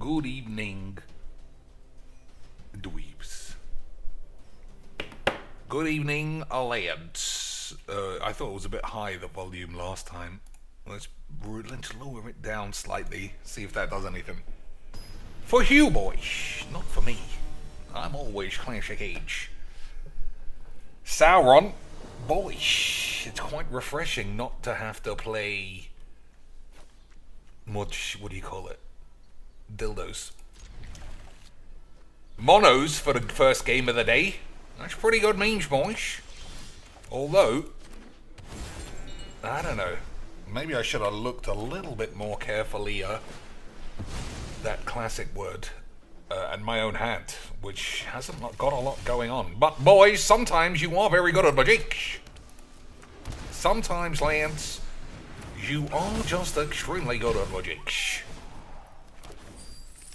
Good evening, dweebs. Good evening, lads. I thought it was a bit high, the volume, last time. Let's lower it down slightly, see if that does anything. For you, boys, not for me. I'm always classic age. Sauron, boys, it's quite refreshing not to have to play much, what do you call it? Dildos. Monos for the first game of the day. That's pretty good memes, boys. Although, I don't know. Maybe I should have looked a little bit more carefully that classic word and my own hand, which hasn't got a lot going on. But boys, sometimes you are very good at magic. Sometimes, lads, you are just extremely good at magic.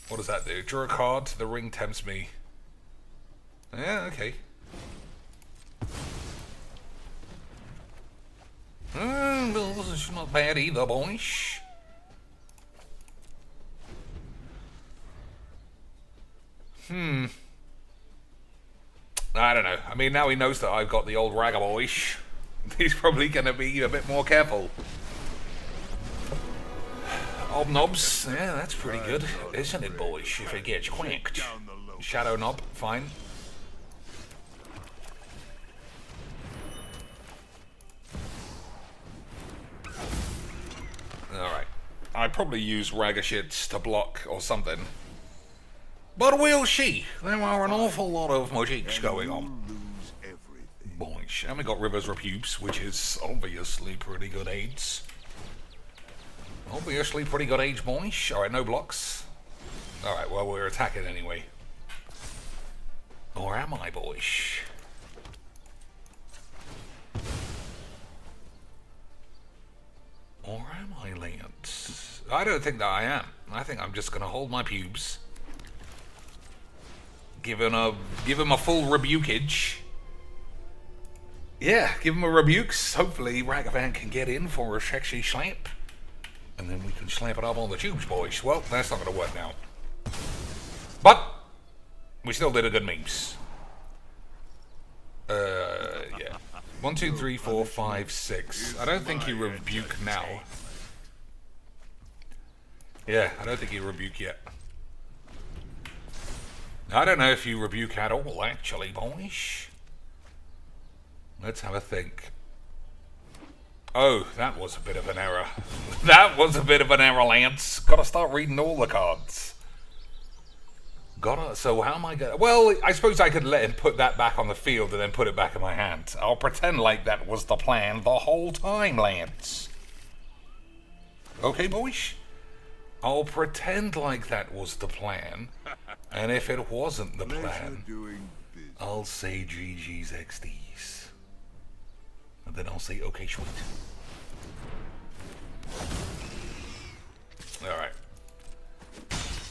What does that do? Draw a card. The ring tempts me. Yeah, okay. Well, this is not bad either, boys. I don't know. I mean, now he knows that I've got the old ragga boys. He's probably going to be a bit more careful. Obnobs, yeah, that's pretty good, isn't it, boys? If it gets quacked. Shadow knob, fine. Alright. I'd probably use Ragashits to block or something. But we'll see. There are an awful lot of magics going on. Boys, and we got River's Repubes, which is obviously pretty good aids. Obviously pretty good age, boys. Alright, no blocks. Alright, well, we're attacking anyway. Or am I, boys? Or am I, Lance? I don't think that I am. I think I'm just gonna hold my pubes. Give him a full rebukage. Yeah, give him a rebukes. Hopefully Ragavan can get in for a sexy slap. And then we can slap it up on the tubes, boys. Well, that's not going to work now. But we still did a good memes. Yeah. 1, 2, 3, 4, 5, 6. I don't think you rebuke now. Yeah, I don't think you rebuke yet. I don't know if you rebuke at all, actually, boys. Let's have a think. Oh, that was a bit of an error. That was a bit of an error, Lance. Gotta start reading all the cards. So how am I gonna... Well, I suppose I could let him put that back on the field and then put it back in my hand. I'll pretend like that was the plan the whole time, Lance. Okay, boys? I'll pretend like that was the plan. And if it wasn't the plan, I'll say GG's XDs. And then I'll say, okay, sweet. Alright.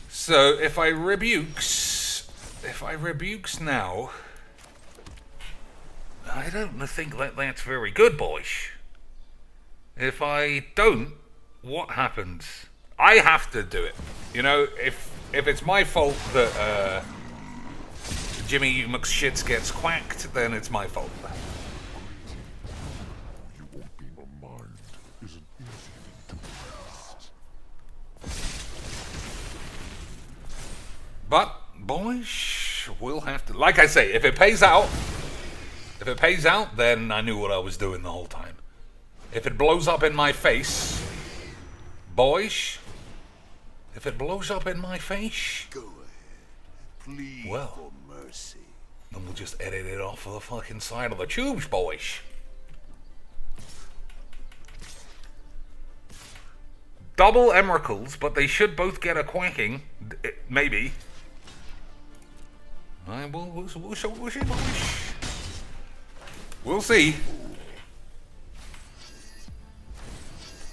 So, if I rebukes now, I don't think that's very good, boys. If I don't, what happens? I have to do it. You know, if it's my fault that Jimmy McShits gets quacked, then it's my fault. But, boys, we'll have to... Like I say, if it pays out, then I knew what I was doing the whole time. If it blows up in my face, boys, if it blows up in my face, go ahead. Plead for mercy. Then we'll just edit it off of the fucking side of the tubes, boys. Double emeralds, but they should both get a quacking, maybe. We'll see.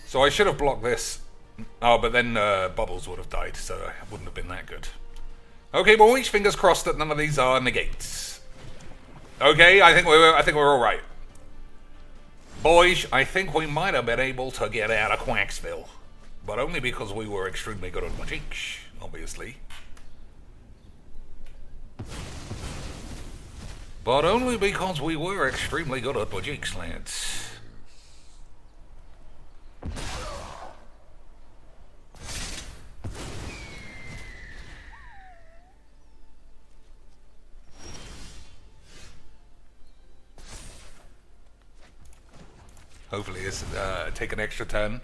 So I should have blocked this. Oh, but then Bubbles would have died, so it wouldn't have been that good. Okay, boys, fingers crossed that none of these are negates. Okay, I think we're all right. Boys, I think we might have been able to get out of Quacksville. But only because we were extremely good at magic, obviously. But only because we were extremely good at magic, lads. Hopefully it's take an extra turn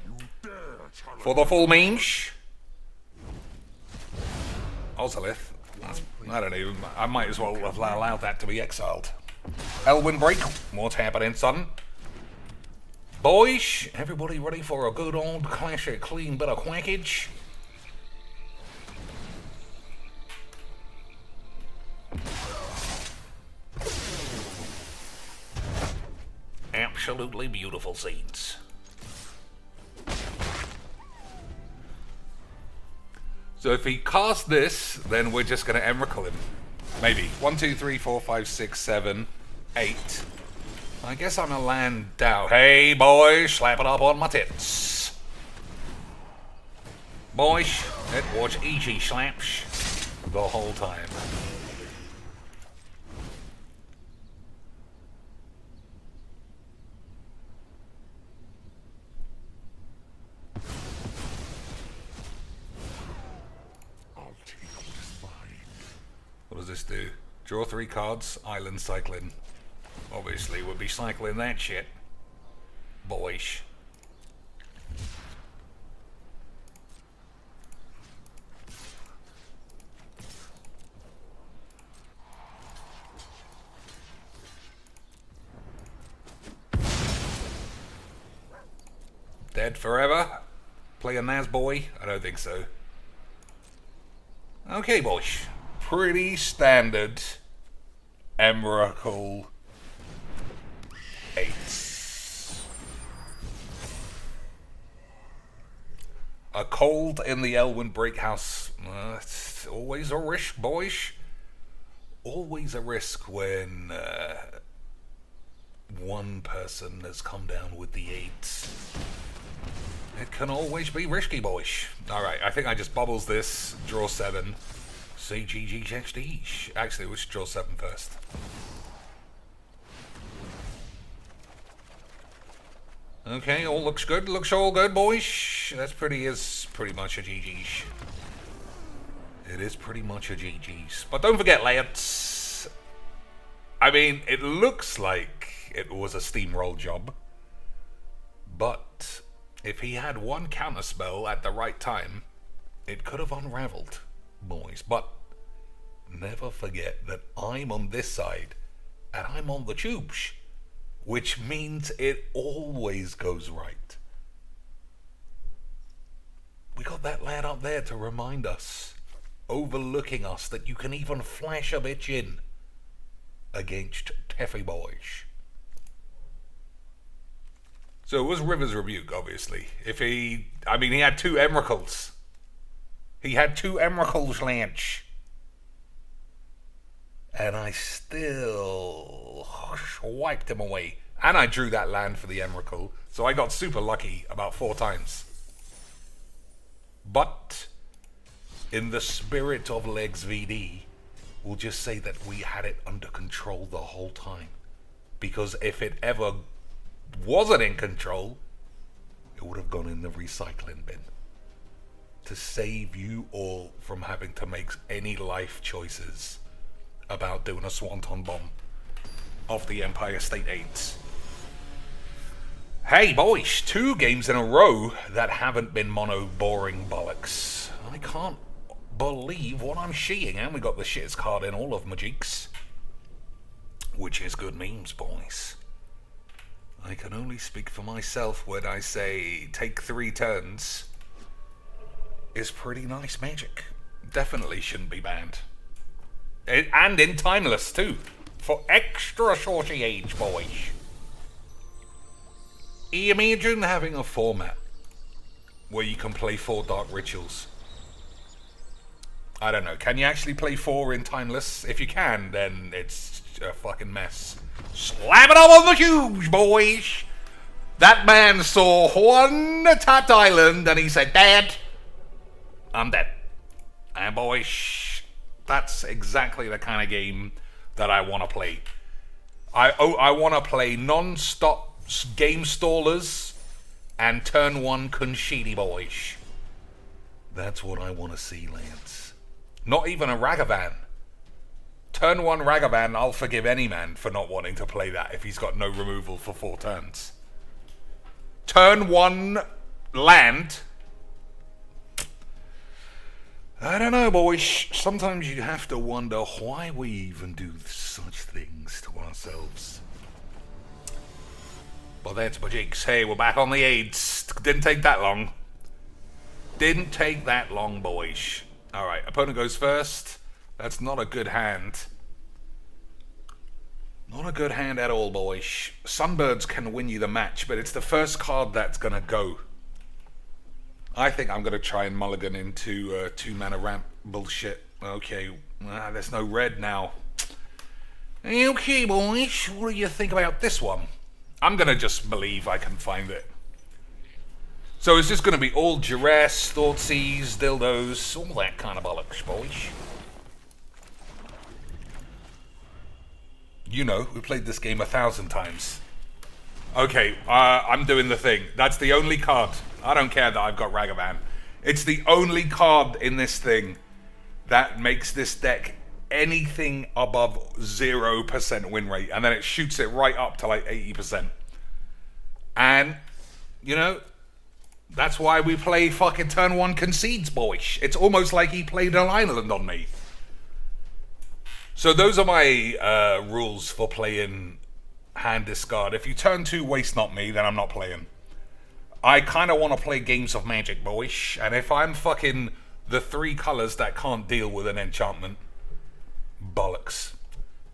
for the full mange. Ozolith. I don't know. I might as well have allowed that to be exiled. Elwyn break. What's happening, son? Boys, everybody ready for a good old classic clean bit of quackage? Absolutely beautiful scenes. So if he casts this, then we're just going to Emrakul him. Maybe. 1, 2, 3, 4, 5, 6, 7, 8. I guess I'm going to land down. Hey, boys, slap it up on my tits. Boys, it was easy slaps the whole time. What does this do? Draw 3 cards, island cycling. Obviously, we'll be cycling that shit. Boys. Dead forever? Play a Naz boy? I don't think so. Okay, boys. Pretty standard Emrakul 8. A cold in the Elwyn Break House. It's always a risk, boys. Always a risk when one person has come down with the 8. It can always be risky, boys. Alright, I think I just bubbles this, draw 7. Say GGXD. Actually, we should draw 7 first. Okay, all looks good. Looks all good, boys. That's pretty much a GG's. It is pretty much a GG's. But don't forget, lads. I mean, it looks like it was a steamroll job. But if he had one counterspell at the right time, it could have unraveled, boys. But never forget that I'm on this side and I'm on the tubes, which means it always goes right. We got that lad up there to remind us, overlooking us, that you can even flash a bitch in against Teffy boys. So it was River's Rebuke, obviously. He had 2 Emrakuls. He had 2 Emrakuls, Lance. And I still wiped him away. And I drew that land for the Emrakul. So I got super lucky about 4 times. But in the spirit of Legs VD, we'll just say that we had it under control the whole time. Because if it ever wasn't in control, it would have gone in the recycling bin. To save you all from having to make any life choices about doing a swanton bomb off the Empire State 8s. Hey boys, 2 games in a row that haven't been mono boring bollocks. I can't believe what I'm seeing, and we got the shittest card in all of Magic's, which is good memes, boys. I can only speak for myself when I say take 3 turns is pretty nice magic. Definitely shouldn't be banned. And in Timeless too, for extra shorty age, boys. Imagine having a format where you can play 4 Dark Rituals. I don't know, can you actually play 4 in Timeless? If you can, then it's a fucking mess. Slap it up on the tubes, boys! That man saw one tapped island and he said, Dad, I'm dead. And boy, that's exactly the kind of game that I want to play. I want to play non-stop game stallers and turn one Kunshidi boys. That's what I want to see, Lance. Not even a Ragavan. Turn one Ragavan, I'll forgive any man for not wanting to play that if he's got no removal for 4 turns. Turn one land. I don't know, boys. Sometimes you have to wonder why we even do such things to ourselves. But that's my jigs. Hey, we're back on the AIDS. Didn't take that long. Didn't take that long, boys. Alright, opponent goes first. That's not a good hand. Not a good hand at all, boys. Sunbirds can win you the match, but it's the first card that's going to go. I think I'm going to try and mulligan into 2-mana ramp bullshit. Okay, there's no red now. Okay, boys, what do you think about this one? I'm going to just believe I can find it. So it's just going to be all duress, thoughtseize, dildos, all that kind of bollocks, boys. You know, we played this game 1,000 times. Okay, I'm doing the thing. That's the only card. I don't care that I've got Ragavan. It's the only card in this thing that makes this deck anything above 0% win rate. And then it shoots it right up to like 80%. And, you know, that's why we play fucking turn 1 concedes, boys. It's almost like he played an island on me. So those are my rules for playing hand discard. If you turn 2 waste not me, then I'm not playing. I kind of want to play games of Magic, boys. And if I'm fucking the 3 colors that can't deal with an enchantment, bollocks.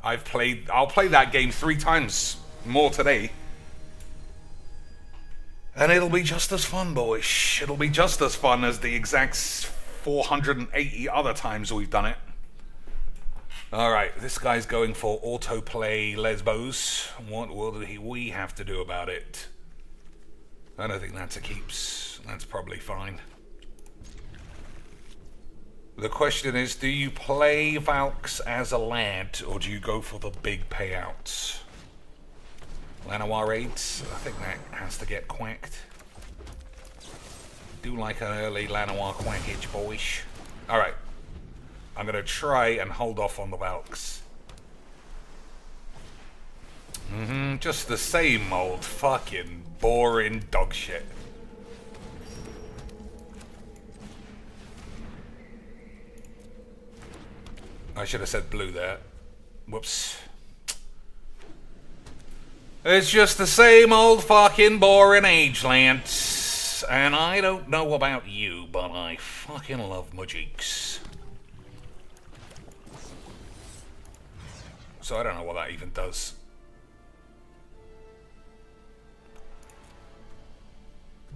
I'll play that game 3 times more today. And it'll be just as fun, boys. It'll be just as fun as the exact 480 other times we've done it. Alright, this guy's going for autoplay Lesbos. What will we have to do about it? I don't think that's a keeps. That's probably fine. The question is, do you play Valks as a lad, or do you go for the big payouts? Lanoir raids, I think that has to get quacked. Do like an early Lanoir quackage, boys. Alright. I'm going to try and hold off on the Valks. Just the same old fucking boring dog shit. I should have said blue there. Whoops. It's just the same old fucking boring age, Lance. And I don't know about you, but I fucking love my cheeks. So I don't know what that even does.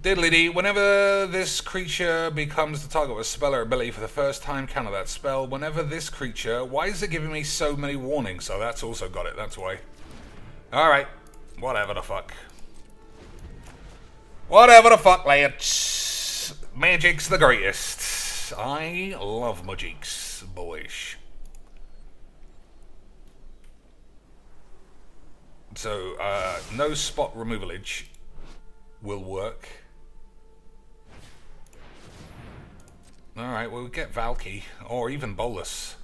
Diddly-dee, whenever this creature becomes the target of a spell or ability for the first time, counter that spell. Whenever this creature... Why is it giving me so many warnings? Oh, that's also got it, that's why. Alright, whatever the fuck. Whatever the fuck, Lance. Magic's the greatest. I love magics, boys. So, no spot removalage will work. Alright, well, we get Valky, or even Bolus.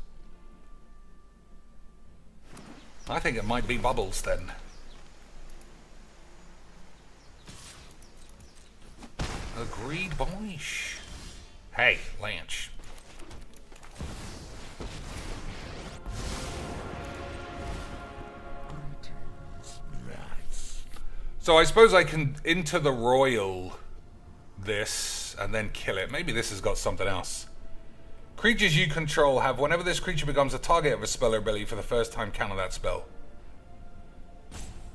I think it might be Bubbles, then. Agreed, boys. Hey, Lance. So I suppose I can into the royal this and then kill it. Maybe this has got something else. Creatures you control have, whenever this creature becomes a target of a spell or ability for the first time, counter that spell.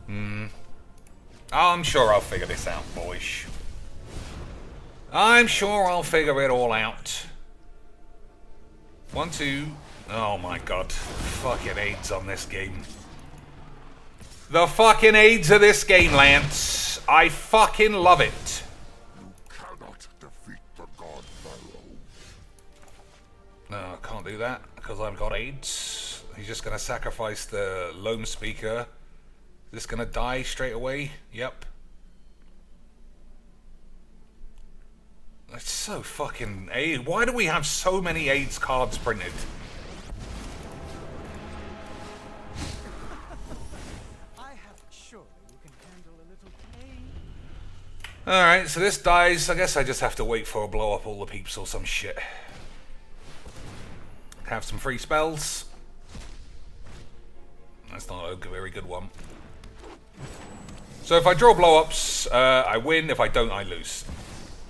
I'm sure I'll figure this out, boys. I'm sure I'll figure it all out. 1, 2. Oh my god. Fucking AIDS on this game. The fucking AIDS of this game, Lance. I fucking love it. You cannot defeat the god Pharaoh. No, I can't do that because I've got AIDS. He's just gonna sacrifice the loam speaker. Is this gonna die straight away? Yep. It's so fucking AIDS. Why do we have so many AIDS cards printed? Alright, so this dies. I guess I just have to wait for a blow up all the peeps or some shit. Have some free spells. That's not a very good one. So if I draw blow ups, I win. If I don't, I lose.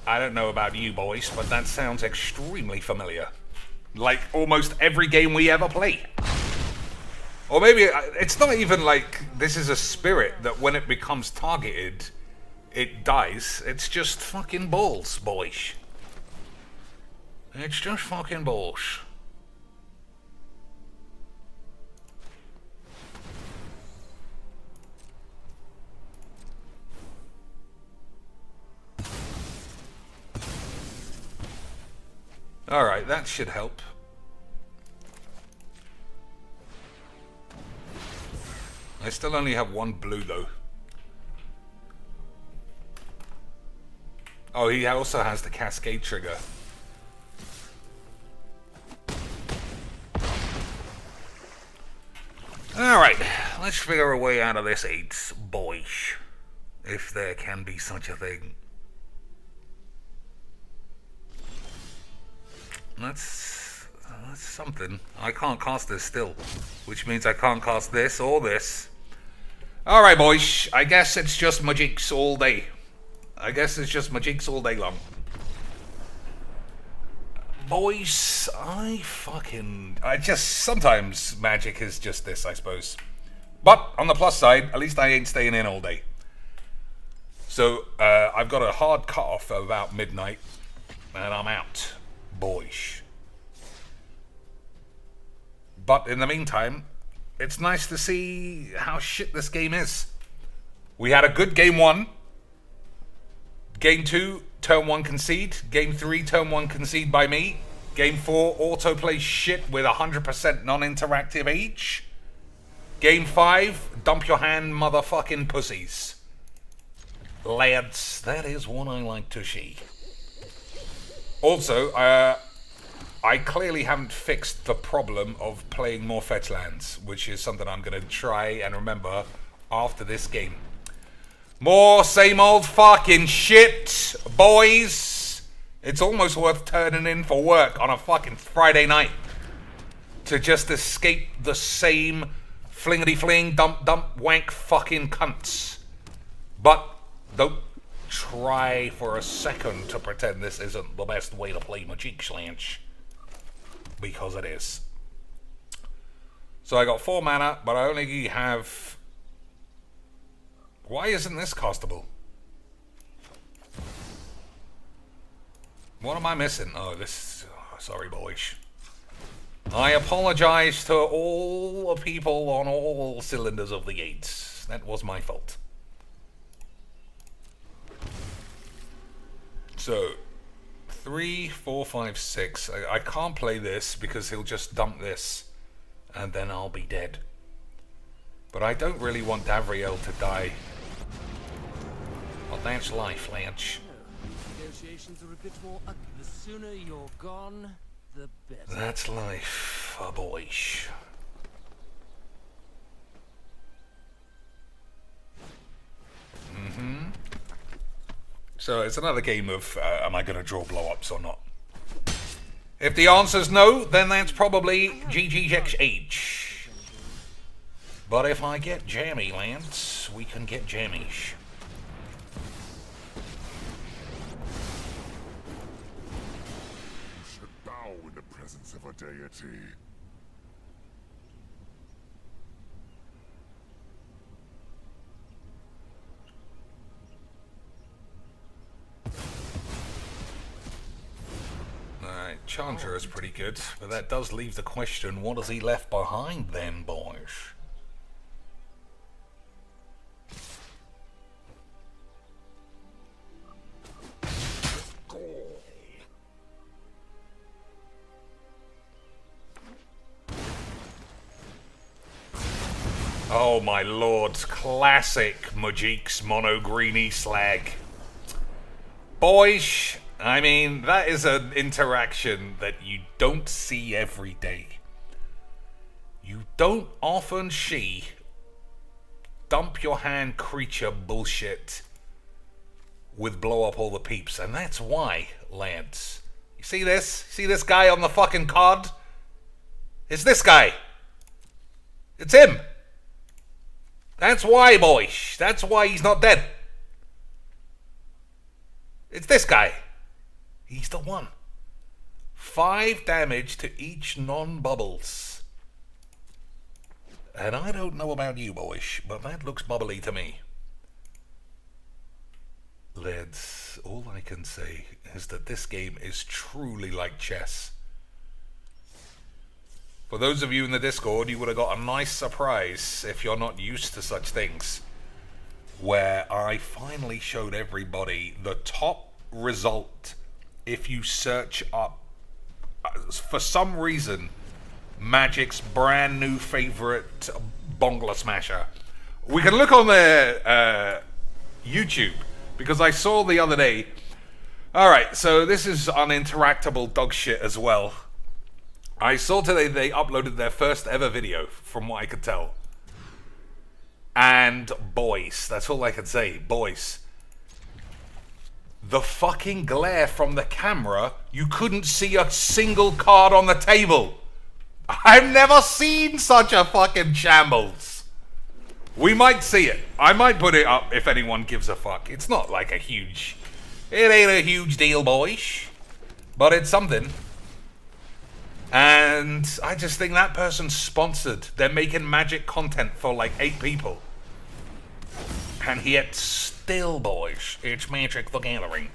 I don't know about you boys, but that sounds extremely familiar. Like almost every game we ever play. Or maybe it's not even like this is a spirit that when it becomes targeted, it dies. It's just fucking balls, boys. It's just fucking balls. Alright, that should help. I still only have one blue though. Oh, he also has the cascade trigger. Alright, let's figure a way out of this AIDS, boys. If there can be such a thing. That's something. I can't cast this still, which means I can't cast this or this. Alright boys, I guess it's just magics all day. I guess it's just magics all day long. Boys, sometimes magic is just this, I suppose. But on the plus side, at least I ain't staying in all day. So, I've got a hard cutoff of about midnight, and I'm out. Boys. But in the meantime, it's nice to see how shit this game is. We had a good game 1. Game 2, turn 1 concede. Game 3, turn 1 concede by me. Game 4, autoplay shit with 100% non-interactive each. Game 5, dump your hand motherfucking pussies. Lads, that is what I like to see. Also, I clearly haven't fixed the problem of playing more fetch lands, which is something I'm going to try and remember after this game. More same old fucking shit, boys. It's almost worth turning in for work on a fucking Friday night to just escape the same flingity-fling, dump, wank fucking cunts. But don't try for a second to pretend this isn't the best way to play Magic Slanch, because it is. So I got 4 mana, but I only have... Why isn't this castable? What am I missing? Oh, this... Oh, sorry, boys. I apologize to all the people on all cylinders of the gates. That was my fault. So, 3, 4, 5, 6. I can't play this because he'll just dump this and then I'll be dead. But I don't really want Davriel to die. Well, that's life, Lance. Negotiations are a bit more ugly. The sooner you're gone, the better. That's life, boys. So it's another game of, am I going to draw blow-ups or not? If the answer's no, then that's probably GGXH. But if I get jammy, Lance, we can get jammies. You should bow in the presence of a deity. Alright, Chandra is pretty good, but that does leave the question, what has he left behind then, boys? Oh my lord, classic Majik's mono greeny slag. Boys, I mean, that is an interaction that you don't see every day. You don't often see dump your hand creature bullshit with blow up all the peeps, and that's why, lads. You see this? See this guy on the fucking card? It's this guy. It's him. That's why, boys. That's why he's not dead. It's this guy. He's the one. 5 damage to each non-bubbles. And I don't know about you, boys, but that looks bubbly to me. Lads, all I can say is that this game is truly like chess. For those of you in the Discord, you would have got a nice surprise if you're not used to such things, where I finally showed everybody the top result if you search up, for some reason, Magic's brand new favorite Bongler Smasher. We can look on their YouTube, because I saw the other day. Alright, so this is uninteractable dog shit as well. I saw today they uploaded their first ever video, from what I could tell. And boys, that's all I can say, boys. The fucking glare from the camera, you couldn't see a single card on the table. I've never seen such a fucking shambles. We might see it. I might put it up if anyone gives a fuck. It's not like a huge... It ain't a huge deal, boys. But it's something. And I just think that person's sponsored. They're making Magic content for like 8 people. And yet still, boys, it's Magic the Gathering.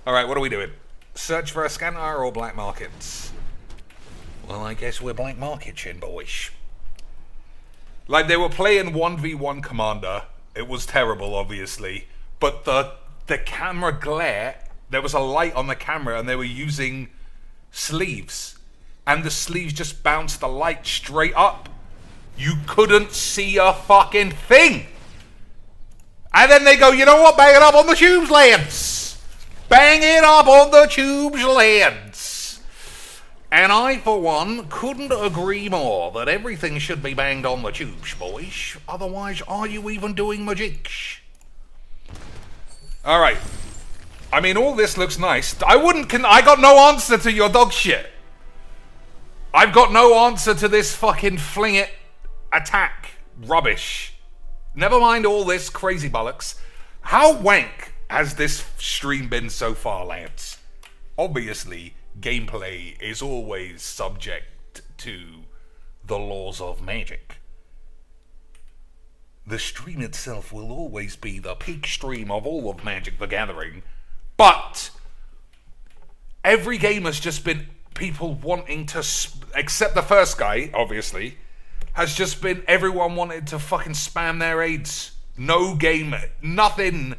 Alright, what are we doing? Search for a scanner or black markets? Well, I guess we're black marketing, boys. Like, they were playing 1v1 Commander. It was terrible, obviously. But the camera glare, there was a light on the camera and they were using sleeves. And the sleeves just bounced the light straight up. You couldn't see a fucking thing. And then they go, you know what? Bang it up on the tubes, lads. Bang it up on the tubes, lads. And I, for one, couldn't agree more that everything should be banged on the tubes, boys. Otherwise, are you even doing magic? Alright. I mean, all this looks nice. I got no answer to your dog shit. I've got no answer to this fucking fling it attack rubbish. Never mind all this crazy bollocks. How wank has this stream been so far, lads? Obviously, gameplay is always subject to the laws of magic. The stream itself will always be the peak stream of all of Magic the Gathering, but every game has just been people wanting to, except the first guy, obviously, has just been everyone wanted to fucking spam their aids. No game, nothing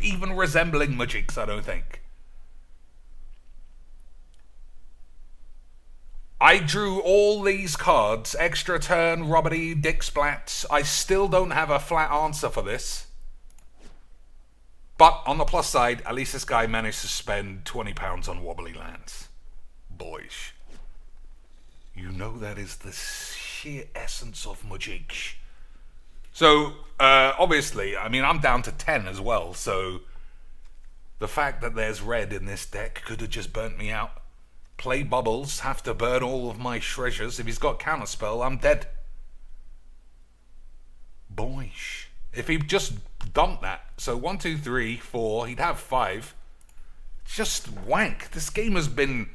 even resembling Magic's, I don't think. I drew all these cards, extra turn, rubbity, dick splats. I still don't have a flat answer for this. But on the plus side, at least this guy managed to spend £20 on wobbly lands. Boys, you know that is the sheer essence of Magic. So, obviously, I mean, I'm down to 10 as well, so the fact that there's red in this deck could have just burnt me out. Play bubbles, have to burn all of my treasures. If he's got counterspell, I'm dead. Boys, if he just dumped that, so 1, 2, 3, 4, he'd have 5. Just wank. This game has been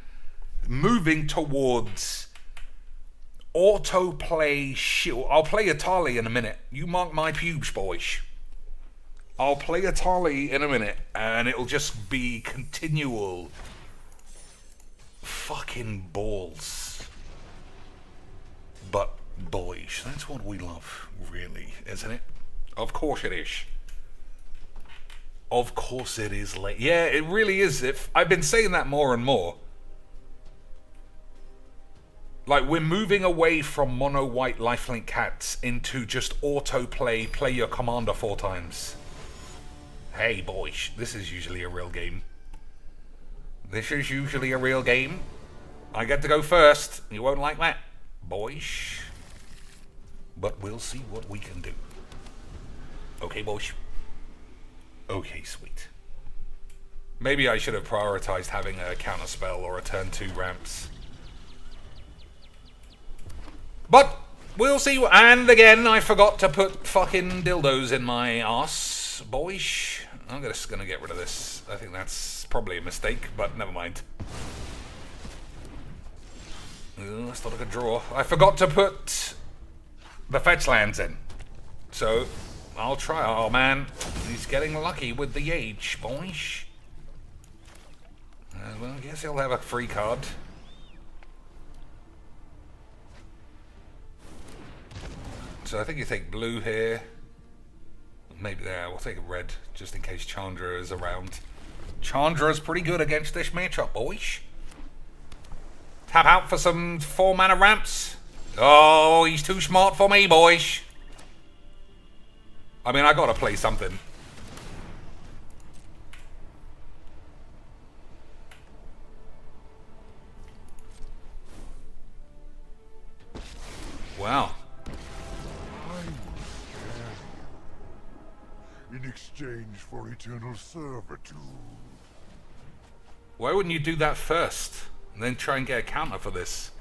moving towards autoplay shit. I'll play Atali in a minute. You mark my pubes, boys. I'll play Atali in a minute, and it'll just be continual fucking balls. But boys, that's what we love, really, isn't it? Of course it is. Of course it is. Yeah, it really is. If I've been saying that more and more. Like, we're moving away from mono white lifelink cats into just autoplay, play your commander 4 times. Hey, boys, this is usually a real game. This is usually a real game. I get to go first. You won't like that, boys. But we'll see what we can do. Okay, boys. Okay, sweet. Maybe I should have prioritized having a counter spell or a turn 2 ramps. But we'll see. And again, I forgot to put fucking dildos in my arse, boys. I'm just gonna get rid of this. I think that's probably a mistake, but never mind. That's not a good draw. I forgot to put the fetch lands in. So I'll try. Oh man, he's getting lucky with the age, boys. Well, I guess he'll have a free card. So I think you take blue here. Maybe there, we'll take a red, just in case Chandra is around. Chandra's pretty good against this matchup, boys. Tap out for some 4 mana ramps. Oh, he's too smart for me, boys. I mean, I gotta play something. Wow. In exchange for eternal servitude. Why wouldn't you do that first? And then try and get a counter for this?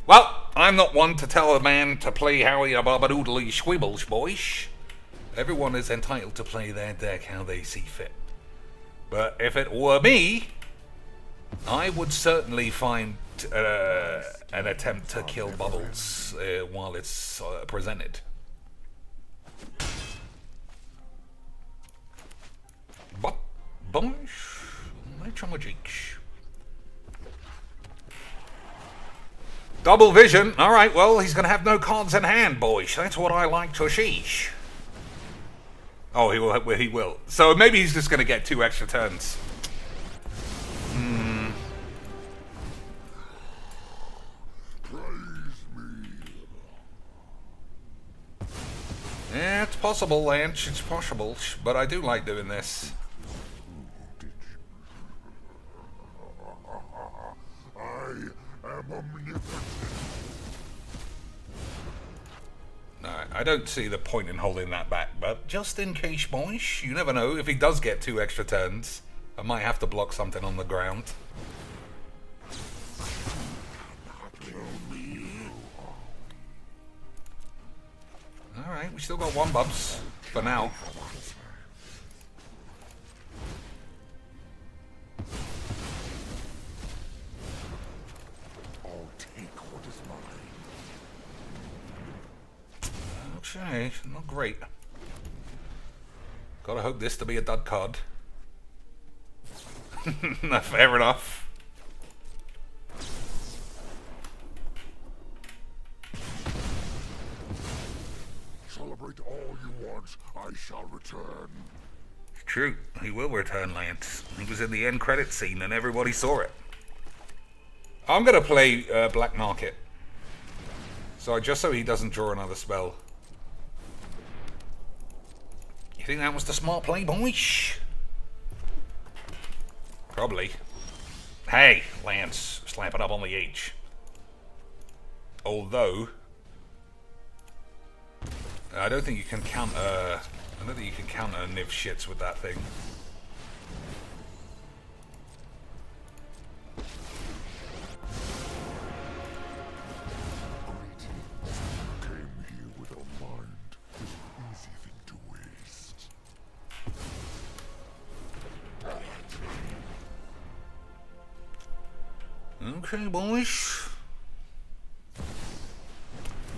Well, I'm not one to tell a man to play how he babadoodly squibbles, boys. Everyone is entitled to play their deck how they see fit. But if it were me, I would certainly find an attempt to kill bubbles while it's presented. But, boys, my chumajik. Double vision. Alright, well, he's going to have no cards in hand, boys. That's what I like to see. Oh, he will. So maybe he's just going to get 2 extra turns. Yeah, it's possible, Lance. It's possible. But I do like doing this. I am omnipotent. Alright, I don't see the point in holding that back, but just in case, boys, you never know. If he does get 2 extra turns, I might have to block something on the ground. Alright, we still got 1 bubs for now. I'll take what is mine. Okay, not great. Gotta hope this to be a dud card. Fair enough. Celebrate all you want. I shall return. It's true. He will return, Lance. He was in the end credit scene and everybody saw it. I'm gonna play Black Market. So just so he doesn't draw another spell. You think that was the smart play, boys? Probably. Hey, Lance, slap it up on the H. Although I don't think you can counter. I don't think you can counter Niv shits with that thing. Came here with a mind. An easy thing to waste. Okay, boys.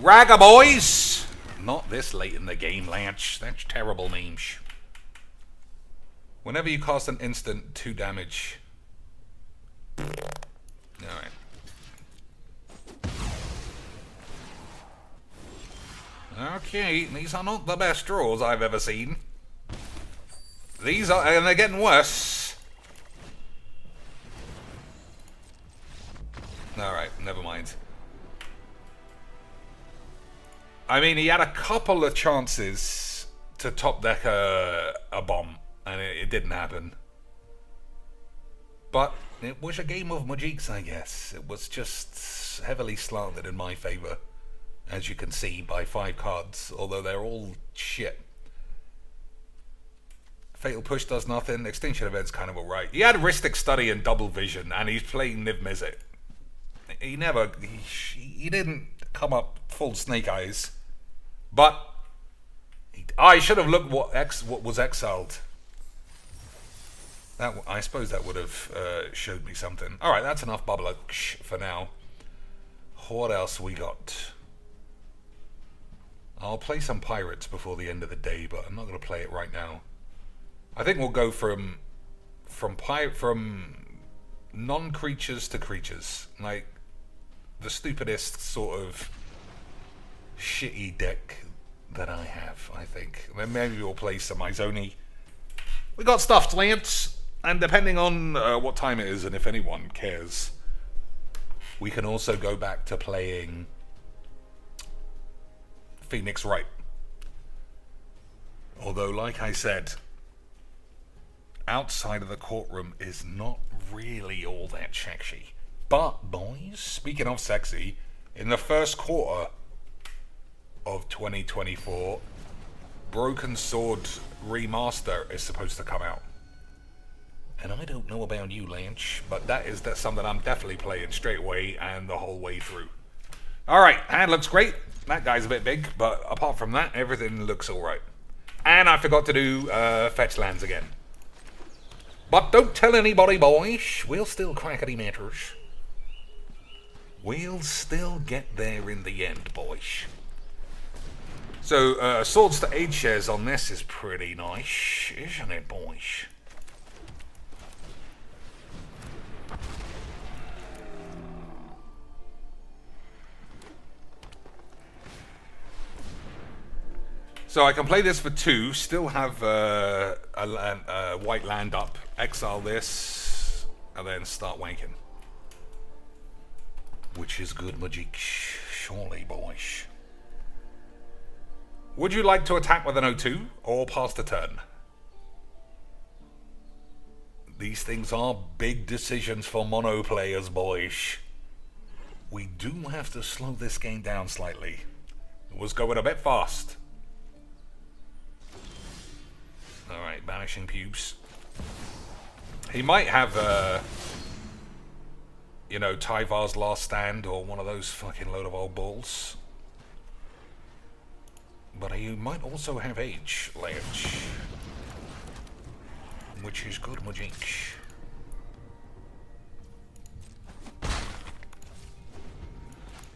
Ragga boys! Not this late in the game, Lance. That's terrible memes. Whenever you cast an instant, 2 damage. Alright. Okay, these are not the best draws I've ever seen. These are, and they're getting worse. Alright, never mind. I mean, he had a couple of chances to top deck a bomb, and it didn't happen. But it was a game of Majiks, I guess. It was just heavily slanted in my favour, as you can see, by 5 cards, although they're all shit. Fatal Push does nothing. Extinction Event's kind of alright. He had Ristic Study and Double Vision, and he's playing Niv Mizzet. He didn't come up full Snake Eyes. But I should have looked what was exiled. I suppose that would have showed me something. Alright, that's enough bubble for now. What else we got? I'll play some Pirates before the end of the day, but I'm not going to play it right now. I think we'll go from non-creatures to creatures. Like, the stupidest sort of shitty deck that I have, I think. Then maybe we'll play some Izoni. We got Stuffed Lance, and depending on what time it is and if anyone cares, we can also go back to playing Phoenix Wright. Although, like I said, outside of the courtroom is not really all that sexy. But, boys, speaking of sexy, in the first quarter of 2024, Broken Sword Remaster is supposed to come out. And I don't know about you, Lance, but that's something I'm definitely playing straight away and the whole way through. Alright, hand looks great. That guy's a bit big, but apart from that, everything looks alright. And I forgot to do fetch lands again. But don't tell anybody, boys. We'll still crackety matters. We'll still get there in the end, boys. So, Swords to Aid shares on this is pretty nice, isn't it, boys? So I can play this for 2, still have a white land up, exile this, and then start wanking. Which is good magic, surely, boys. Would you like to attack with an O2 or pass the turn? These things are big decisions for mono players, boys. We do have to slow this game down slightly. It was going a bit fast. Alright, banishing pubes. He might have, you know, Tyvar's Last Stand or one of those fucking load of old balls. But he might also have Age, Lance. Which is good magic.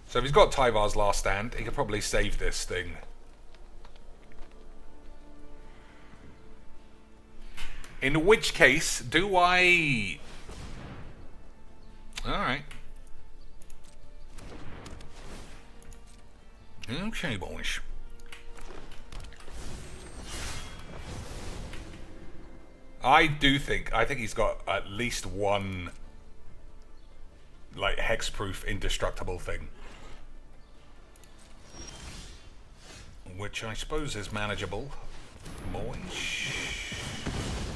So if he's got Tyvar's Last Stand, he could probably save this thing. In which case, do I... Alright. Okay, boys. I think he's got at least one, like, hexproof indestructible thing. Which I suppose is manageable. Boys.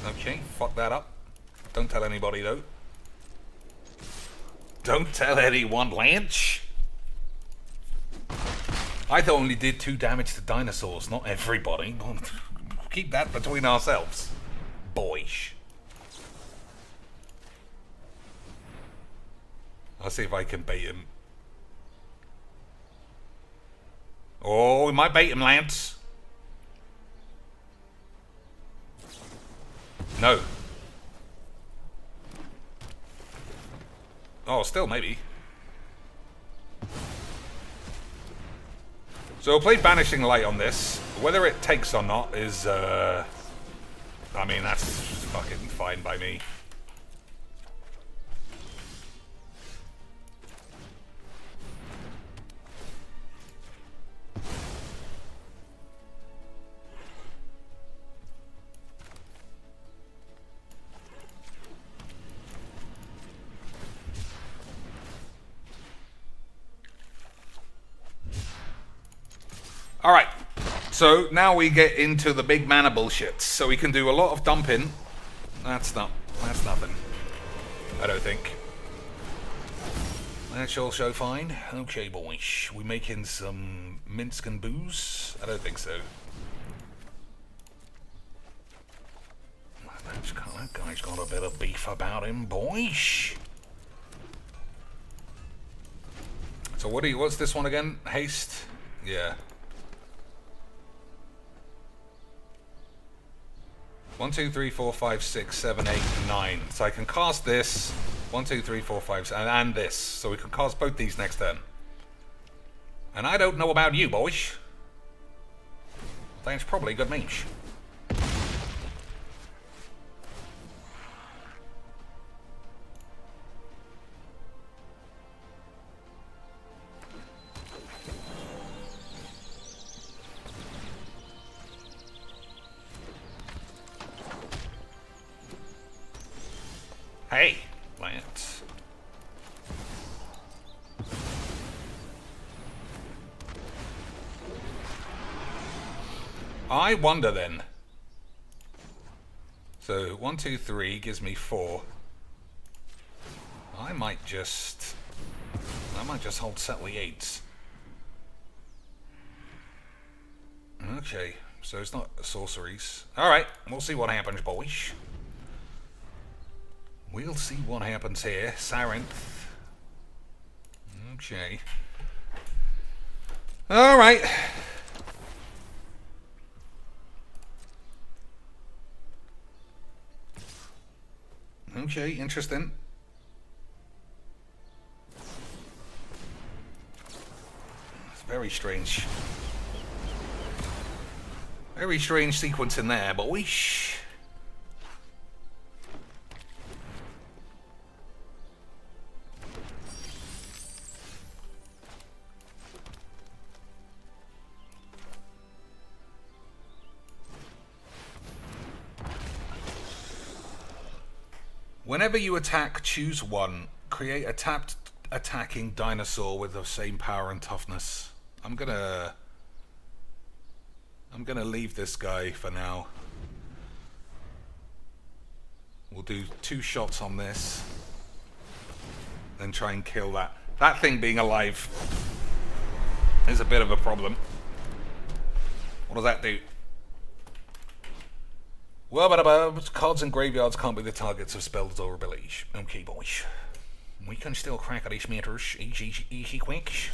Okay, fuck that up. Don't tell anybody, though. Don't tell anyone, Lance. I only did 2 damage to dinosaurs, not everybody. Keep that between ourselves. Boys. I'll see if I can bait him. Oh, we might bait him, Lance. No. Oh, still maybe. So we'll play Banishing Light on this. Whether it takes or not is, I mean, that's fucking fine by me. Alright, so now we get into the big mana bullshit. So we can do a lot of dumping. That's nothing. I don't think. That's also fine. Okay, boys. We making some Minsk and booze? I don't think so. That guy's got a bit of beef about him, boys. So what's this one again? Haste? Yeah. 1, 2, 3, 4, 5, 6, 7, 8, 9. So I can cast this. 1, 2, 3, 4, 5, and this. So we can cast both these next turn. And I don't know about you, boys. That's probably good means. Hey, Lance. I wonder then. So 1, 2, 3 gives me 4. I might just hold Settley 8s. Okay, so it's not sorceries. Alright, we'll see what happens, boys. We'll see what happens here. Sarenth. Okay. Alright. Okay, interesting. It's very strange. Very strange sequence in there, but weesh. Whenever you attack, choose one. Create a tapped attacking dinosaur with the same power and toughness. I'm gonna leave this guy for now. We'll do 2 shots on this. Then try and kill that. That thing being alive is a bit of a problem. What does that do? Well, but cards and graveyards can't be the targets of spells or abilities. Okay, boys. We can still crack at these meters. Easy quicks.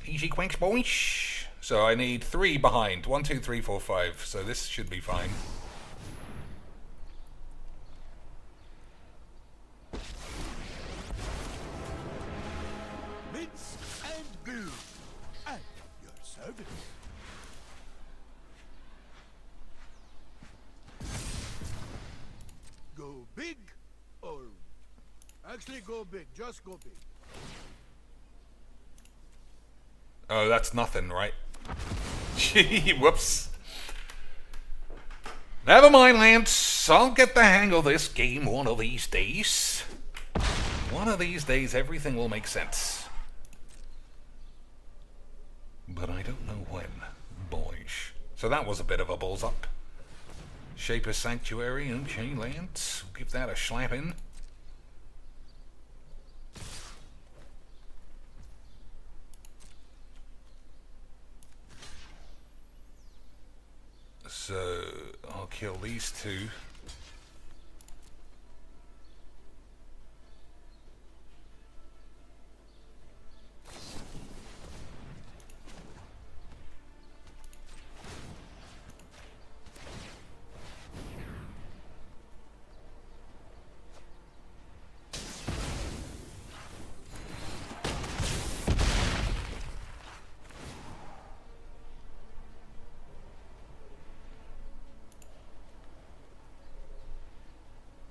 Easy quicks, boys. So I need 3 behind. 1, 2, 3, 4, 5. So this should be fine. Mince and glue at your service. Go big or actually go big, just go big. Oh, that's nothing, right? Gee, whoops. Never mind, Lance. I'll get the hang of this game one of these days. One of these days, everything will make sense. But I don't know when, boys. So that was a bit of a balls up. Shape of Sanctuary, okay, Lance. We'll give that a slapping. So I'll kill these 2.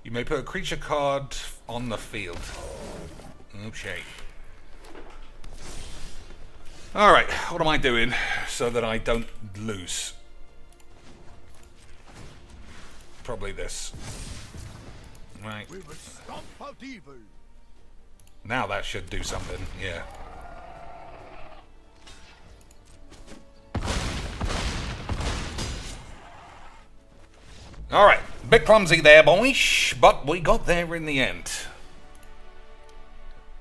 You may put a creature card on the field. Okay. Alright, what am I doing so that I don't lose? Probably this. Right. We will stomp out evil. Now that should do something, yeah. Alright, bit clumsy there, boys, but we got there in the end.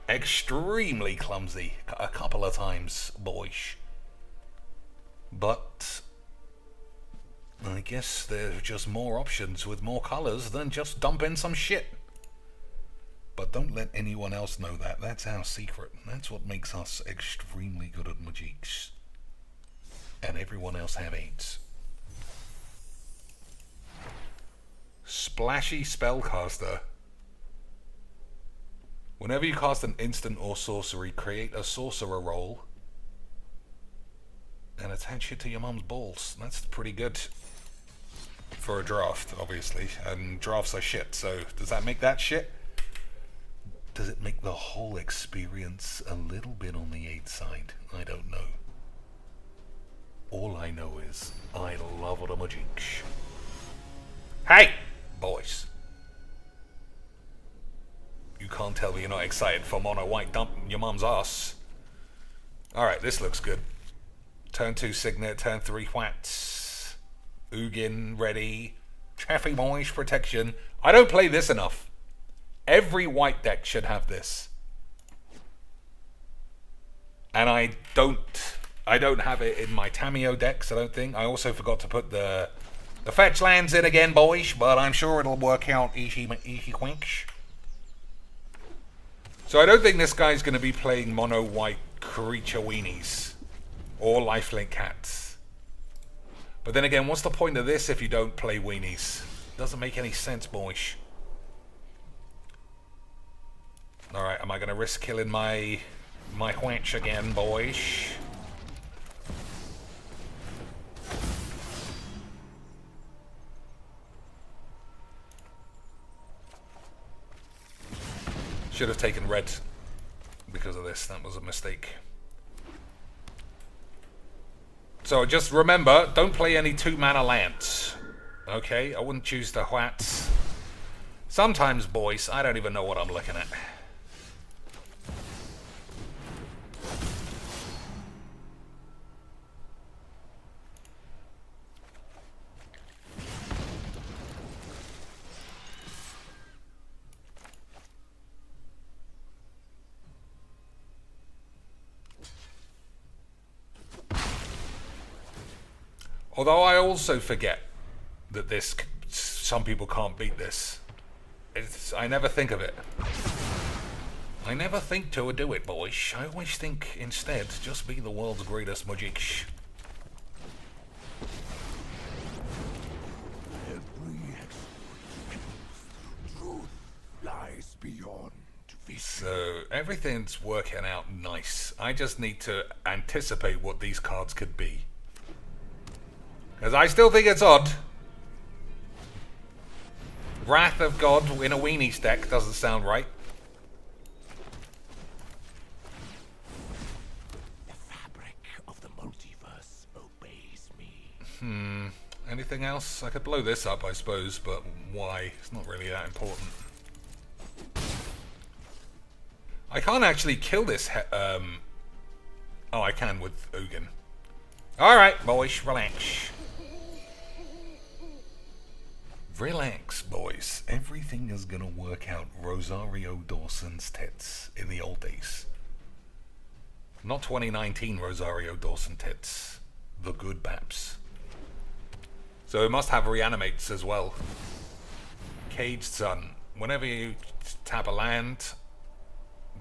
Extremely clumsy a couple of times, boys. But I guess there's just more options with more colours than just dump in some shit. But don't let anyone else know that. That's our secret. That's what makes us extremely good at magics. And everyone else have AIDS. Splashy Spellcaster. Whenever you cast an instant or sorcery, create a sorcerer roll and attach it to your mum's balls. That's pretty good for a draft, obviously. And drafts are shit, so does that make that shit? Does it make the whole experience a little bit on the 8 side? I don't know. All I know is I love the magics. Hey, boys. You can't tell me you're not excited for mono white dumping your mum's ass. Alright, this looks good. Turn 2 Signet, turn 3 Whats. Ugin ready. Chaffy boys protection. I don't play this enough. Every white deck should have this. And I don't have it in my Tameo decks, I don't think. I also forgot to put the fetch lands in again, boys, but I'm sure it'll work out easy quinch. So I don't think this guy's going to be playing mono white creature weenies or lifelink cats. But then again, what's the point of this if you don't play weenies? Doesn't make any sense, boys. Alright, am I going to risk killing my whench again, boys? Should have taken red because of this. That was a mistake. So just remember, don't play any 2-mana lands. Okay, I wouldn't choose the Whats. Sometimes, boys, I don't even know what I'm looking at. Although I also forget that some people can't beat this. I never think of it. I never think to do it, boys. I always think instead, just be the world's greatest magic. Truth lies beyond vision. So everything's working out nice. I just need to anticipate what these cards could be. Because I still think it's odd. Wrath of God in a weenies deck doesn't sound right. The fabric of the multiverse obeys me. Anything else? I could blow this up, I suppose, but why? It's not really that important. I can't actually kill this. Oh, I can with Ugin. Alright, boys, relax. Relax, boys. Everything is gonna work out Rosario Dawson's tits in the old days. Not 2019 Rosario Dawson tits. The good Baps. So it must have reanimates as well. Caged Sun. Whenever you tap a land,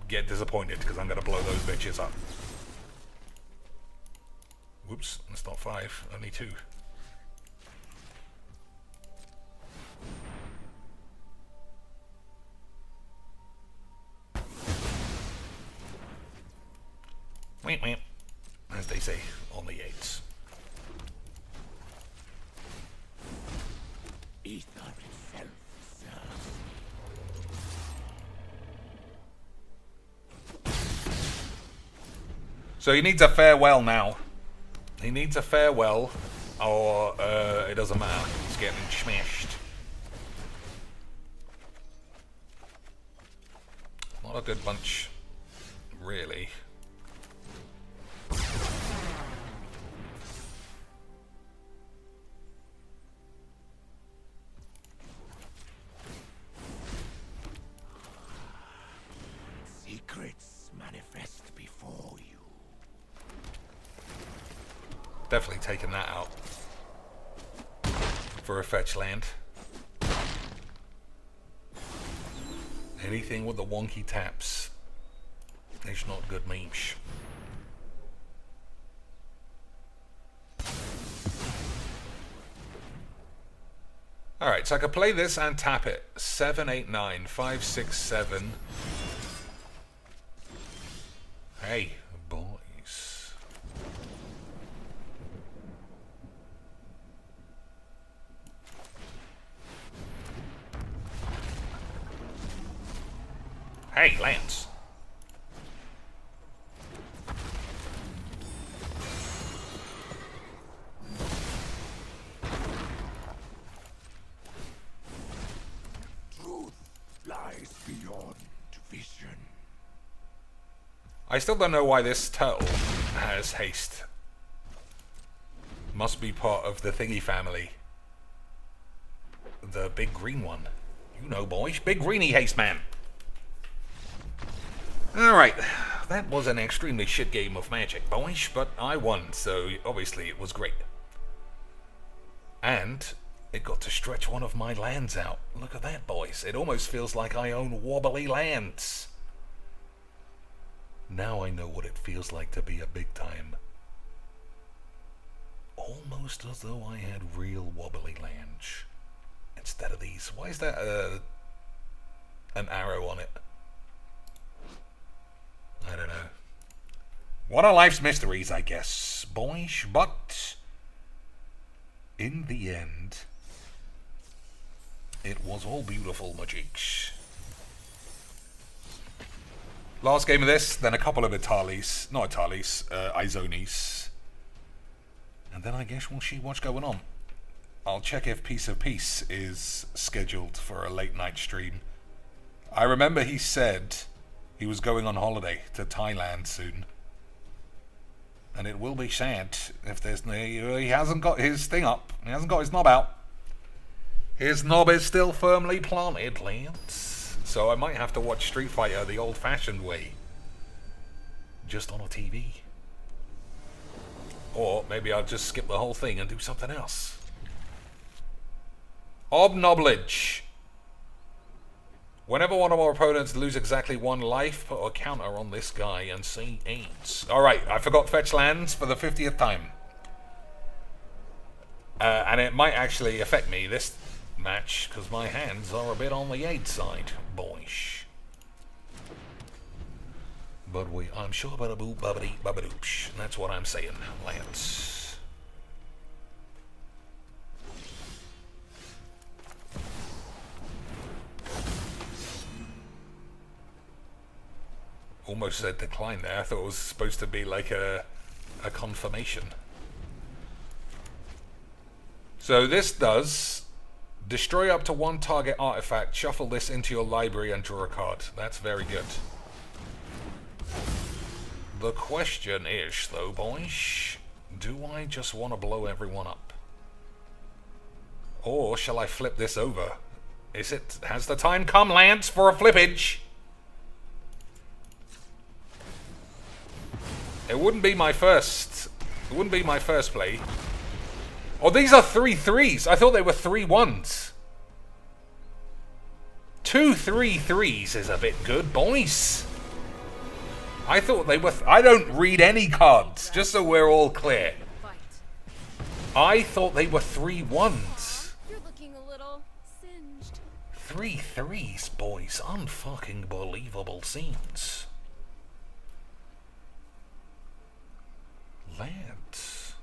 get disappointed because I'm gonna blow those bitches up. Whoops, that's not 5, only 2. As they say on the 8s. Ether itself serves. So he needs a farewell now. He needs a farewell, or it doesn't matter. He's getting smashed. Not a good bunch, really. secrets manifest before you. Definitely taking that out for a fetch land. Anything with the wonky taps is not good memes. Alright, so I could play this and tap it. 7, 8, 9, 5, 6, 7. Hey, boys. Hey, Lance. Truth lies beyond vision. I still don't know why this turtle has haste. Must be part of the thingy family. The big green one. You know, boys. Big greeny haste man. Alright. That was an extremely shit game of Magic, boys, but I won, so obviously it was great. And it got to stretch one of my lands out. Look at that, boys. It almost feels like I own wobbly lands. Now I know what it feels like to be a big time. Almost as though I had real wobbly lands instead of these. Why is that an arrow on it? I don't know. One of life's mysteries, I guess, boys. But in the end, it was all beautiful magics. Last game of this, then a couple of Italis. Not Italis, Izonis. And then I guess we'll see what's going on. I'll check if Piece of Peace is scheduled for a late night stream. I remember he said he was going on holiday to Thailand soon. And it will be sad if there's he hasn't got his thing up. He hasn't got his knob out. His knob is still firmly planted, Lance. So I might have to watch Street Fighter the old-fashioned way. Just on a TV. Or maybe I'll just skip the whole thing and do something else. Obnoblage. Whenever one of our opponents lose exactly one life, put a counter on this guy and see 8. Alright, I forgot fetch lands for the 50th time. And it might actually affect me this match, because my hands are a bit on the 8 side, boys. But I'm sure bada-boo, babba-dee, babba-doosh. That's what I'm saying, Lance. Almost said decline there. I thought it was supposed to be like a confirmation. So this does destroy up to one target artifact, shuffle this into your library and draw a card. That's very good. The question is, though, boys, do I just want to blow everyone up? Or shall I flip this over? Has the time come, Lance, for a flippage? It wouldn't be my first play. Oh, these are 3 3s. I thought they were 3 1s. 2 3 3s is a bit good, boys. I thought they were... I don't read any cards, just so we're all clear. I thought they were 3 1s. You're looking a little singed. 3 3s, boys. Unfucking believable scenes. Lance.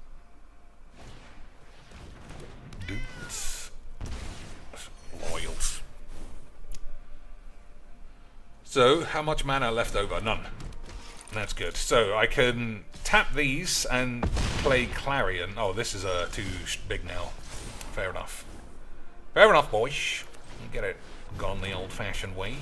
Dudes. Loyals. So, how much mana left over? None. That's good. So, I can tap these and play Clarion. Oh, this is too big now. Fair enough. Fair enough, boys. Get it gone the old-fashioned way.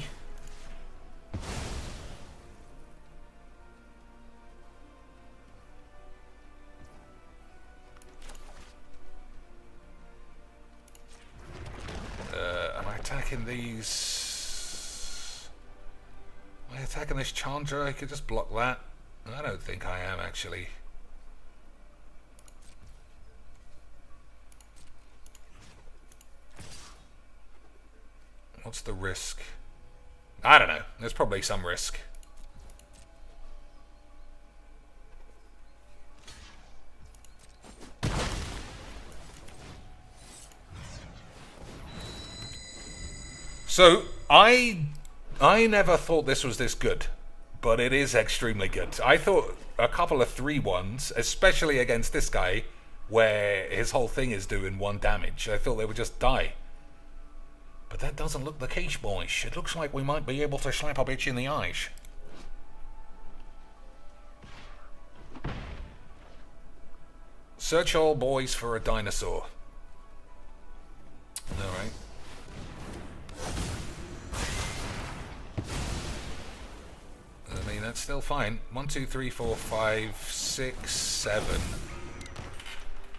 Am I attacking these? Where attacking this Chandra? I could just block that. I don't think I am, actually. What's the risk? I don't know. There's probably some risk. So, I never thought this was this good, but it is extremely good. I thought a couple of 3-1s, especially against this guy, where his whole thing is doing 1 damage, I thought they would just die. But that doesn't look the case, boys. It looks like we might be able to slap a bitch in the eyes. Search all, boys, for a dinosaur. Alright. I mean, that's still fine. 1, 2, 3, 4, 5, 6, 7.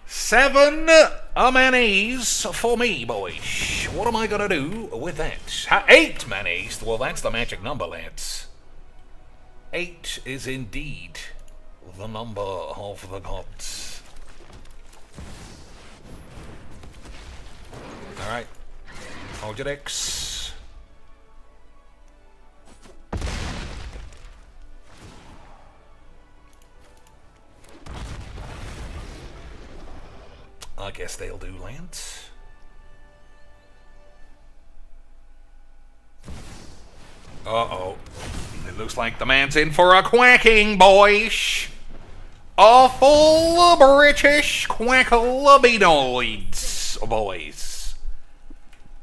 7 mayonnaise for me, boys. What am I gonna do with that? 8 mayonnaise. Well, that's the magic number, lads. 8 is indeed the number of the gods. Alright. Hold your dicks. I guess they'll do, Lance. Uh-oh. It looks like the man's in for a quacking, boys. A full British quacklebeanoids, boys.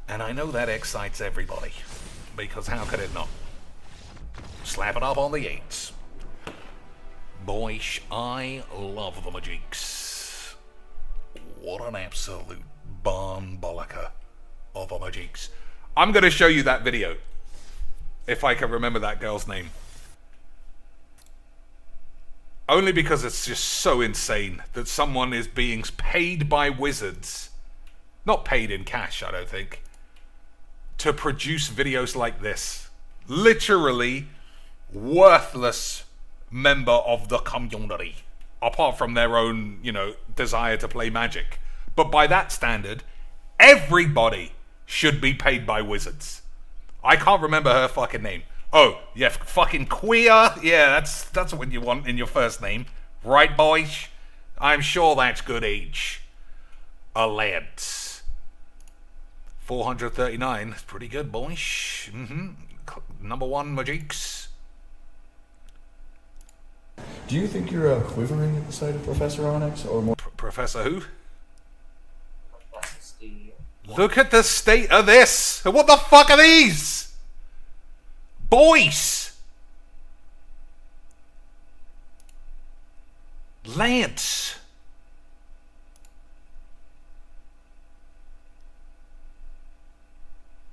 And I know that excites everybody, because how could it not? Slap it up on the 8s. Boys, I love the Majiks. What an absolute bollicker of a Majiks. I'm going to show you that video, if I can remember that girl's name. Only because it's just so insane that someone is being paid by wizards, not paid in cash, I don't think, to produce videos like this. Literally worthless member of the community, apart from their own, desire to play Magic. But by that standard, everybody should be paid by wizards. I can't remember her fucking name. Oh, yeah, fucking queer. Yeah, that's what you want in your first name. Right, boys? I'm sure that's good age. A lads. 439. That's pretty good, boys. Number 1, Majiks. Do you think you're quivering at the sight of Professor Onyx, or more? Professor who? Look at the state of this! What the fuck are these? Boys! Lance!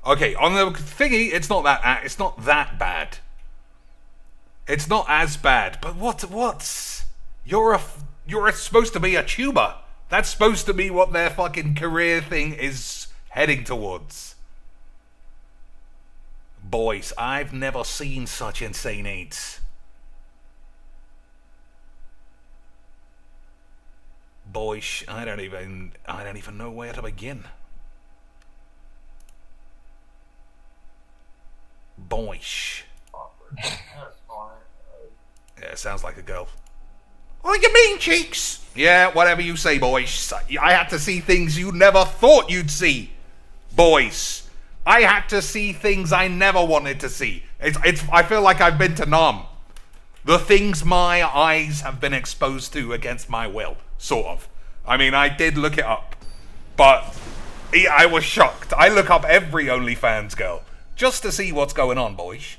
Okay, on the thingy, it's not that bad. It's not as bad, but what's... You're supposed to be a tuber. That's supposed to be what their fucking career thing is heading towards. Boys, I've never seen such insane aids. Boys, I don't even know where to begin. Boys. Yeah, it sounds like a girl. What do you mean, cheeks? Yeah, whatever you say, boys. I had to see things you never thought you'd see, boys. I had to see things I never wanted to see. I feel like I've been to Nam. The things my eyes have been exposed to against my will, sort of. I mean, I did look it up, but I was shocked. I look up every OnlyFans girl just to see what's going on, boys.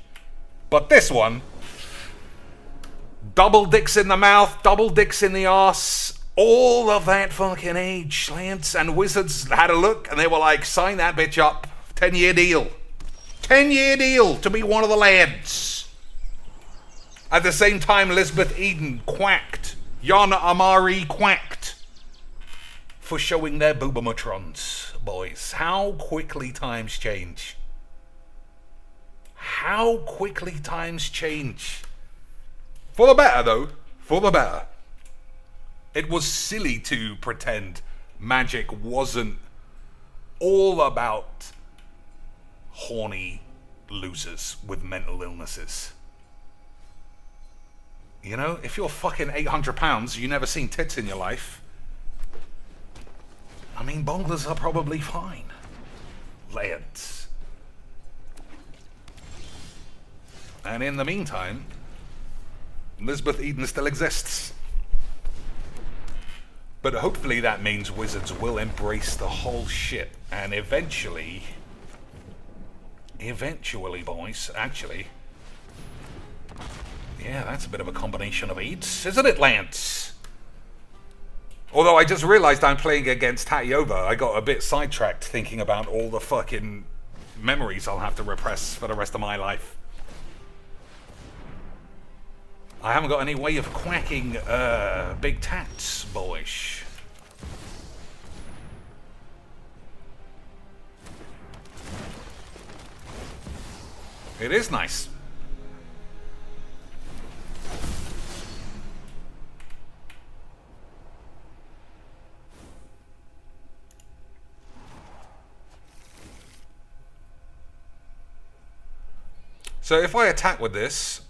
But this one, double dicks in the mouth, double dicks in the arse, all of that fucking age, Lance. And wizards had a look and they were like, sign that bitch up. 10-year deal. 10-year deal to be one of the lads. At the same time, Elizabeth Eden quacked. Yana Amari quacked. For showing their boobomatrons, boys. How quickly times change. how quickly times change. For the better, though. For the better. It was silly to pretend Magic wasn't all about horny losers with mental illnesses. You know, if you're fucking 800 pounds, you never seen tits in your life. I mean, bonglers are probably fine. Lads. And in the meantime, Elizabeth Eden still exists. But hopefully that means Wizards will embrace the whole shit. And eventually, boys, actually, yeah, that's a bit of a combination of AIDS, isn't it, Lance? Although I just realized I'm playing against Tatiova, I got a bit sidetracked thinking about all the fucking memories I'll have to repress for the rest of my life. I haven't got any way of quacking big tats, boys. It is nice. So if I attack with this,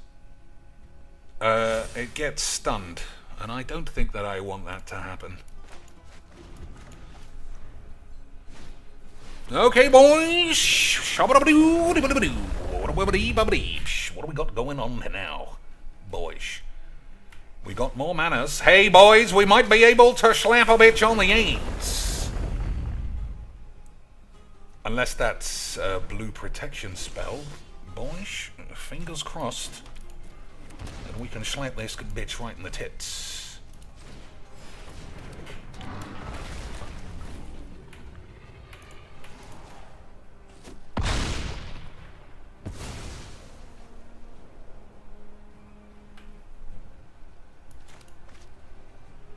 it gets stunned, and I don't think that I want that to happen. Okay, boys. What do we got going on now, boys? We got more manners. Hey, boys, we might be able to slap a bitch on the AIDS. Unless that's a blue protection spell. Boys, fingers crossed. And we can slap this bitch right in the tits.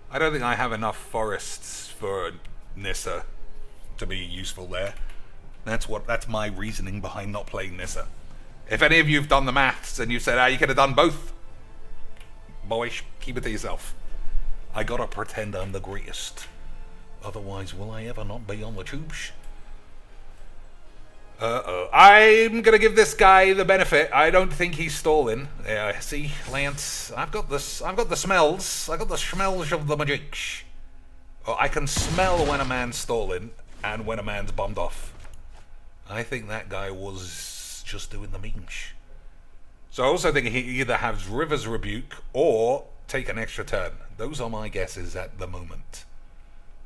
I don't think I have enough forests for Nissa to be useful there. That's my reasoning behind not playing Nissa. If any of you have done the maths and you said, you could have done both, boys, keep it to yourself. I gotta pretend I'm the greatest. Otherwise, will I ever not be on the tubes? I'm gonna give this guy the benefit. I don't think he's stalling. Yeah, see, Lance, I've got the smells. I got the smells of the magic. Oh, I can smell when a man's stalling and when a man's bummed off. I think that guy was just doing the memes. So I also think he either has River's Rebuke or take an extra turn. Those are my guesses at the moment.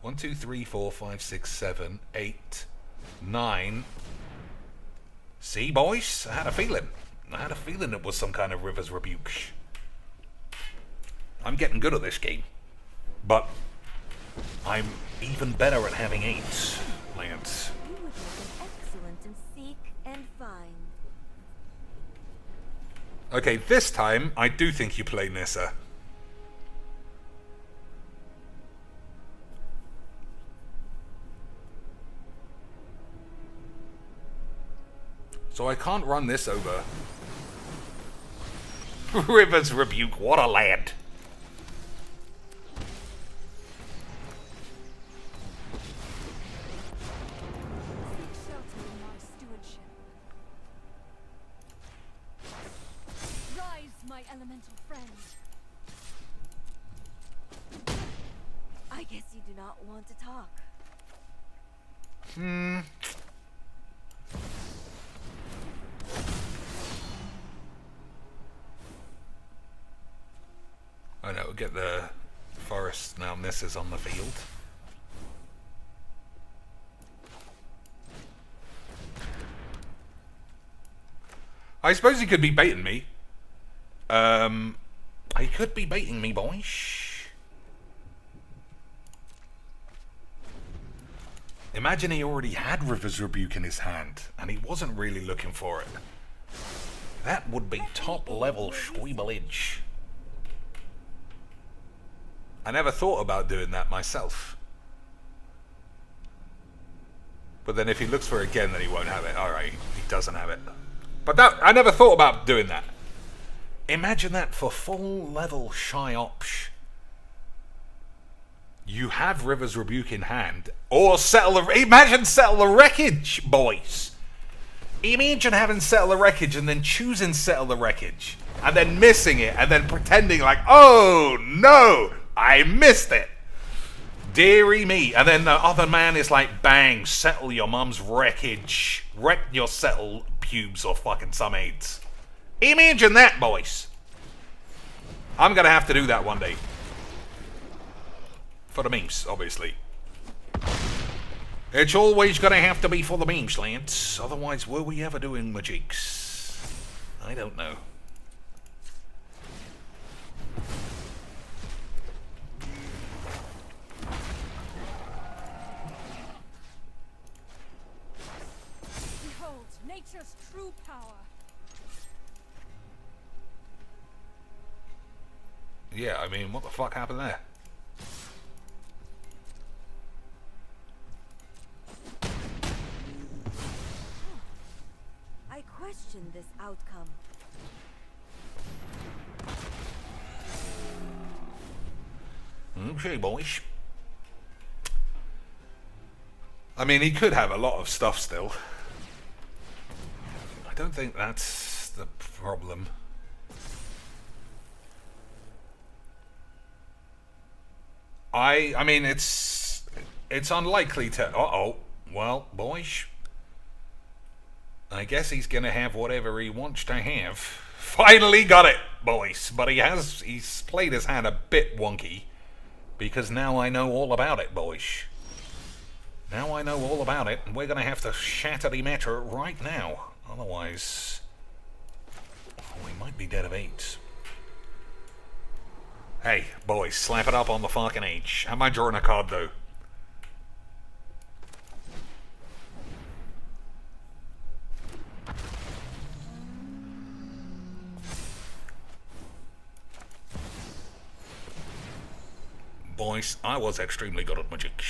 1, 2, 3, 4, 5, 6, 7, 8, 9. See, boys? I had a feeling it was some kind of River's Rebuke. I'm getting good at this game. But I'm even better at having 8, Lance. You would make an excellent and seek and find. Okay, this time, I do think you play Nissa. So I can't run this over. River's Rebuke, what a lad. Seek shelter in my stewardship. Rise, my elemental friend. I guess you do not want to talk. I know, get the forest now. This is on the field. I suppose he could be baiting me. He could be baiting me, boys. Imagine he already had River's Rebuke in his hand, and he wasn't really looking for it. That would be top level Squeeblebeaner. I never thought about doing that myself. But then if he looks for it again, then he won't have it. Alright, he doesn't have it. But that, I never thought about doing that. Imagine that for full level Shy Opsh. You have River's Rebuke in hand. Or imagine Settle the Wreckage, boys. Imagine having Settle the Wreckage and then choosing Settle the Wreckage. And then missing it. And then pretending like, oh no, I missed it. Deary me. And then the other man is like, bang, settle your mum's wreckage. Wreck your settle pubes or fucking some aids. Imagine that, boys. I'm going to have to do that one day. For the memes, obviously. It's always going to have to be for the memes, lads. Otherwise, were we ever doing magics? I don't know. Behold, nature's true power. Yeah, I mean, what the fuck happened there? I question this outcome. Okay, boys. I mean, he could have a lot of stuff still. I don't think that's the problem. I mean, it's unlikely to... Uh-oh. Well, boys. I guess he's going to have whatever he wants to have. Finally got it, boys. But he's played his hand a bit wonky. Because now I know all about it, boys. Now I know all about it, and we're going to have to shatter the matter right now. Otherwise, we might be dead of AIDS. Hey, boys, slap it up on the fucking H. Am I drawing a card, though? Boys, I was extremely good at magic.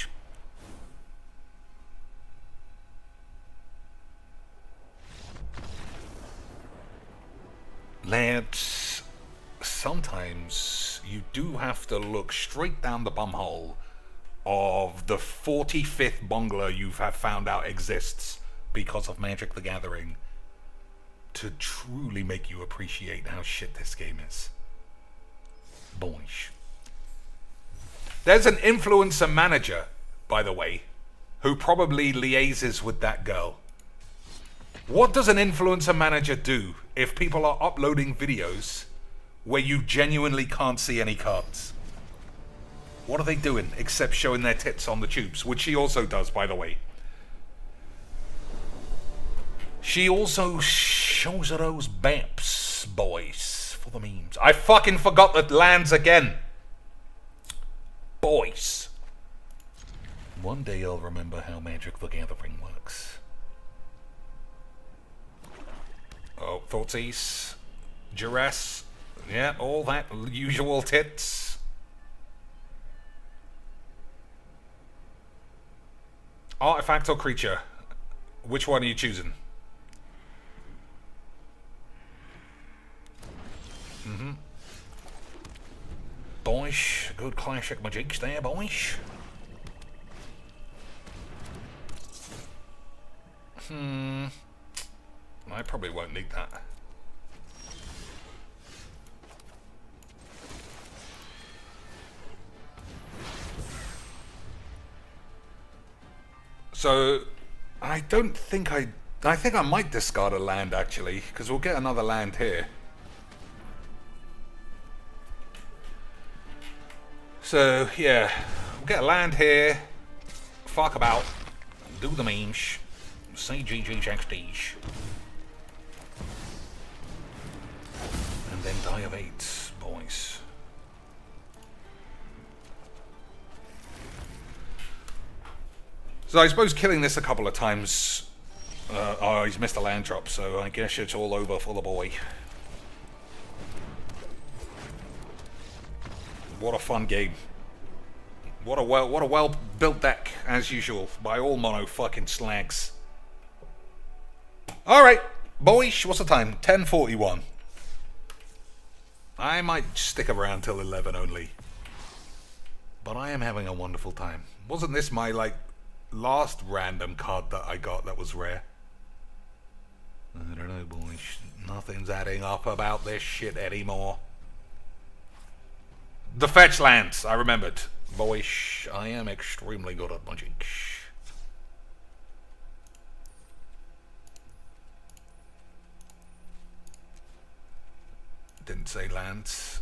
Lads, sometimes you do have to look straight down the bumhole of the 45th Bongler you have found out exists because of Magic the Gathering to truly make you appreciate how shit this game is. Boys. There's an influencer manager, by the way, who probably liaises with that girl. What does an influencer manager do if people are uploading videos where you genuinely can't see any cards? What are they doing except showing their tits on the tubes? Which she also does, by the way. She also shows her those baps, boys, for the memes. I fucking forgot the lands again. Boys. One day I'll remember how Magic the Gathering works. Oh, thoughtsies. Duress. Yeah, all that usual tits. Artifact or creature? Which one are you choosing? Boys, good classic magics there, boys. I probably won't need that. So, I don't think I think I might discard a land, actually, because we'll get another land here. So, yeah, we'll get a land here, fuck about, do the memes, say GG's XD's, and then die of AIDS, boys. So I suppose killing this a couple of times, oh, he's missed a land drop, so I guess it's all over for the boy. What a fun game. What a well built deck, as usual, by all mono fucking slags. Alright, boys, what's the time? 10:41. I might stick around till 11 only. But I am having a wonderful time. Wasn't this my, like, last random card that I got that was rare? I don't know, boys. Nothing's adding up about this shit anymore. The fetch lands, I remembered. Boys, I am extremely good at magic. Didn't say lands.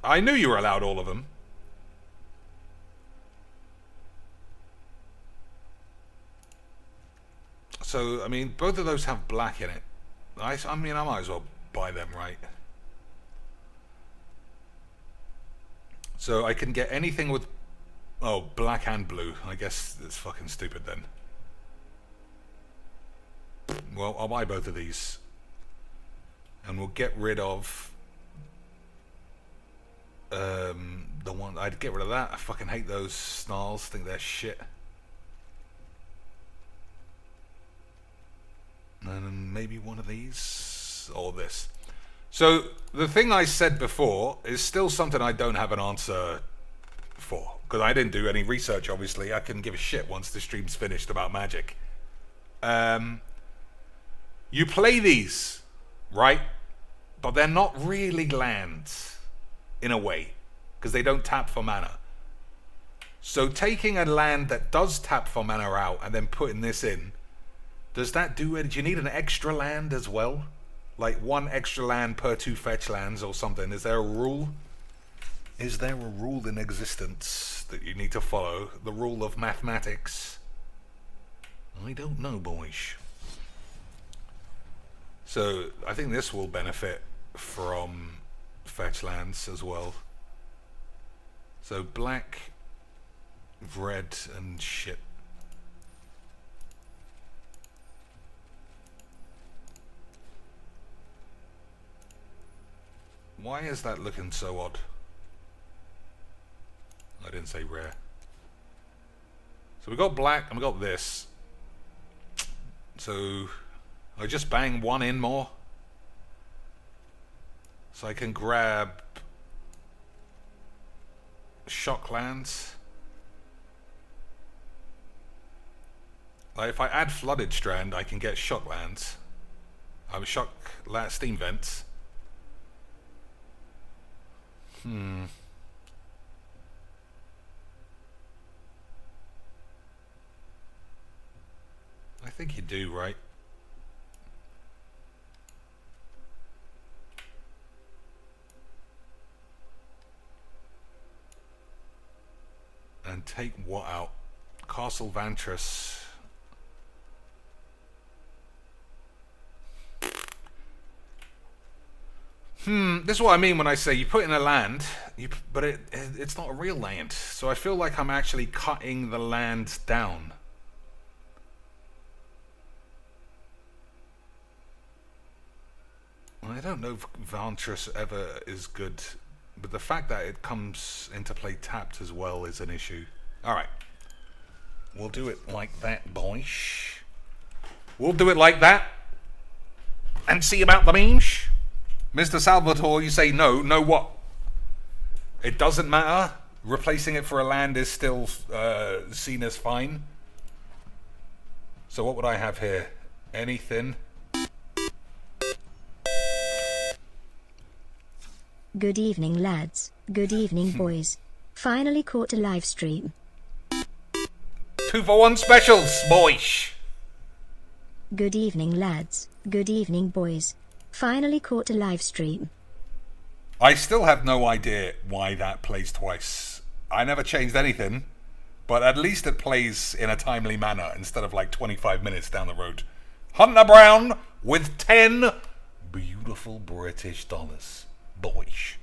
I knew you were allowed all of them. So, I mean, both of those have black in it. I mean, I might as well buy them, right? So I can get anything with... Oh, black and blue. I guess it's fucking stupid then. Well, I'll buy both of these. And we'll get rid of... the one... I'd get rid of that. I fucking hate those snarls. Think they're shit. And then maybe one of these. Or this. So, the thing I said before is still something I don't have an answer for. Because I didn't do any research, obviously. I couldn't give a shit once the stream's finished about magic. You play these, right? But they're not really lands, in a way. Because they don't tap for mana. So taking a land that does tap for mana out and then putting this in, does that do it? Do you need an extra land as well? Like one extra land per 2 fetch lands or something? Is there a rule? Is there a rule in existence that you need to follow? The rule of mathematics? I don't know, boys. So, I think this will benefit from fetch lands as well. So, black, red, and shit. Why is that looking so odd? I didn't say rare. So we got black and we got this. So I just bang one in more. So I can grab shock lands. Like if I add flooded strand, I can get shock lands. Shock steam vents. I think you do, right? And take what out? Castle Vantress. This is what I mean when I say you put in a land, but it's not a real land. So I feel like I'm actually cutting the land down. I don't know if Vantress ever is good, but the fact that it comes into play tapped as well is an issue. Alright. We'll do it like that, boys. We'll do it like that. And see about the memes. Mr. Salvatore, you say no. No what? It doesn't matter. Replacing it for a land is still seen as fine. So what would I have here? Anything? Good evening, lads. Good evening, boys. Finally caught a live stream. 2-for-1 specials, boys. Good evening, lads. Good evening, boys. Finally caught a live stream. I still have no idea why that plays twice. I never changed anything, but at least it plays in a timely manner instead of like 25 minutes down the road. Hunter Brown with 10 beautiful British dollars. Boys.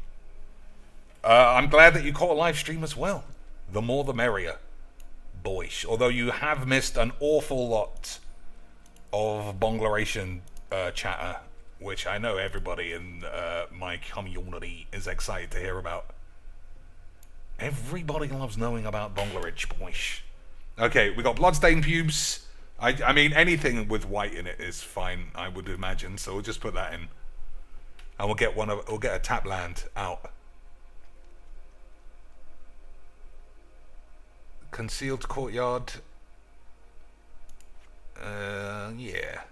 I'm glad that you caught a live stream as well. The more the merrier. Boys. Although you have missed an awful lot of Bongleration chatter, which I know everybody in my community is excited to hear about. Everybody loves knowing about Bonglerage, boys. Okay, we got Bloodstained Pubes. I mean, anything with white in it is fine, I would imagine. So we'll just put that in, and we'll get a tap land out. Concealed courtyard. Yeah.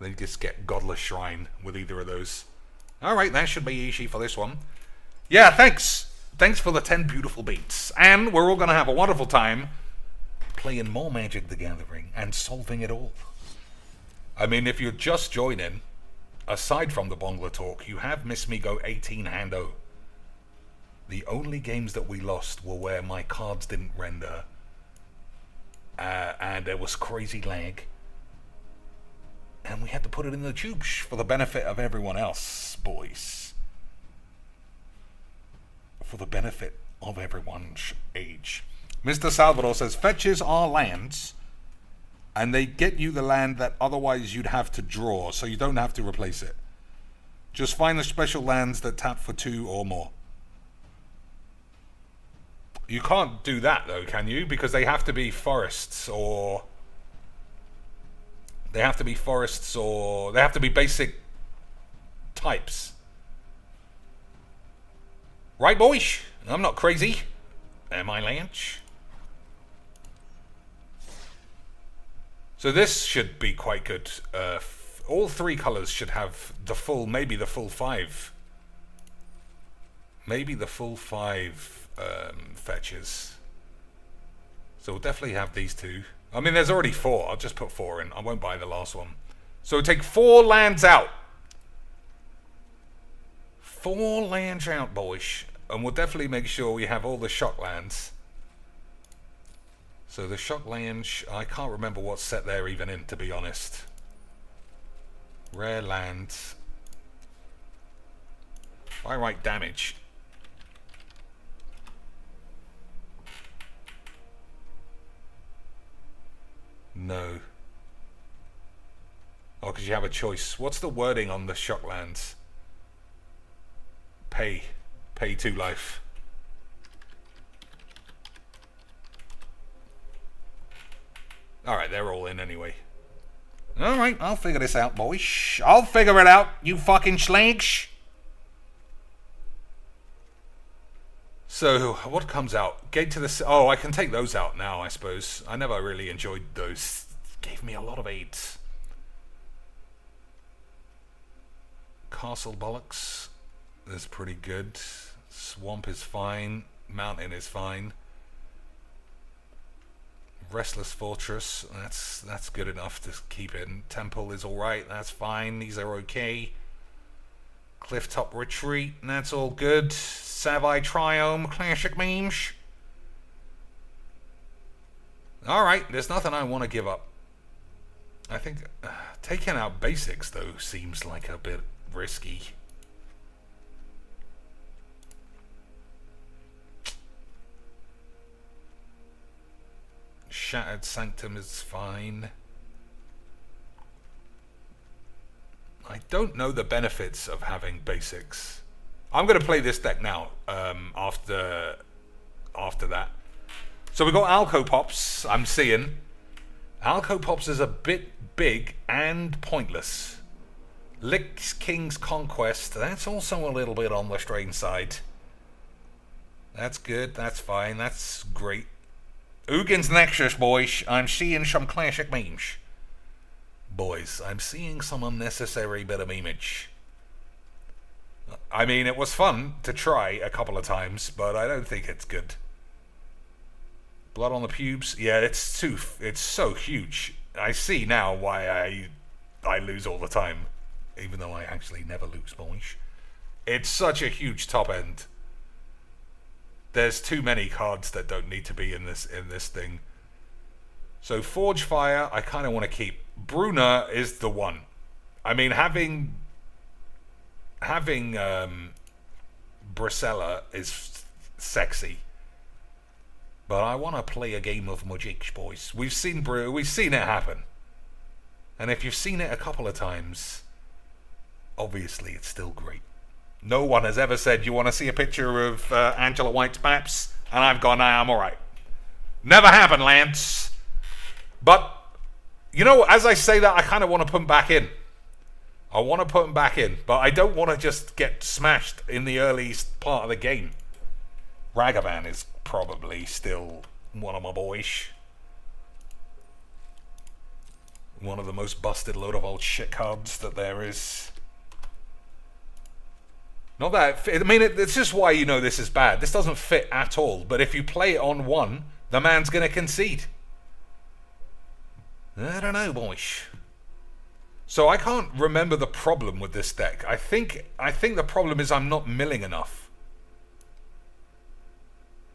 Then you just get Godless Shrine with either of those. Alright, that should be easy for this one. Yeah, thanks. Thanks for the 10 beautiful beats. And we're all going to have a wonderful time playing more Magic the Gathering and solving it all. I mean, if you're just joining, aside from the Bongler talk, you have missed me go 18 hando. The only games that we lost were where my cards didn't render. And there was crazy lag. And we had to put it in the tubes for the benefit of everyone else, boys. For the benefit of everyone's age. Mr. Salvador says, fetches are lands, and they get you the land that otherwise you'd have to draw, so you don't have to replace it. Just find the special lands that tap for 2 or more. You can't do that, though, can you? Because they have to be forests, or... They have to be forests, or... They have to be basic types. Right, boys? I'm not crazy. Am I, Lance? So this should be quite good. All 3 colors should have the full, maybe the full 5. Maybe the full 5 fetches. So we'll definitely have these 2. I mean, there's already 4. I'll just put 4 in. I won't buy the last one. So we'll take 4 lands out. 4 lands out, boys. And we'll definitely make sure we have all the shock lands. So the shock lands, I can't remember what set they're even in, to be honest. Rare lands. By right damage. No. Oh, because you have a choice. What's the wording on the shock lands? Pay 2 life. Alright, they're all in anyway. Alright, I'll figure this out, boys. I'll figure it out, you fucking slags. So, what comes out? Gate to the... Oh, I can take those out now, I suppose. I never really enjoyed those. Gave me a lot of aids. Castle Bollocks is pretty good. Swamp is fine. Mountain is fine. Restless Fortress, that's good enough to keep in. Temple is alright, that's fine. These are okay. Clifftop Retreat, that's all good. Savai Triome, classic memes. Alright, there's nothing I want to give up. I think taking out basics, though, seems like a bit risky. Shattered Sanctum is fine. I don't know the benefits of having basics. I'm going to play this deck now, after that. So we got Alco Pops, I'm seeing. Alco Pops is a bit big and pointless. Lich King's Conquest, that's also a little bit on the strange side. That's good, that's fine, that's great. Ugin's Nexus, boys. I'm seeing some classic memes. Boys, I'm seeing some unnecessary bit of memeage. I mean, it was fun to try a couple of times, but I don't think it's good. Blood on the pubes? Yeah, it's so huge. I see now why I lose all the time. Even though I actually never lose, boys. It's such a huge top end. There's too many cards that don't need to be in this thing. So Forge Fire, I kind of want to keep. Bruna is the one. I mean, having Bracella is sexy, but I want to play a game of Magic, boys. We've seen it happen, and if you've seen it a couple of times, obviously it's still great. No one has ever said, you want to see a picture of Angela White's Paps? And I've gone, nah, I'm alright. Never happened, Lance. But, you know, as I say that, I kind of want to put him back in. I want to put him back in, but I don't want to just get smashed in the early part of the game. Ragavan is probably still one of my boys. One of the most busted load of old shit cards that there is. Not that, I mean, it's just why you know this is bad. This doesn't fit at all, but if you play it on one, the man's going to concede. I don't know, boys. So I can't remember the problem with this deck. I think the problem is I'm not milling enough.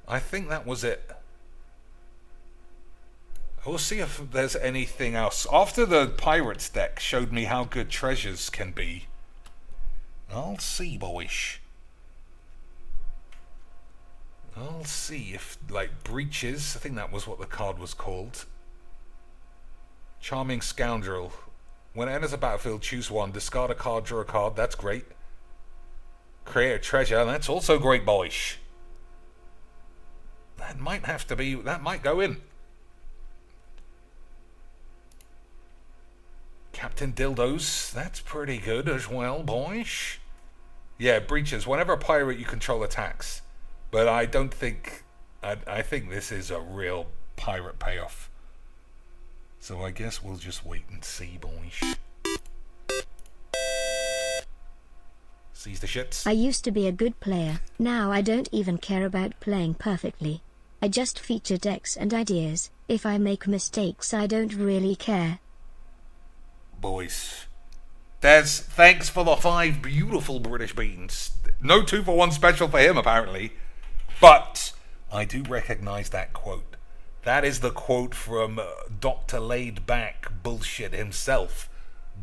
I think that was it. We'll see if there's anything else. After the Pirates deck showed me how good treasures can be, I'll see, boys. I'll see if, like, breaches, I think that was what the card was called. Charming Scoundrel. When it enters a battlefield, choose one. Discard a card, draw a card. That's great. Create a treasure. That's also great, boys. That might have to be... That might go in. Captain Dildos. That's pretty good as well, boys. Yeah, breaches. Whenever a pirate you control attacks. But I don't think... I think this is a real pirate payoff. So I guess we'll just wait and see, boys. Seize the shits. I used to be a good player, now I don't even care about playing perfectly. I just feature decks and ideas. If I make mistakes I don't really care. Boys. Thanks for the 5 beautiful British beans. No 2-for-1 special for him, apparently. But I do recognise that quote. That is the quote from Dr. Laid Back Bullshit himself,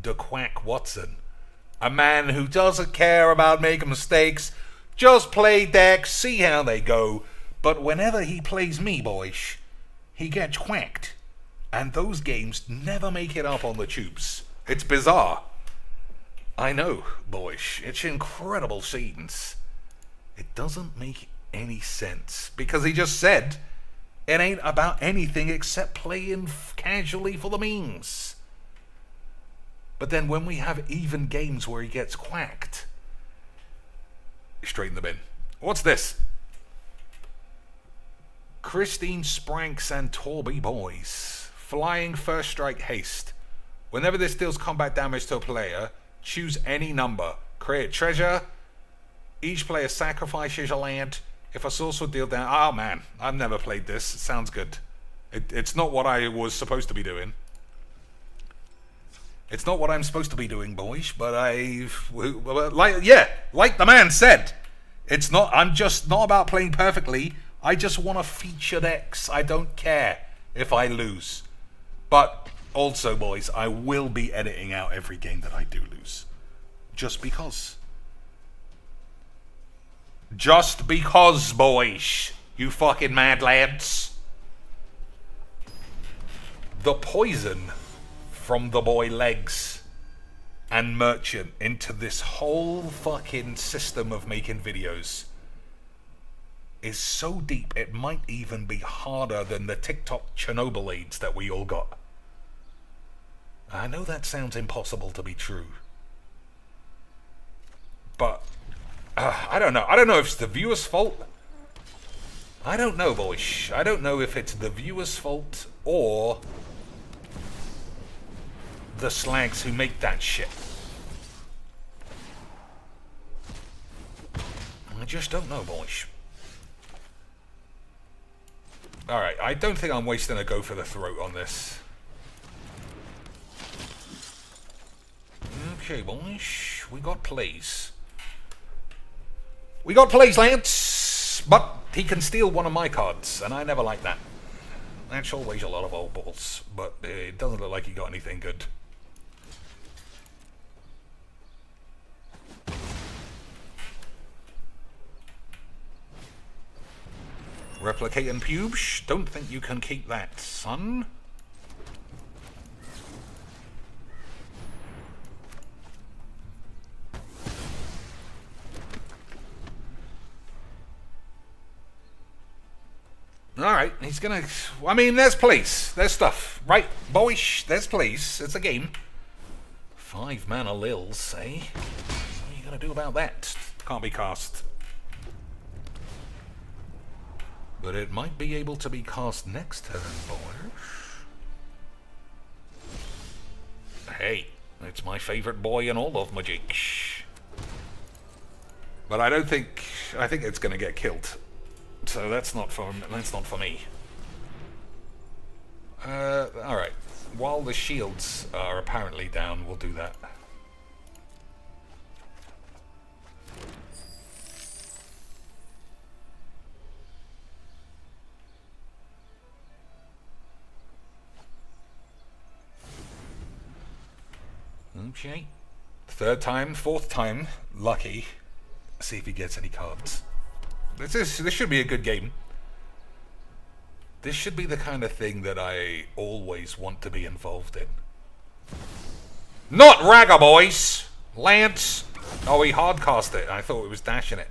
the Quack Watson. A man who doesn't care about making mistakes, just play decks, see how they go. But whenever he plays me, boys, he gets quacked. And those games never make it up on the tubes. It's bizarre. I know, boys, it's incredible scenes. It doesn't make any sense, because he just said... It ain't about anything except playing casually for the memes. But then when we have even games where he gets quacked, straight in the bin. What's this? Christine Spranks and Torby Boys. Flying First Strike Haste. Whenever this deals combat damage to a player, choose any number. Create treasure. Each player sacrifices a land. If a source will deal down... Oh man, I've never played this. It sounds good. It's not what I was supposed to be doing. It's not what I'm supposed to be doing, boys. But like the man said, it's not... I'm just not about playing perfectly. I just want to feature decks. I don't care if I lose. But also, boys, I will be editing out every game that I do lose. Just because. Just because, boys. You fucking mad lads. The poison from the boy Legs and Merchant into this whole fucking system of making videos is so deep it might even be harder than the TikTok Chernobyl AIDS that we all got. I know that sounds impossible to be true. But I don't know. I don't know if it's the viewer's fault. I don't know, boys. I don't know if it's the viewer's fault or the slags who make that shit. I just don't know, boys. Alright, I don't think I'm wasting a go for the throat on this. Okay, boys. We got plays. We got plays, lads! But he can steal one of my cards, and I never like that. That's always a lot of old balls, but it doesn't look like he got anything good. Replicating pubes? Don't think you can keep that, son. Alright, he's gonna... I mean, there's police. There's stuff. Right, boyish, there's police. It's a game. 5 mana lils, eh? What are you gonna do about that? Can't be cast. But it might be able to be cast next turn, boys. Hey, it's my favourite boy in all of Magic. But I don't think... I think it's gonna get killed. So that's not for me. Alright. While the shields are apparently down, we'll do that. Okay. 3rd time, 4th time, lucky. See if he gets any cards. This should be a good game. This should be the kind of thing that I always want to be involved in. Not Ragga boys! Lance! Oh, he hardcast it. I thought it was dashing it.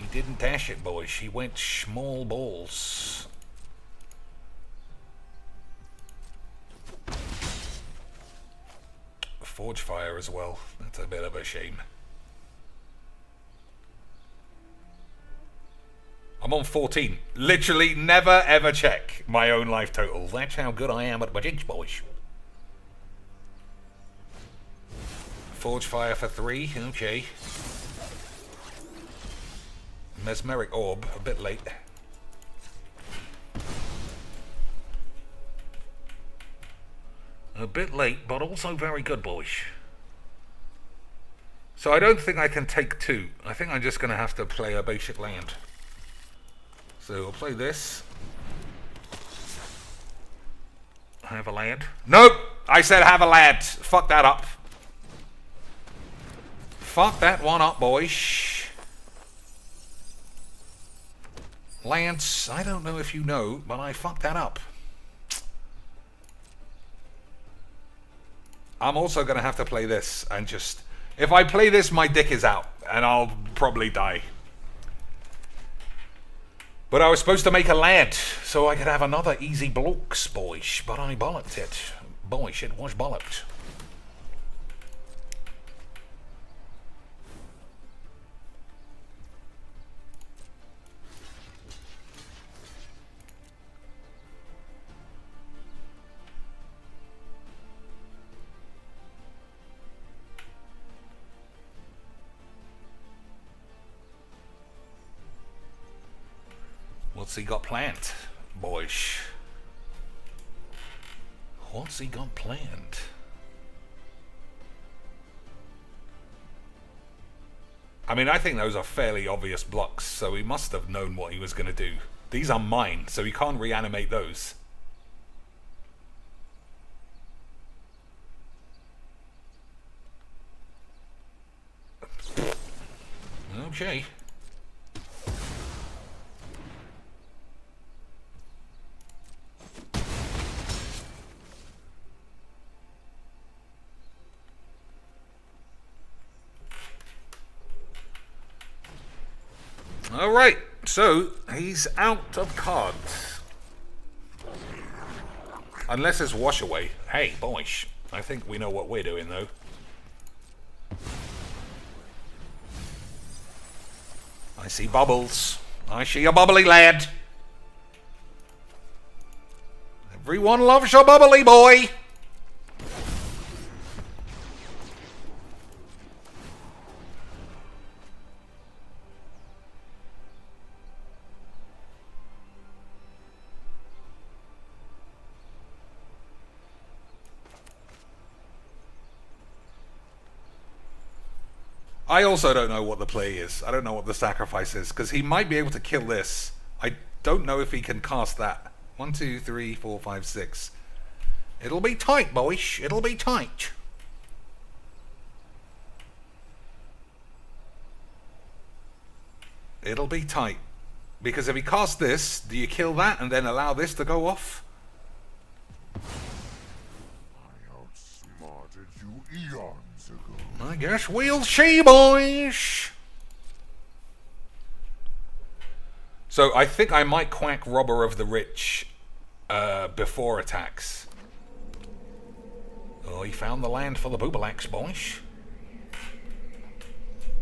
He didn't dash it, boys. He went small balls. Forge Fire as well. That's a bit of a shame. I'm on 14. Literally never ever check my own life total. That's how good I am at Magic, boys. Forge Fire for 3. Okay. Mesmeric Orb. A bit late. A bit late, but also very good, boys. So I don't think I can take 2. I think I'm just going to have to play a basic land. So I'll play this. Have a land. Nope! I said have a land. Fuck that up. Fuck that one up, boys. Lance, I don't know if you know, but I fucked that up. I'm also going to have to play this and just... If I play this, my dick is out, and I'll probably die. But I was supposed to make a land, so I could have another easy blokes, boys. But I bollocked it. Boys, it was bollocked. What's he got planned, boys? What's he got planned? I mean, I think those are fairly obvious blocks, so he must have known what he was going to do. These are mine, so he can't reanimate those. Okay. Alright, so he's out of cards. Unless it's wash away. Hey, boys, I think we know what we're doing though. I see bubbles. I see a bubbly lad. Everyone loves your bubbly boy. I also don't know what the play is. I don't know what the sacrifice is, because he might be able to kill this. I don't know if he can cast that. 1, 2, 3, 4, 5, 6. It'll be tight, boys. It'll be tight. It'll be tight. Because if he casts this, do you kill that and then allow this to go off? I outsmarted you eons ago. I guess we'll see, boys. So I think I might quack Robber of the Rich before attacks. Oh, he found the land for the Boobalax, boys.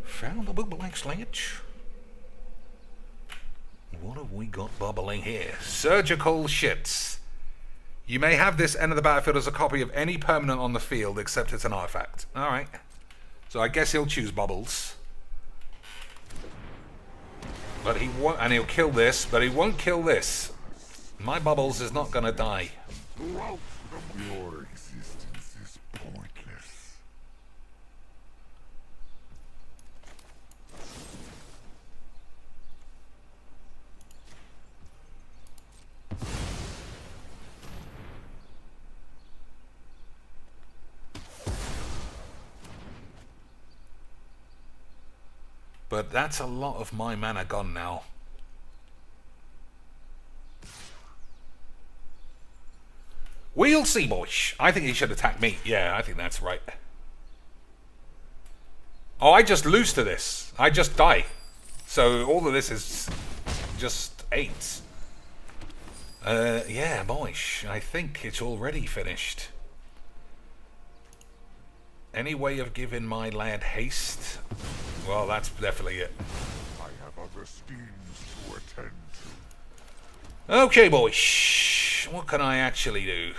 Found the Boobalax ledge. What have we got bubbling here? Surgical shits. You may have this end of the battlefield as a copy of any permanent on the field, except it's an artifact. Alright. So I guess he'll choose Bubbles. But he won't, and he'll kill this, but he won't kill this. My Bubbles is not gonna die. Your existence is pointless. But that's a lot of my mana gone now. We'll see, boys. I think he should attack me. Yeah, I think that's right. Oh, I just lose to this. I just die. So all of this is just 8. Yeah, boys. I think it's already finished. Any way of giving my lad haste? Well, that's definitely it. I have other schemes to attend to. Okay, boys. What can I actually do?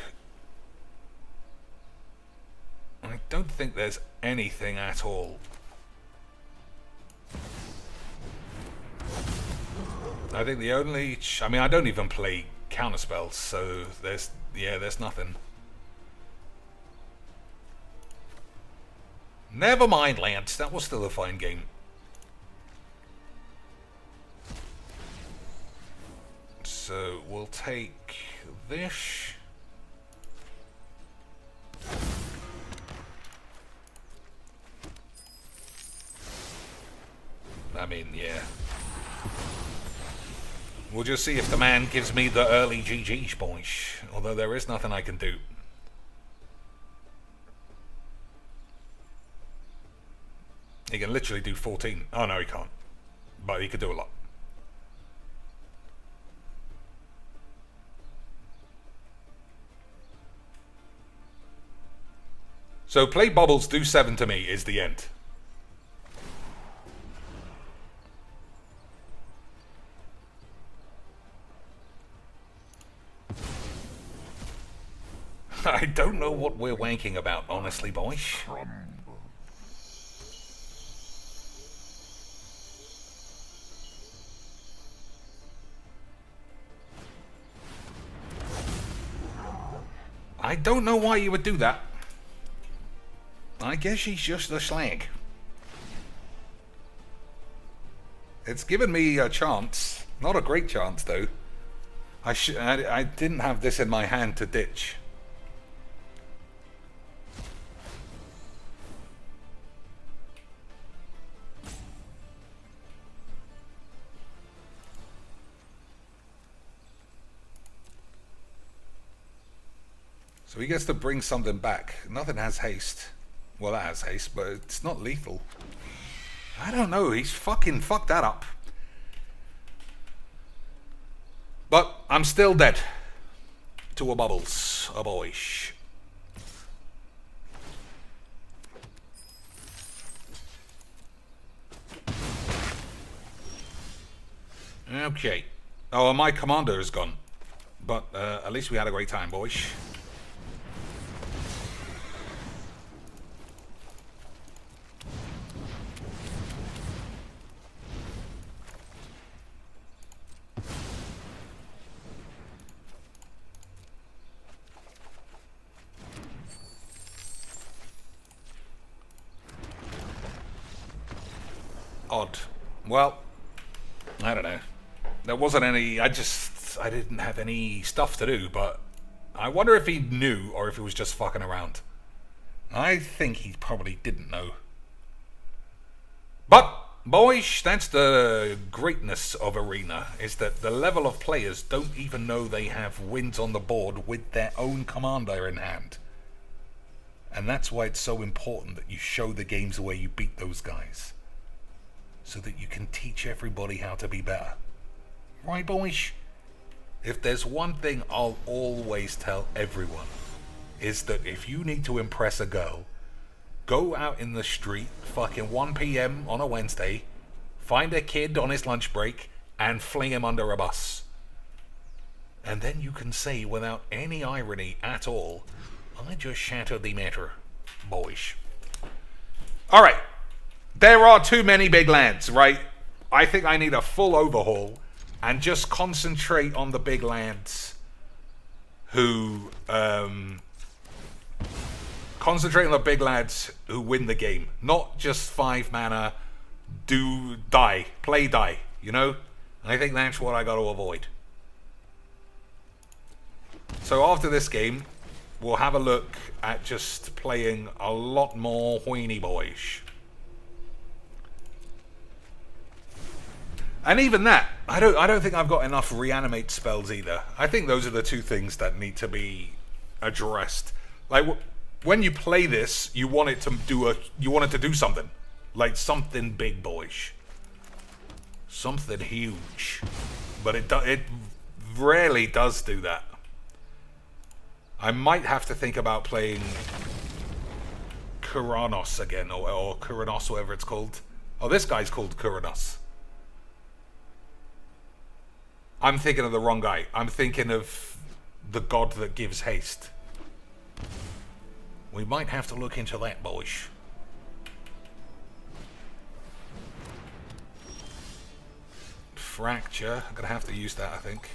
I don't think there's anything at all. I think the only... I mean, I don't even play counterspells, so there's nothing. Never mind, Lance. That was still a fine game. So we'll take this. I mean, yeah. We'll just see if the man gives me the early GG's, boys. Although there is nothing I can do. He can literally do 14. Oh, no, he can't. But he could do a lot. So play Bubbles, do 7 to me is the end. I don't know what we're wanking about, honestly, boys. I don't know why you would do that. I guess she's just a slag. It's given me a chance. Not a great chance, though. I didn't have this in my hand to ditch. So he gets to bring something back. Nothing has haste. Well, that has haste, but it's not lethal. I don't know. He's fucking fucked that up. But I'm still dead. To a Bubbles. A boyish. Okay. Oh, my commander is gone. But at least we had a great time, boys. Odd. Well, I don't know. There wasn't any... I didn't have any stuff to do, but I wonder if he knew or if he was just fucking around. I think he probably didn't know. But, boys, that's the greatness of Arena, is that the level of players don't even know they have wins on the board with their own commander in hand. And that's why it's so important that you show the games where you beat those guys. So that you can teach everybody how to be better. Right, boys? If there's one thing I'll always tell everyone, is that if you need to impress a girl, go out in the street, fucking 1 p.m. on a Wednesday, find a kid on his lunch break, and fling him under a bus. And then you can say, without any irony at all, I just shattered the matter, boys. Alright, there are too many big lands, right? I think I need a full overhaul and just concentrate on the big lands who, concentrate on the big lads who win the game. Not just 5 mana, play die, you know? I think that's what I got to avoid. So after this game, we'll have a look at just playing a lot more wheeny boys. And even that, I don't think I've got enough reanimate spells either. I think those are the two things that need to be addressed. Like when you play this, you want it to do something, like something big boyish, something huge. But it rarely does do that. I might have to think about playing Kuranos again, or Kuranos, whatever it's called. Oh, this guy's called Kuranos. I'm thinking of the wrong guy. I'm thinking of the god that gives haste. We might have to look into that, boys. Fracture. I'm gonna have to use that, I think.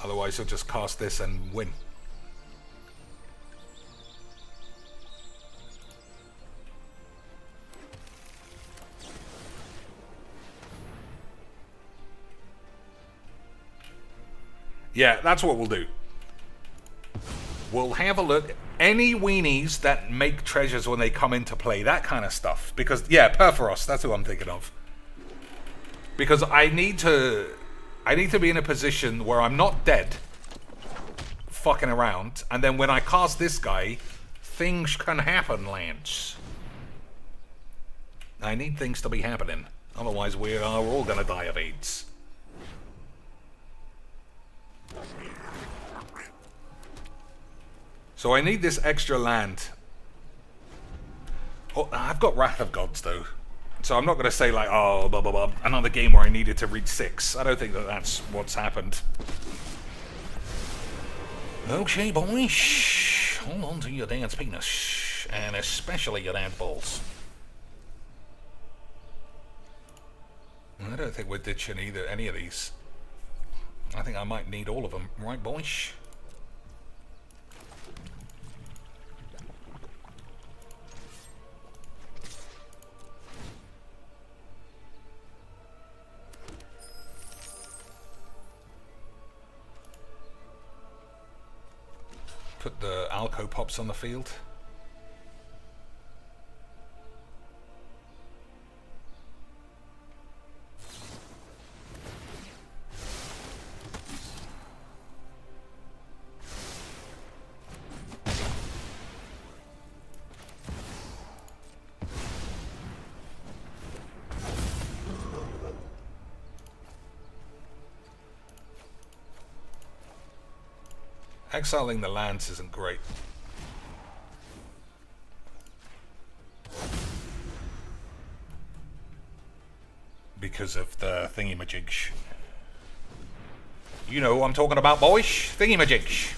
Otherwise, he'll just cast this and win. Yeah, that's what we'll do. We'll have a look. Any weenies that make treasures when they come into play, that kind of stuff. Because, yeah, Perforos, that's who I'm thinking of. Because I need to be in a position where I'm not dead, fucking around, and then when I cast this guy, things can happen, Lance. I need things to be happening. Otherwise, we are all gonna die of AIDS. So I need this extra land. Oh, I've got Wrath of Gods, though. So I'm not going to say, like, oh, blah, blah, blah, another game where I needed to reach 6. I don't think that that's what's happened. Okay, boys. Hold on to your dad's penis. And especially your dad's balls. I don't think we're ditching any of these. I think I might need all of them. Right, boys? Put the Alco Pops on the field. Exiling the lands isn't great. Because of the thingy-majigs. You know who I'm talking about, boys. Thingy-majigs.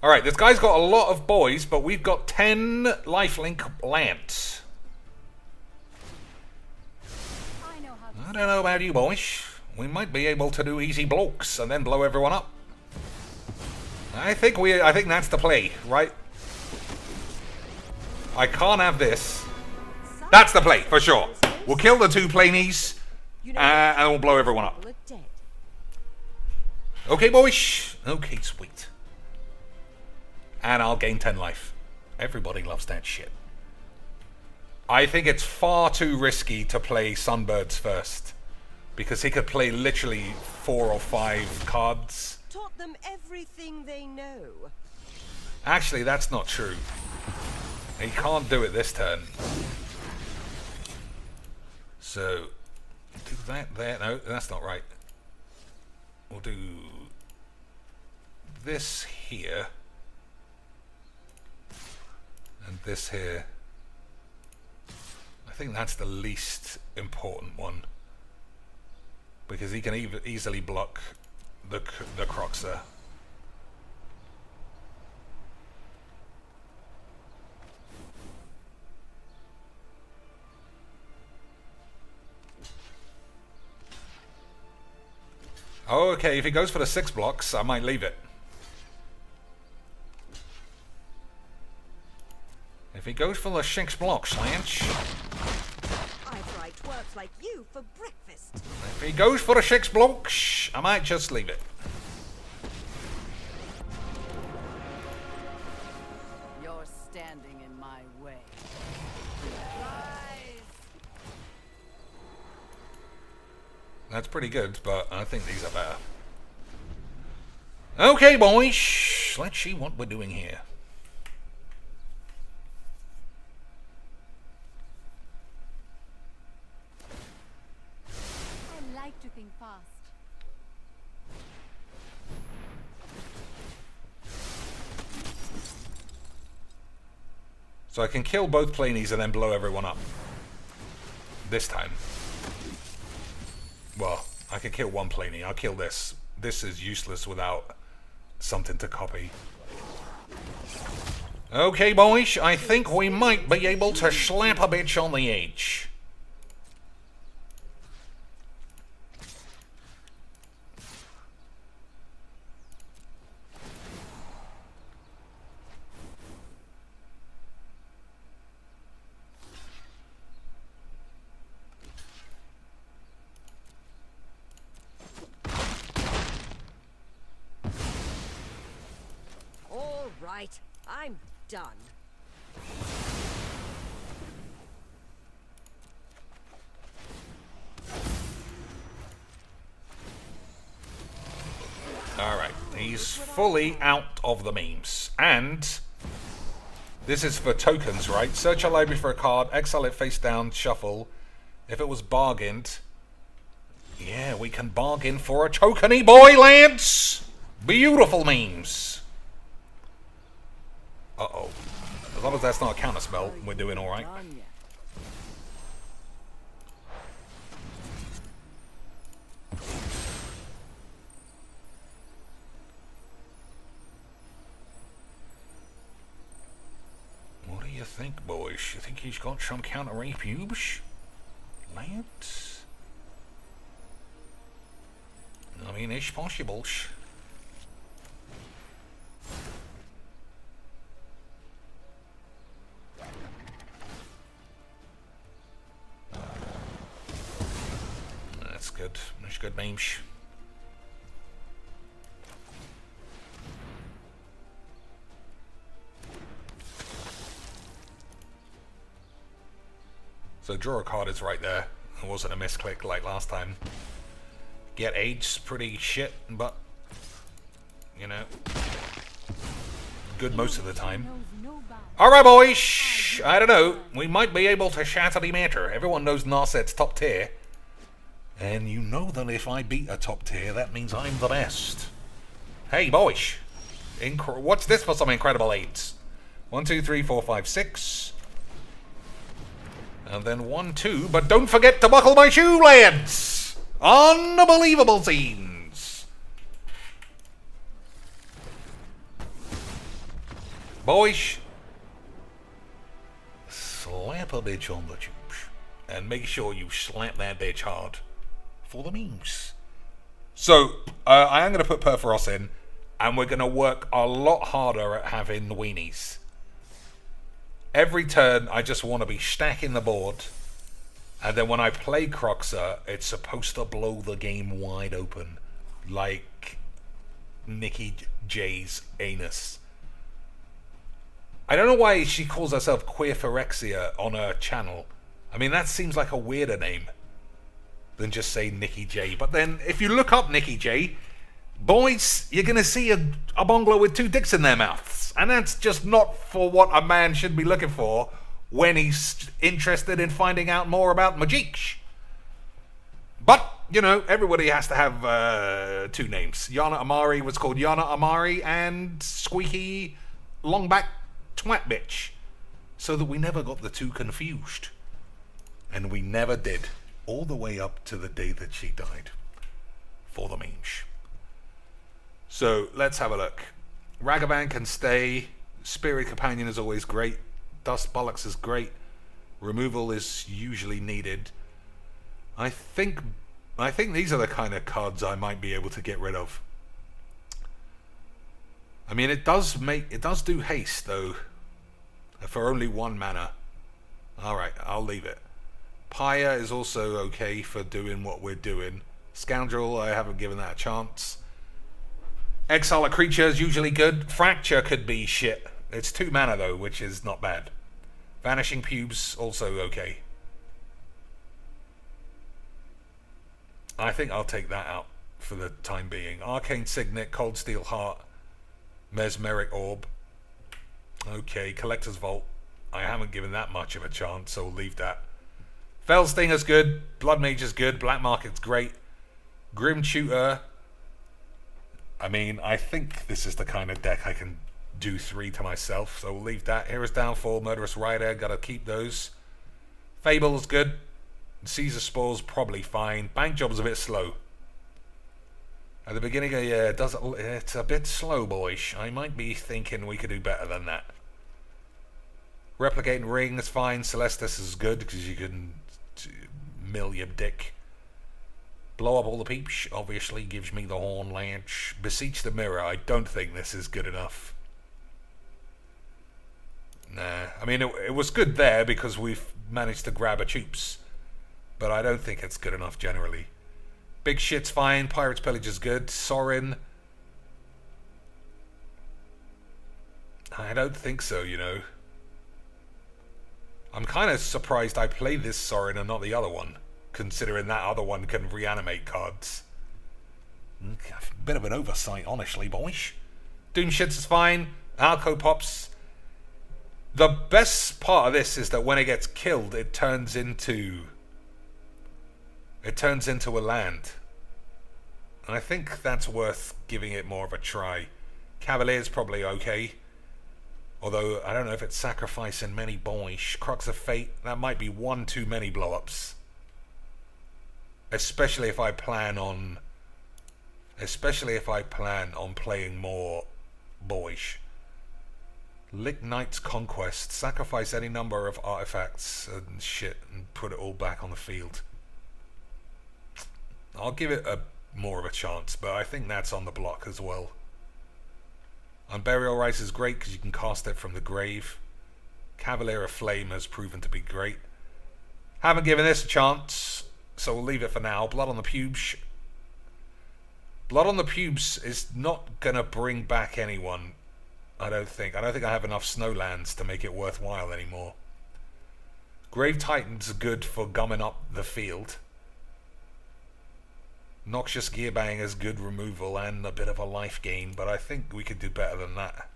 Alright, this guy's got a lot of boys, but we've got 10 lifelink lands. I don't know about you, boys. We might be able to do easy blokes and then blow everyone up. I think that's the play, right? I can't have this. That's the play, for sure. We'll kill the 2 planies, and we'll blow everyone up. Okay, boys. Okay, sweet. And I'll gain 10 life. Everybody loves that shit. I think it's far too risky to play Sunbirds first. Because he could play literally 4 or 5 cards. Taught them everything they know. Actually, that's not true. He can't do it this turn. So, do that there. No, that's not right. We'll do this here. And this here. I think that's the least important one. Because he can easily block the Croxer. Oh, okay, if he goes for the 6 blocks, I might leave it. If he goes for the 6 blocks, Lance. I fry twerps like you for breakfast. If he goes for the 6 blocks, I might just leave it. You're standing in my way. That's pretty good, but I think these are better. Okay, boys. Let's see what we're doing here. I like to think fast. So I can kill both planies and then blow everyone up. This time. Well, I can kill one planie. I'll kill this. This is useless without something to copy. Okay, boys. I think we might be able to slap a bitch on the edge. All right, I'm done. Alright, he's fully out of the memes. And this is for tokens, right? Search a library for a card, exile it face down, shuffle. If it was bargained, yeah, we can bargain for a tokeny boy, Lance! Beautiful memes. Uh-oh. As long as that's not a counter spell, we're doing alright. What do you think, boys? You think he's got some counter repubes? Lance? I mean, it's possible. That's good. That's good memes. So draw a card is right there. It wasn't a misclick like last time. Get AIDS, pretty shit, but you know, good most of the time. Alright, boys! I don't know. We might be able to shatter the matter. Everyone knows Narset's top tier. And you know that if I beat a top tier, that means I'm the best. Hey, boys! What's this for some incredible AIDS? 1, 2, 3, 4, 5, 6. And then 1, 2. But don't forget to buckle my shoe, lads! Unbelievable scenes! Boys, slap a bitch on the tubes. And make sure you slap that bitch hard. For the memes. So, I am going to put Perforos in. And we're going to work a lot harder at having the weenies. Every turn, I just want to be stacking the board. And then when I play Croxer, it's supposed to blow the game wide open. Like Nikki J's anus. I don't know why she calls herself Queerphorexia on her channel. I mean, that seems like a weirder name than just say Nikki J. But then, if you look up Nikki J, boys, you're going to see a Bongler with 2 dicks in their mouths. And that's just not for what a man should be looking for when he's interested in finding out more about Majik. you know, everybody has to have 2 names. Yana Amari was called Yana Amari, and Squeaky Longback Twat Bitch. So that we never got the 2 confused. And we never did. All the way up to the day that she died. For the mange. So, let's have a look. Ragavan can stay. Spirit Companion is always great. Dust Bollocks is great. Removal is usually needed. I think these are the kind of cards I might be able to get rid of. I mean, it does do haste though, for only 1 mana. All right, I'll leave it. Pyre is also okay for doing what we're doing. Scoundrel, I haven't given that a chance. Exile a creature is usually good. Fracture could be shit. It's 2 mana though, which is not bad. Vanishing Pubes, also okay. I think I'll take that out for the time being. Arcane Signet, Cold Steel Heart, Mesmeric Orb. Okay, Collector's Vault. I haven't given that much of a chance, so we'll leave that. Fellstinger's good. Blood Mage is good. Black Market's great. Grim Tutor. I mean, I think this is the kind of deck I can do 3 to myself, so we'll leave that. Hero's Downfall, Murderous Rider, gotta keep those. Fable's good. Caesar Spore's probably fine. Bank Job's a bit slow. At the beginning, yeah, it's a bit slow, boys. I might be thinking we could do better than that. Replicating Ring is fine. Celestis is good because you can mill your dick. Blow up all the peeps, obviously, gives me the Horn Lance. Beseech the Mirror, I don't think this is good enough. Nah, I mean, it was good there because we've managed to grab a Choops. But I don't think it's good enough generally. Big Shit's fine. Pirate's Pillage is good. Sorin. I don't think so, you know. I'm kind of surprised I played this Sorin and not the other one, considering that other one can reanimate cards. Bit of an oversight, honestly, boys. Doom Shits is fine. Alco Pops. The best part of this is that when it gets killed, it turns into a land. And I think that's worth giving it more of a try. Cavalier's probably okay. Although, I don't know if it's sacrificing many boys. Crux of Fate, that might be 1 too many blow-ups. Especially if I plan on playing more boys. Lick Knight's Conquest. Sacrifice any number of artifacts and shit and put it all back on the field. I'll give it more of a chance, but I think that's on the block as well. Unburial Rice is great because you can cast it from the grave. Cavalier of Flame has proven to be great. Haven't given this a chance, so we'll leave it for now. Blood on the Pubes. Blood on the Pubes is not going to bring back anyone, I don't think. I don't think I have enough Snowlands to make it worthwhile anymore. Grave Titan's good for gumming up the field. Noxious Gearbang is good removal and a bit of a life gain, but I think we could do better than that.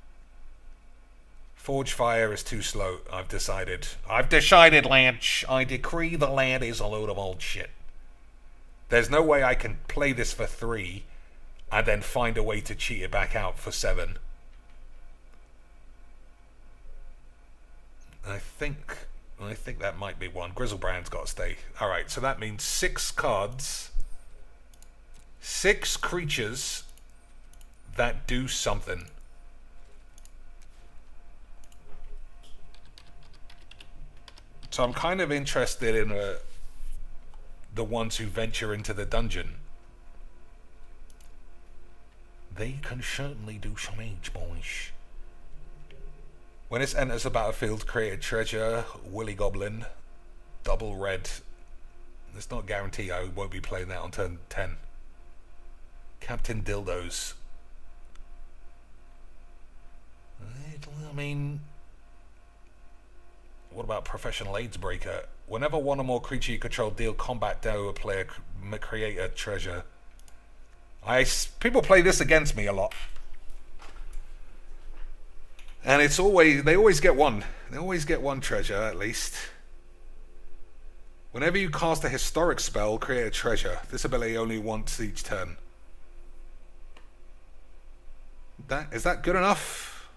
Forge Fire is too slow, I've decided. I've decided, Lance. I decree the land is a load of old shit. There's no way I can play this for 3 and then find a way to cheat it back out for 7. I think that might be one. Grizzlebrand's got to stay. Alright, so that means 6 cards. 6 creatures that do something. So I'm kind of interested in the ones who venture into the dungeon. They can certainly do some age, boys. When it enters the battlefield, create a treasure, Willy Goblin, double red. It's not guaranteed I won't be playing that on turn 10. Captain Dildos. I mean, what about Professional AIDS Breaker? Whenever one or more creature you control deal combat to a player, create a treasure. People play this against me a lot. And they always get one. They always get one treasure, at least. Whenever you cast a historic spell, create a treasure. This ability only once each turn. Is that good enough?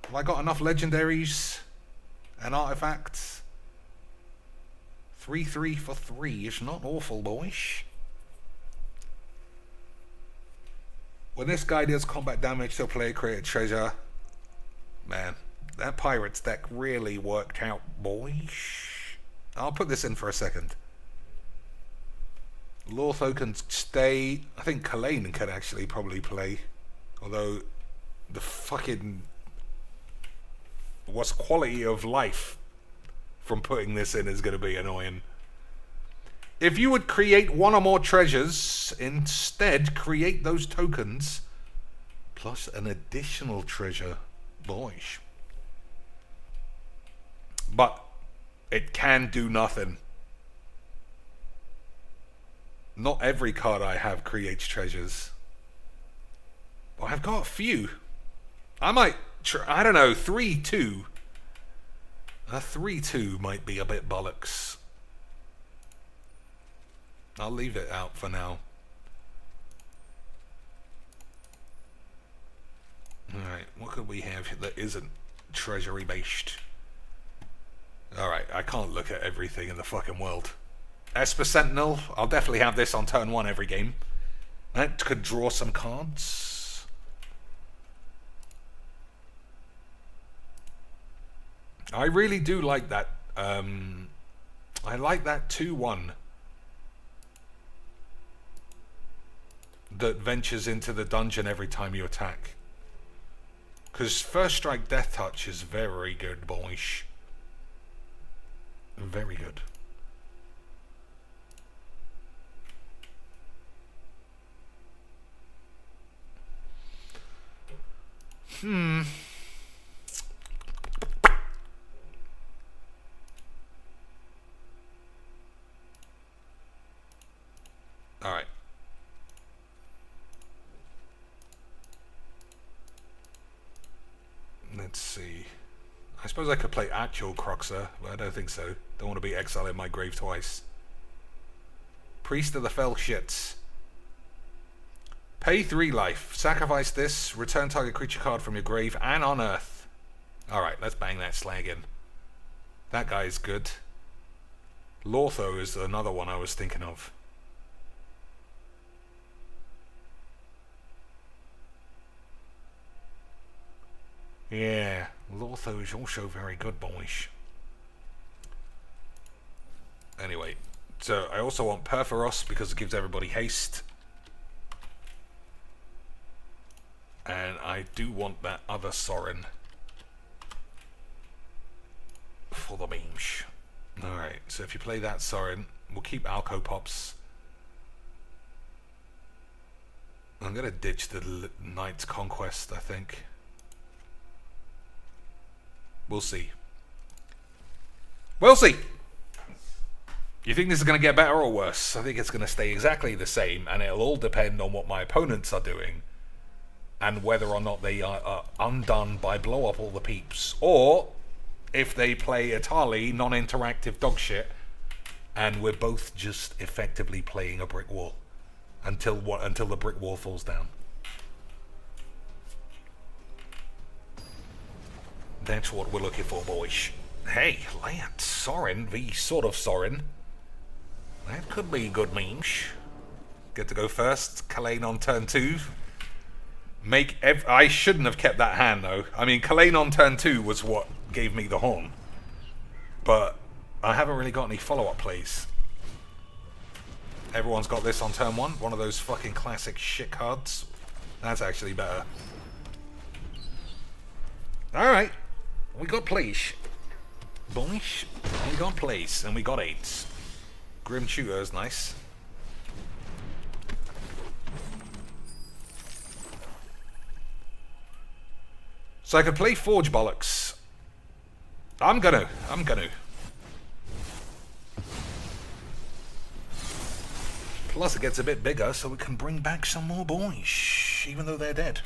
Have I got enough legendaries and artifacts? 3/3 for 3 is not awful, boys. When this guy does combat damage to a player, create a treasure. Man, that pirate's deck really worked out, boys. I'll put this in for a second. Lortho can stay. I think Kalane can actually probably play. Although, the fucking... what's quality of life from putting this in is going to be annoying. If you would create one or more treasures, instead create those tokens plus an additional treasure, boys. But it can do nothing. Not every card I have creates treasures. But I've got a few. I might, I don't know, 3/2. A 3/2 might be a bit bollocks. I'll leave it out for now. Alright, what could we have that isn't treasury based? Alright, I can't look at everything in the fucking world. Esper Sentinel, I'll definitely have this on turn 1 every game. That could draw some cards. I really do like that. I like that 2/1. That ventures into the dungeon every time you attack. Because First Strike Death Touch is very good, boys. Very good. Alright. Let's see. I suppose I could play actual Croxer, but I don't think so. Don't want to be exiled in my grave twice. Priest of the Fell Shits. Pay 3 life. Sacrifice this. Return target creature card from your grave and on Earth. Alright, let's bang that slag in. That guy's good. Lortho is another one I was thinking of. Yeah, Lortho is also very good, boys. Anyway, so I also want Perforos because it gives everybody haste. And I do want that other Sorin for the memes. Alright, so if you play that Sorin, we'll keep Alco Pops. I'm going to ditch the Knight's Conquest, I think. We'll see. We'll see! You think this is going to get better or worse? I think it's going to stay exactly the same, and it'll all depend on what my opponents are doing, and whether or not they are undone by blow up all the peeps, or if they play Atali non-interactive dogshit, and we're both just effectively playing a brick wall until the brick wall falls down. That's what we're looking for, boys. Hey, Lance, Sorin v sort of Sorin. That could be good memes. Get to go first. Kalane on turn 2. I shouldn't have kept that hand though. I mean, Kalane on turn 2 was what gave me the horn. But I haven't really got any follow-up plays. Everyone's got this on turn 1. One of those fucking classic shit cards. That's actually better. Alright. We got place. Boys. We got place. And we got 8s. Grim Shooter's nice. So I could play Forge Bollocks. I'm gonna. Plus it gets a bit bigger so we can bring back some more boys, even though they're dead.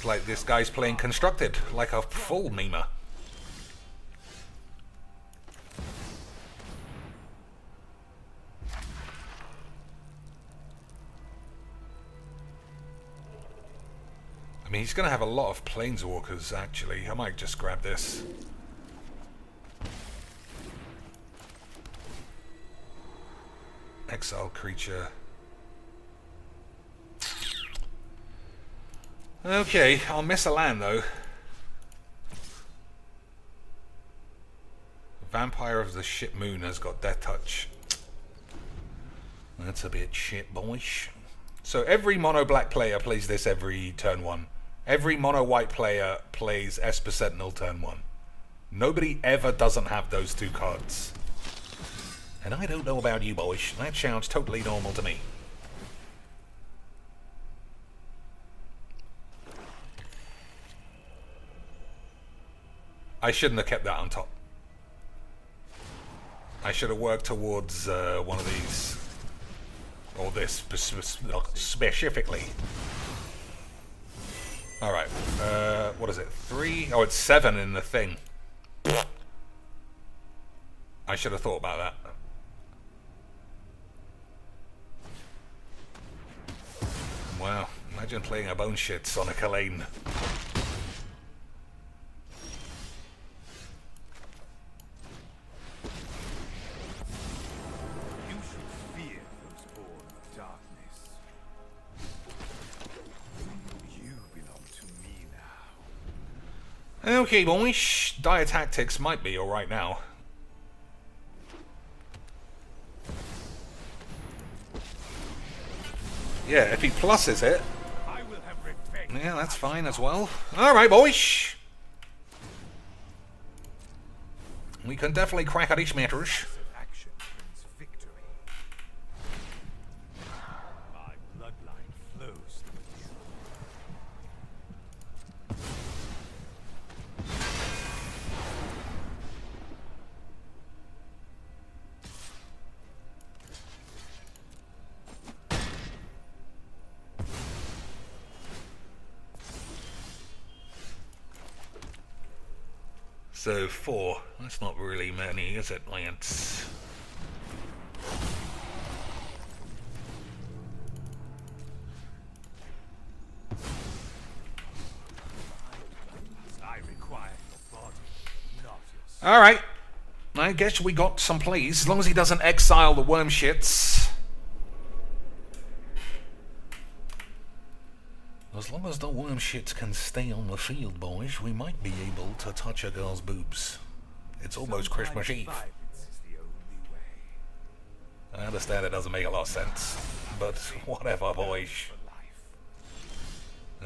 like this guy's playing constructed, like a full memer. I mean, he's going to have a lot of planeswalkers, actually. I might just grab this. Exile creature. Okay, I'll miss a land, though. Vampire of the Ship Moon has got Death Touch. That's a bit shit, boys. So every mono-black player plays this every turn 1. Every mono-white player plays Esper Sentinel turn 1. Nobody ever doesn't have those two cards. And I don't know about you, boys. That sounds totally normal to me. I shouldn't have kept that on top. I should have worked towards one of these. Or this specifically. Alright. What is it? 3? Oh, it's 7 in the thing. I should have thought about that. Wow. Imagine playing a bone shit Sonic Lane. Okay, boys. Dire Tactics might be alright now. Yeah, if he pluses it. Yeah, that's fine as well. Alright, boys. We can definitely crack at these matters. So 4. That's not really many, is it, Lance? Alright. I guess we got some plays. As long as he doesn't exile the worm shits. As long as the worm shits can stay on the field, boys, we might be able to touch a girl's boobs. It's almost Christmas Eve. I understand it doesn't make a lot of sense, but whatever, boys.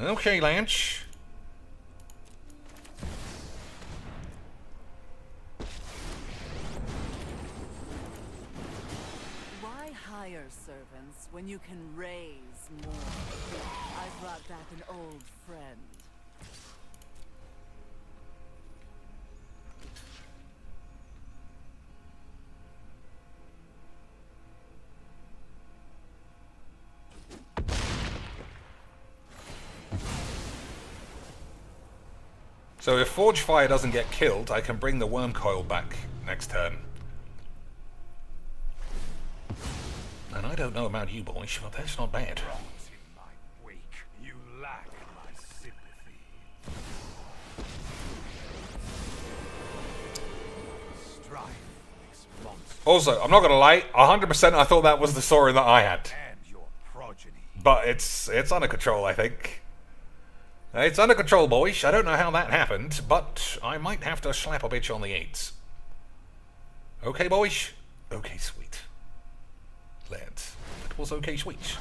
Okay, Lance. Why hire servants when you can raise more? I brought back an old friend. So if Forge Fire doesn't get killed, I can bring the Worm Coil back next turn. And I don't know about you, boys, but that's not bad. Also, I'm not gonna lie, 100% I thought that was the Sauron that I had. But it's under control, I think. It's under control, boys. I don't know how that happened, but I might have to slap a bitch on the 8s. Okay, boys? Okay, sweet. Lads, it was okay, sweet.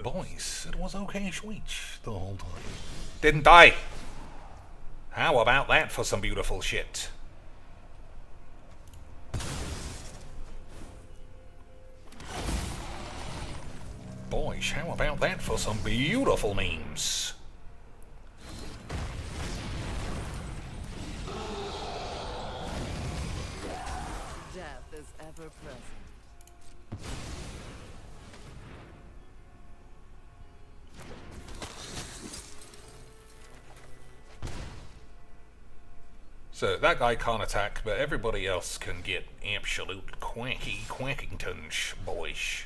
Boys, it was okay, sweet the whole time. Didn't die. How about that for some beautiful shit? Boys, how about that for some beautiful memes? Death is ever present. So that guy can't attack, but everybody else can get absolute quackingtons, boys.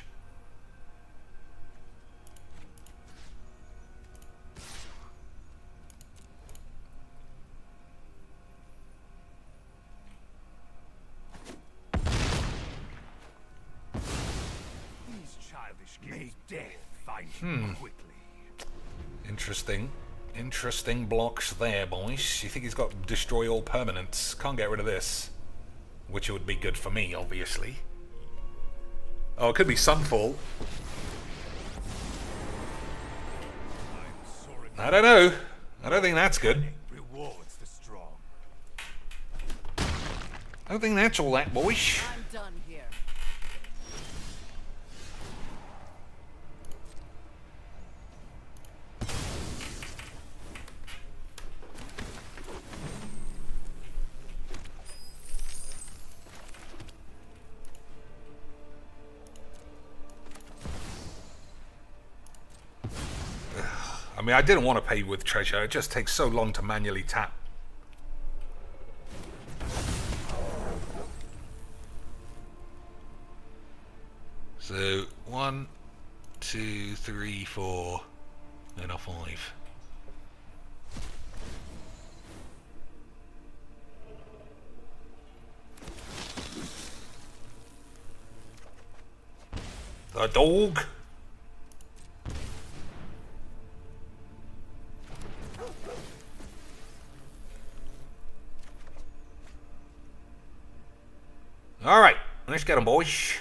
May death find him quickly. Interesting blocks there, boys. You think he's got destroy all permanents? Can't get rid of this. Which would be good for me, obviously. Oh, it could be Sunfall. I don't know. I don't think that's good. Rewards the strong. I don't think that's all that, boys. I'm done here. I mean, I didn't want to pay with treasure. It just takes so long to manually tap. So, 1, 2, 3, 4, and a 5. The dog. Alright, let's get him, boys.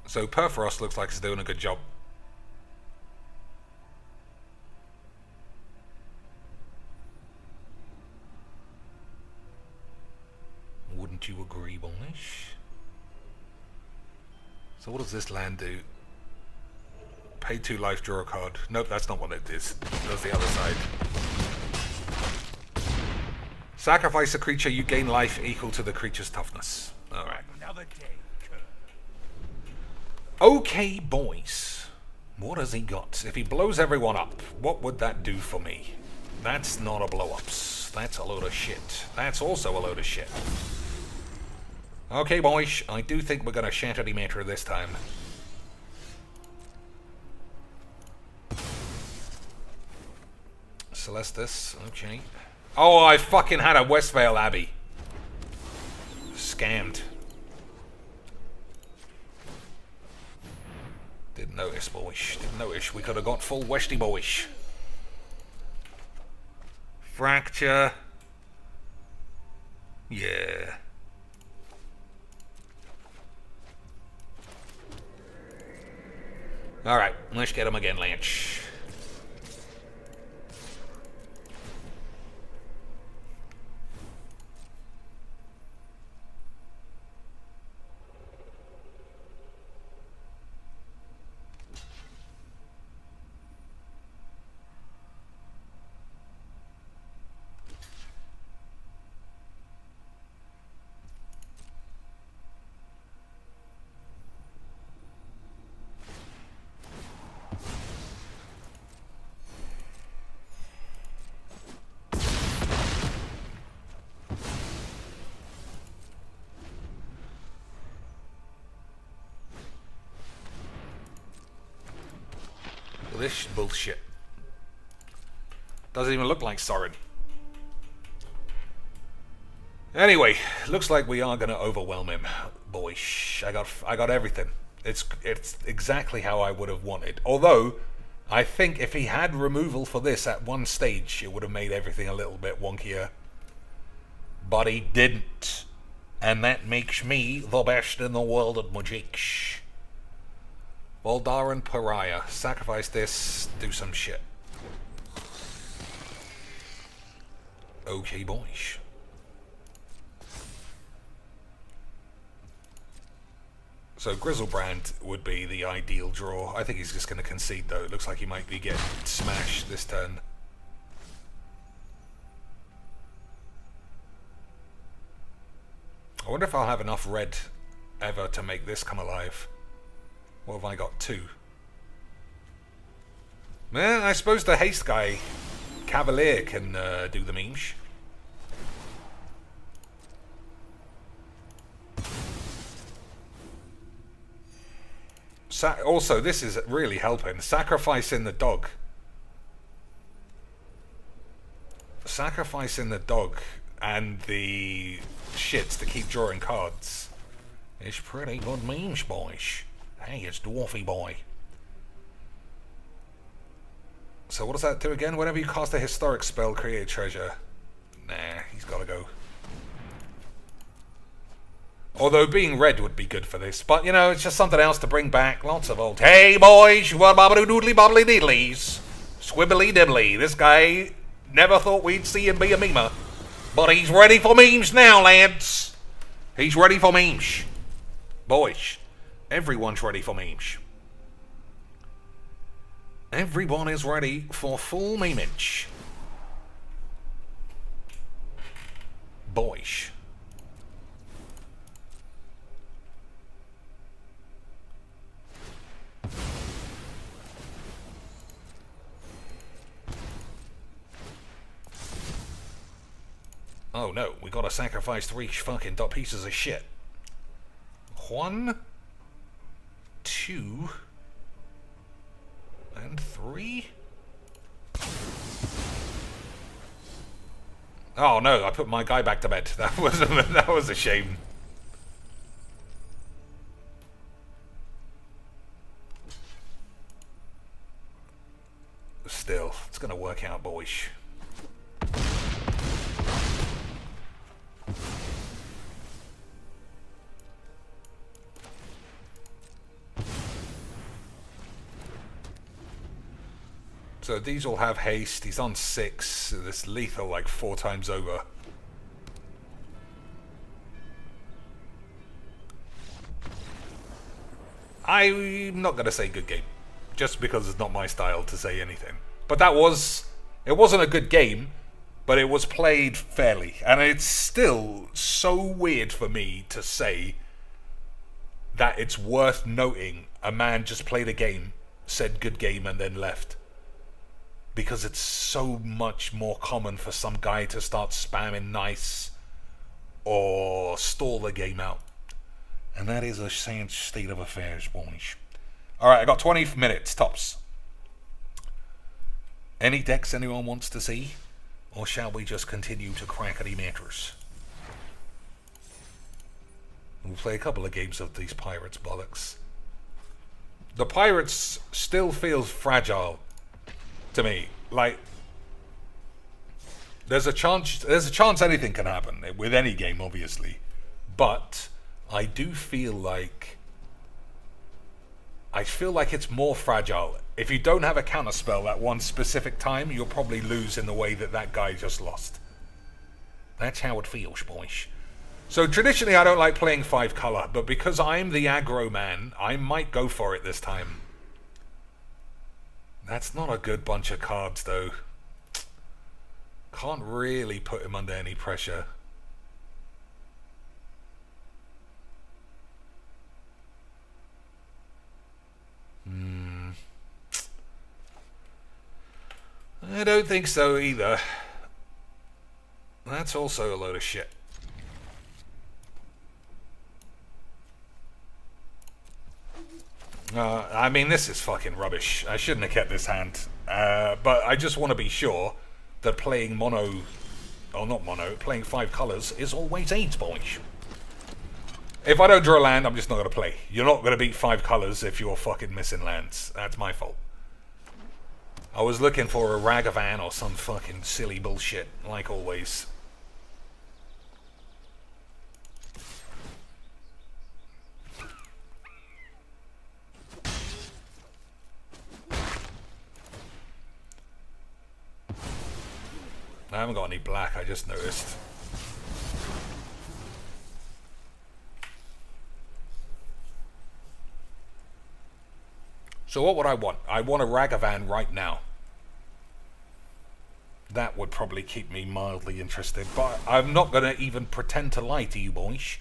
So Perforos looks like he's doing a good job. Wouldn't you agree, boys? So what does this land do? Pay 2 life, draw a card. Nope, that's not what it is. That's the other side. Sacrifice a creature, you gain life equal to the creature's toughness. Alright. Another day. Okay, boys. What has he got? If he blows everyone up, what would that do for me? That's not a blow-ups. That's a load of shit. That's also a load of shit. Okay, boys. I do think we're gonna Shanty Maestro this time. Celestis. Okay. Oh, I fucking had a Westvale Abbey. Scammed. Didn't notice, boys. Didn't notice. We could have got full Westy, boys. Fracture. Yeah. Alright, let's get him again, Lance. This bullshit. Doesn't even look like Sorin. Anyway, looks like we are gonna overwhelm him, boys. I got everything. It's exactly how I would have wanted. Although, I think if he had removal for this at one stage, it would have made everything a little bit wonkier. But he didn't. And that makes me the best in the world at magic. Voldaran Pariah. Sacrifice this, do some shit. Okay, boys. So Grizzlebrand would be the ideal draw. I think he's just going to concede though. It looks like he might be getting smashed this turn. I wonder if I'll have enough red ever to make this come alive. What have I got? 2. Man, I suppose the haste guy, Cavalier, can do the memes. Also, this is really helping. Sacrificing the dog. Sacrificing the dog and the shits to keep drawing cards. It's pretty good memes, boys. Hey, it's Dwarfy Boy. So what does that do again? Whenever you cast a historic spell, create a treasure. Nah, he's gotta go. Although being red would be good for this, but you know, it's just something else to bring back. Lots of old, hey boys, you want bobbly doodly bobbly diddlies. Squibbly dibbly. This guy never thought we'd see him be a memer. But he's ready for memes now, lads. He's ready for memes. Boys, everyone's ready for memes. Everyone is ready for full memeage. Boys. Oh no, we gotta sacrifice 3 fucking dot pieces of shit. 1, 2, and 3? Oh no, I put my guy back to bed. That was a shame. Still, it's gonna work out, boys. So these all have haste. He's on 6. This lethal like 4 times over. I'm not gonna say good game, just because it's not my style to say anything. But it wasn't a good game, but it was played fairly, and it's still so weird for me to say that it's worth noting a man just played a game, said good game, and then left. Because it's so much more common for some guy to start spamming nice or stall the game out. And that is a sad state of affairs, boys. Alright, I got 20 minutes, tops. Any decks anyone wants to see? Or shall we just continue to crackety matters? We'll play a couple of games of these Pirates bollocks. The Pirates still feels fragile to me. Like, there's a chance anything can happen with any game, obviously, but I do feel like it's more fragile. If you don't have a counterspell at one specific time, you'll probably lose in the way that guy just lost. That's how it feels, boys. So traditionally I don't like playing 5 color, but because I'm the aggro man, I might go for it this time. That's not a good bunch of cards, though. Can't really put him under any pressure. I don't think so either. That's also a load of shit. I mean, this is fucking rubbish. I shouldn't have kept this hand. But I just want to be sure that playing mono, or not mono, playing 5 colours is always AIDS, boys. If I don't draw a land, I'm just not going to play. You're not going to beat 5 colours if you're fucking missing lands. That's my fault. I was looking for a Ragavan or some fucking silly bullshit, like always. I haven't got any black, I just noticed. So what would I want? I want a Ragavan right now. That would probably keep me mildly interested, but I'm not going to even pretend to lie to you boys.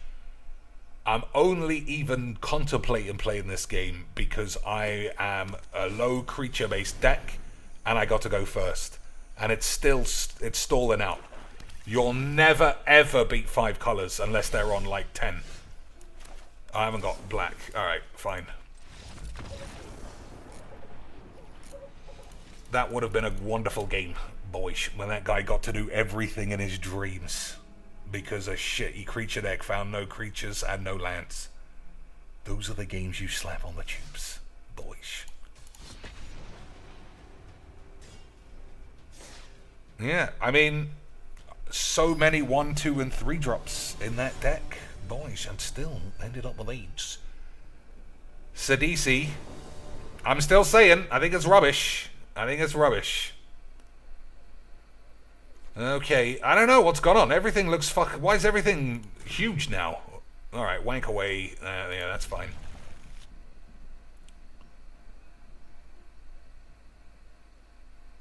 I'm only even contemplating playing this game because I am a low creature-based deck, and I got to go first. And it's stalling out. You'll never ever beat 5 colors unless they're on like 10. I haven't got black. Alright, fine. That would have been a wonderful game, boys, when that guy got to do everything in his dreams. Because a shitty creature deck found no creatures and no lands. Those are the games you slap on the tubes, boys. Yeah, I mean, so many 1, 2, and 3 drops in that deck, boys, and still ended up with leads. Sidisi, I'm still saying, I think it's rubbish. I think it's rubbish. Okay, I don't know what's gone on. Everything looks why is everything huge now? Alright, wank away. Yeah, that's fine.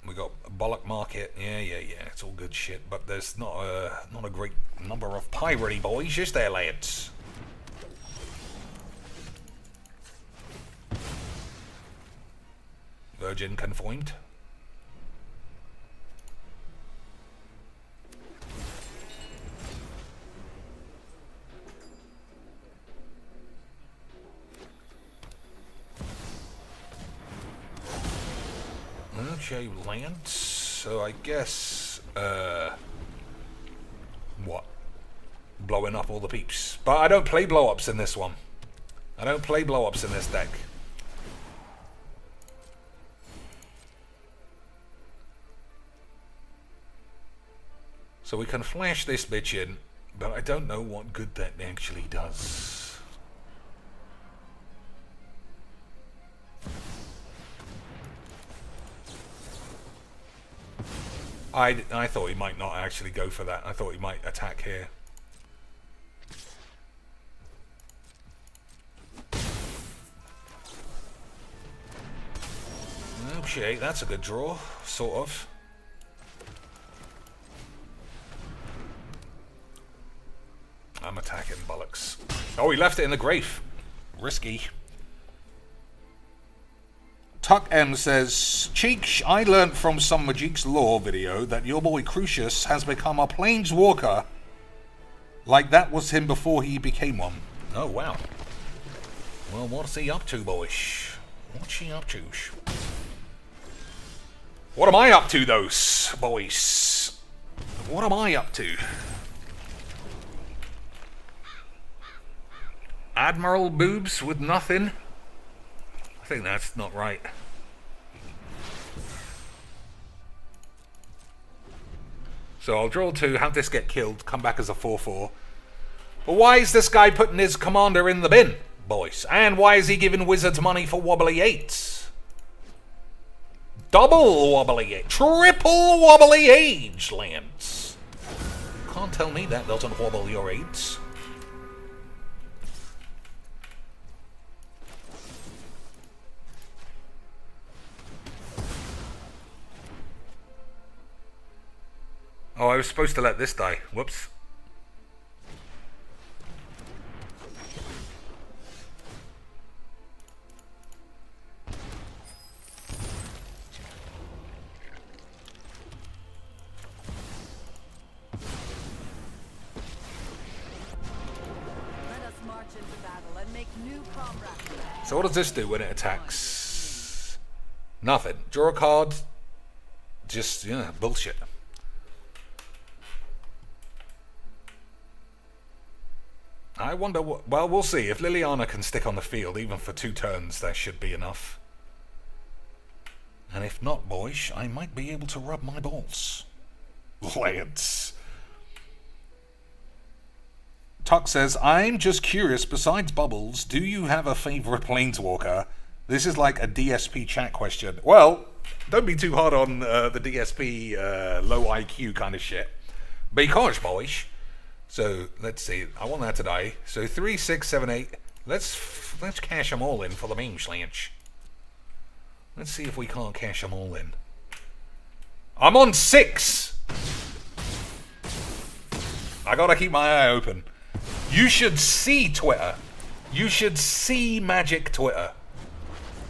We got Bollock Market. Yeah. It's all good shit. But there's not a great number of piratey boys, is there, lads? Virgin confirmed. Okay, lands. So I guess what? Blowing up all the peeps. But I don't play blow-ups in this one. I don't play blow-ups in this deck. So we can flash this bitch in, but I don't know what good that actually does. I thought he might not actually go for that. I thought he might attack here. Okay, that's a good draw, sort of. I'm attacking bollocks. Oh, he left it in the grave. Risky. Tuck M says, Cheek, I learnt from some Magic's Law video that your boy Crucius has become a planeswalker. Like that was him before he became one. Oh, wow. Well, what's he up to, boys? What's he up to? What am I up to, those boys? What am I up to? Admiral boobs with nothing? I think that's not right. So I'll draw 2, have this get killed, come back as a 4-4. But why is this guy putting his commander in the bin, boys? And why is he giving wizards money for wobbly 8s? Double wobbly 8, triple wobbly age lands. Can't tell me that doesn't wobble your 8s. Oh, I was supposed to let this die. Whoops. Let us march into battle and make new comrades. So what does this do when it attacks? Nothing. Draw a card. Just, yeah, bullshit. I wonder what... Well, we'll see. If Liliana can stick on the field, even for 2 turns, that should be enough. And if not, boys, I might be able to rub my balls. Lance. Tuck says, I'm just curious, besides Bubbles, do you have a favourite Planeswalker? This is like a DSP chat question. Well, don't be too hard on the DSP low IQ kind of shit. Because, boys... So, let's see. I want that to die. So, 3, 6, 7, 8. Let's cash them all in for the main slanch. Let's see if we can't cash them all in. I'm on 6! I gotta keep my eye open. You should see Twitter. You should see Magic Twitter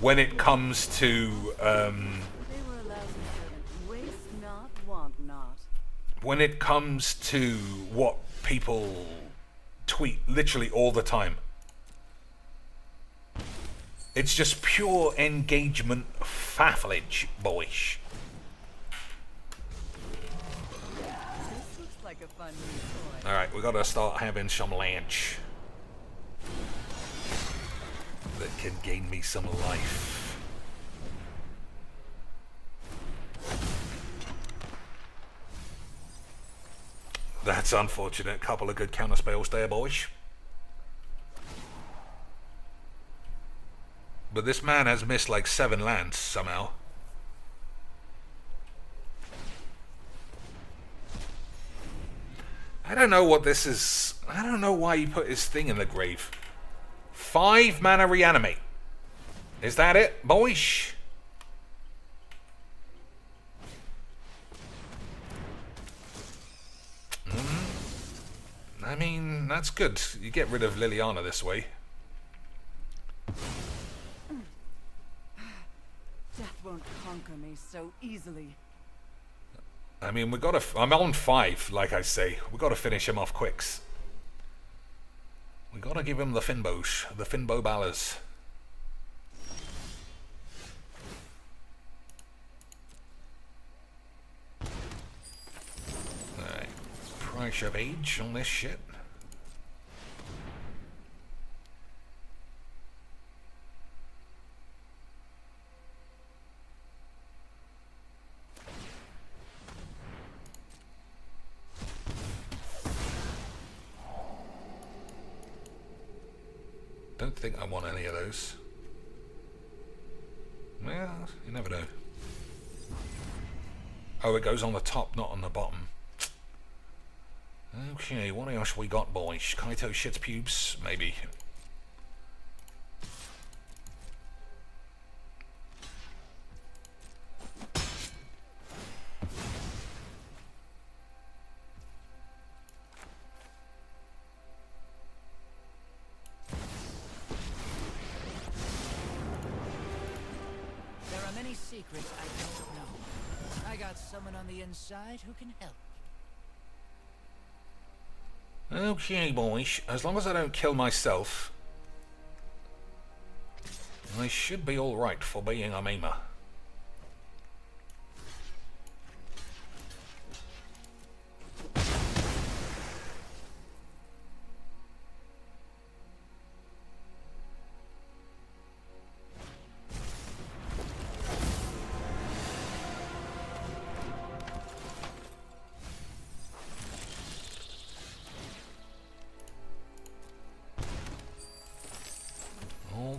when it comes to They were a lousy servant. Waste not, want not. when it comes to what people tweet literally all the time. It's just pure engagement fafflage, boyish. This looks like a fun new toy. Alright, we gotta start having some lunch that can gain me some life. That's unfortunate. Couple of good counter spells there, boys. But this man has missed like 7 lands somehow. I don't know what this is. I don't know why he put his thing in the grave. 5 mana reanimate. Is that it, boys? I mean, that's good. You get rid of Liliana this way. Death won't conquer me so easily. I mean, we gotta. I'm on 5, like I say. We gotta finish him off quicks. We gotta give him the Finbows, the Finbo Ballers. Alright. Price of age on this shit. Don't think I want any of those. Well, you never know. Oh, it goes on the top, not on the bottom. Okay, what else we got, boys? Kaito shits pubes? Maybe. There are many secrets I don't know. I got someone on the inside who can help. Okay, boys. As long as I don't kill myself, I should be alright for being a memer.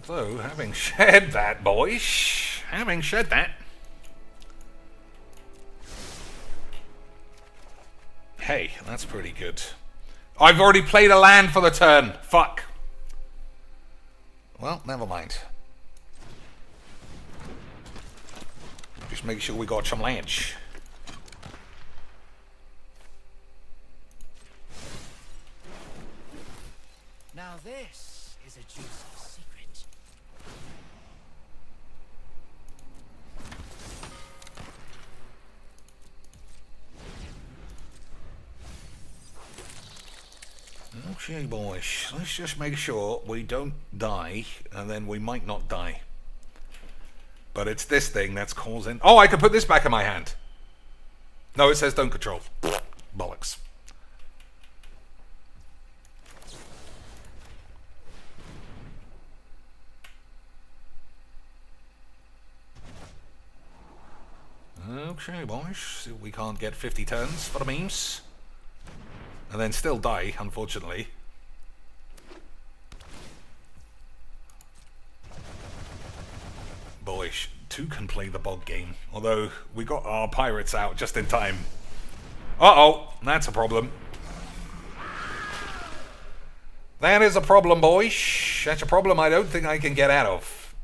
Although, having said that, boys, having said that, hey, that's pretty good. I've already played a land for the turn. Fuck. Well, never mind. Just make sure we got some lunch. Now this is a juicy secret. Okay, boys, let's just make sure we don't die, and then we might not die. But it's this thing that's causing... Oh, I can put this back in my hand. No, it says don't control. Bollocks. Okay, boys, see if we can't get 50 turns for the memes. And then still die, unfortunately. Boyish, 2 can play the bog game. Although, we got our pirates out just in time. Uh-oh, that's a problem. That is a problem, boys. That's a problem I don't think I can get out of.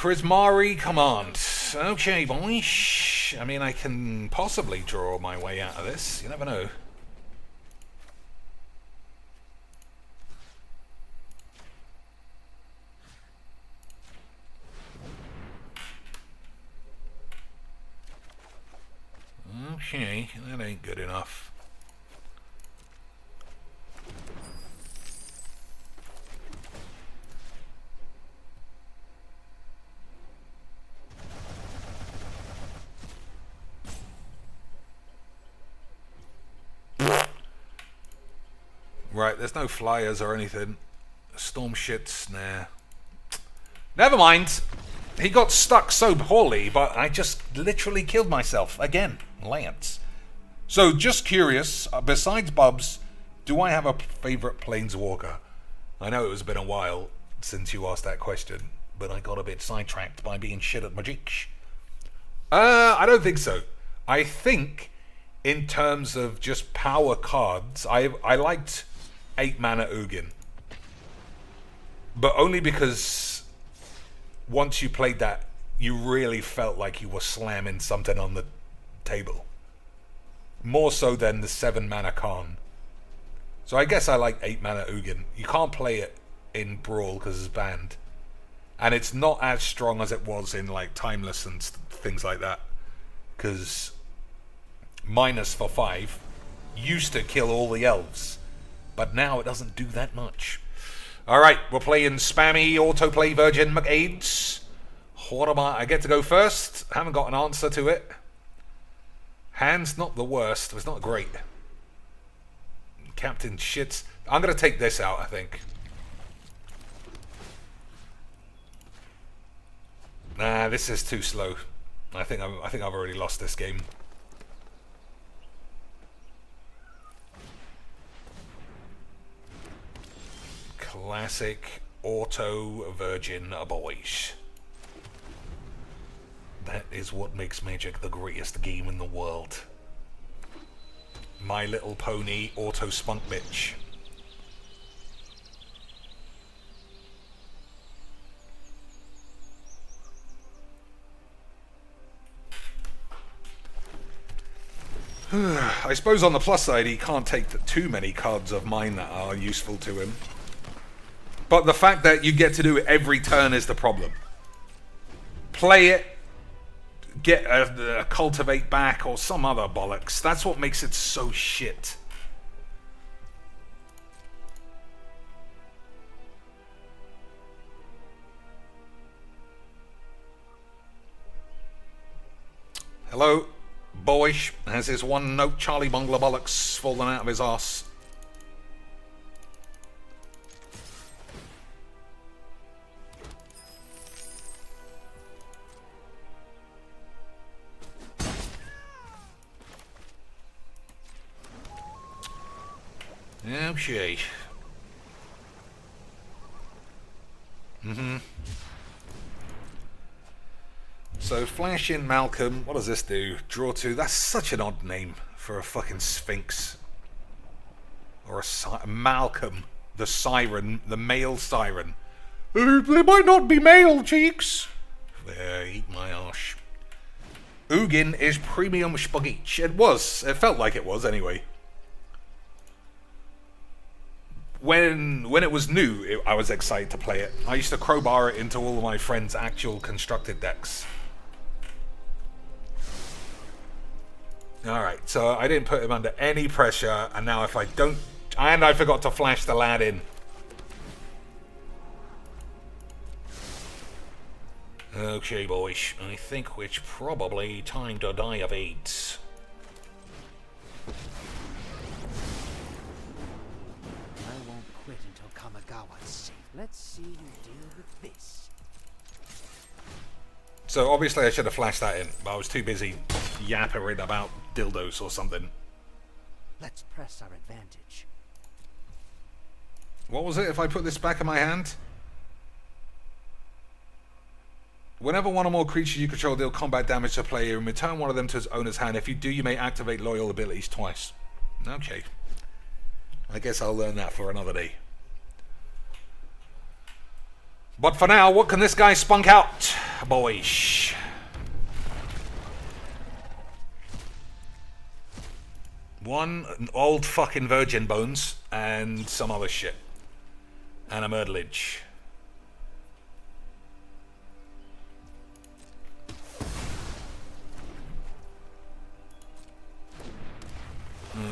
Prismari Command. Okay, boys. I mean, I can possibly draw my way out of this. You never know. Okay, that ain't good enough. Right, there's no flyers or anything. Storm shits, nah. Never mind. He got stuck so poorly, but I just literally killed myself again. Lance. So, just curious, besides Bubs, do I have a favorite planeswalker? I know it was been a while since you asked that question, but I got a bit sidetracked by being shit at Magic. I don't think so. I think, in terms of just power cards, I liked 8 mana Ugin. But only because once you played that, you really felt like you were slamming something on the table. More so than the 7 mana Khan. So I guess I like 8 mana Ugin. You can't play it in Brawl because it's banned. And it's not as strong as it was in like Timeless and things like that. Because minus for 5 used to kill all the elves. But now it doesn't do that much. Alright, we're playing spammy autoplay Virgin McAids. What am I get to go first? Haven't got an answer to it. Hand's not the worst, it's not great. Captain shits. I'm gonna take this out, I think. Nah, this is too slow. I think I've already lost this game. Classic auto Virgin boys. That is what makes Magic the greatest game in the world. My Little Pony auto spunk bitch. I suppose on the plus side he can't take too many cards of mine that are useful to him. But the fact that you get to do it every turn is the problem. Play it, get a cultivate back or some other bollocks. That's what makes it so shit. Hello, boyish. Has his one note Charlie Bongler bollocks fallen out of his arse? Okay. So flash in Malcolm. What does this do? Draw 2. That's such an odd name for a fucking Sphinx. Or a Malcolm, the siren, the male siren. They might not be male, cheeks. There, eat my arse. Ugin is premium spaghetti. It was. It felt like it was anyway. When it was new, I was excited to play it. I used to crowbar it into all of my friends' actual constructed decks. Alright, so I didn't put him under any pressure, and now if I don't... And I forgot to flash the lad in. Okay, boys. I think it's probably time to die of AIDS. Let's see you deal with this. So obviously I should have flashed that in, but I was too busy yappering about dildos or something. Let's press our advantage. What was it if I put this back in my hand? Whenever one or more creatures you control deal combat damage to a player, and return one of them to its owner's hand. If you do, you may activate loyal abilities twice. Okay. I guess I'll learn that for another day. But for now, what can this guy spunk out? boys. One old fucking virgin bones and some other shit. And a murderage.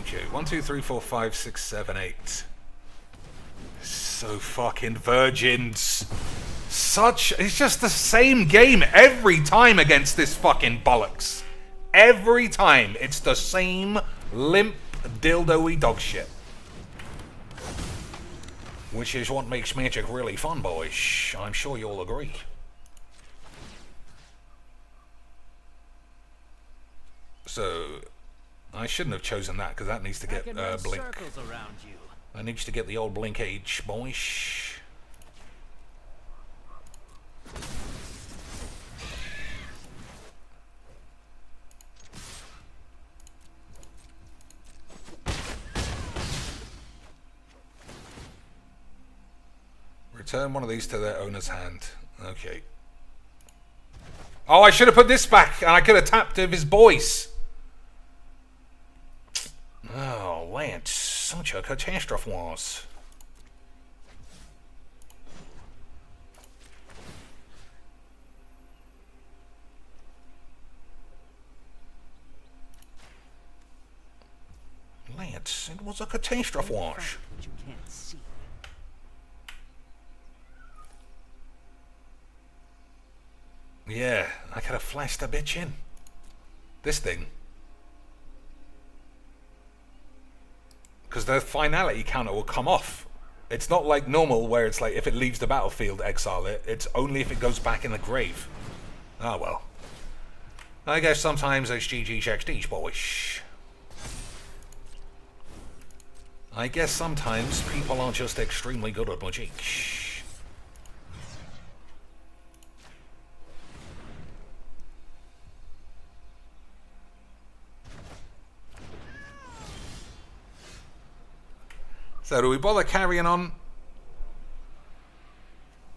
Okay, 1, 2, 3, 4, 5, 6, 7, 8. So fucking virgins. It's just the same game every time against this fucking bollocks. Every time it's the same limp dildo-y dog shit. Which is what makes Magic really fun, boys. I'm sure you'll agree. So, I shouldn't have chosen that because that needs to get blink. Around you. That needs to get the old blink age, boys. Return one of these to their owner's hand. Okay. Oh, I should have put this back, and I could have tapped his voice. Oh, Lance, such a catastrophe was. Lance, it was a catastrophe was. You can't see. Yeah, I could have flashed a bitch in. This thing. Because the finality counter will come off. It's not like normal where it's like if it leaves the battlefield, exile it. It's only if it goes back in the grave. Ah, well. I guess sometimes it's GG XD, boys. I guess sometimes people are just extremely good at magic. So do we bother carrying on?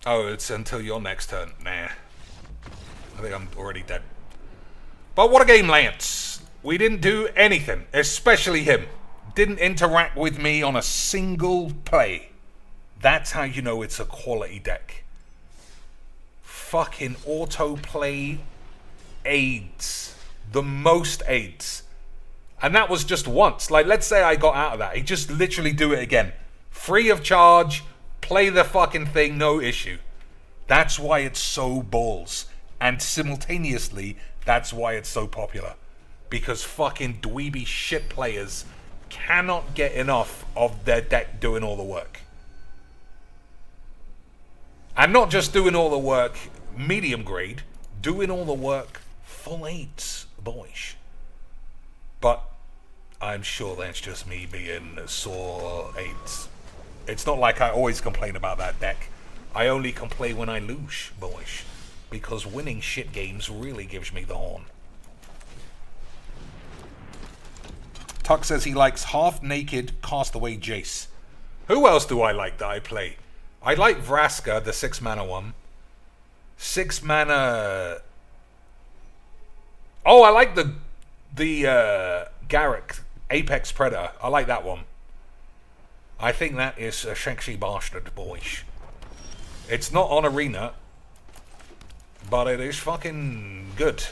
Oh, it's until your next turn. Nah. I think I'm already dead. But what a game, Lance. We didn't do anything, especially him. Didn't interact with me on a single play. That's how you know it's a quality deck. Fucking autoplay aids. The most aids. And that was just once. Like, let's say I got out of that. He'd just literally do it again. Free of charge. Play the fucking thing. No issue. That's why it's so balls. And simultaneously, that's why it's so popular. Because fucking dweeby shit players cannot get enough of their deck doing all the work. And not just doing all the work medium grade. Doing all the work full 8s, boys. But I'm sure that's just me being sore 8s. It's not like I always complain about that deck. I only complain when I lose, boys. Because winning shit games really gives me the horn. Tuck says he likes half-naked Castaway Jace. Who else do I like that I play? I like Vraska, the 6-mana one. 6-mana... Oh, I like the Garrick, Apex Predator. I like that one. I think that is a sexy bastard, boys. It's not on Arena, but it is fucking good.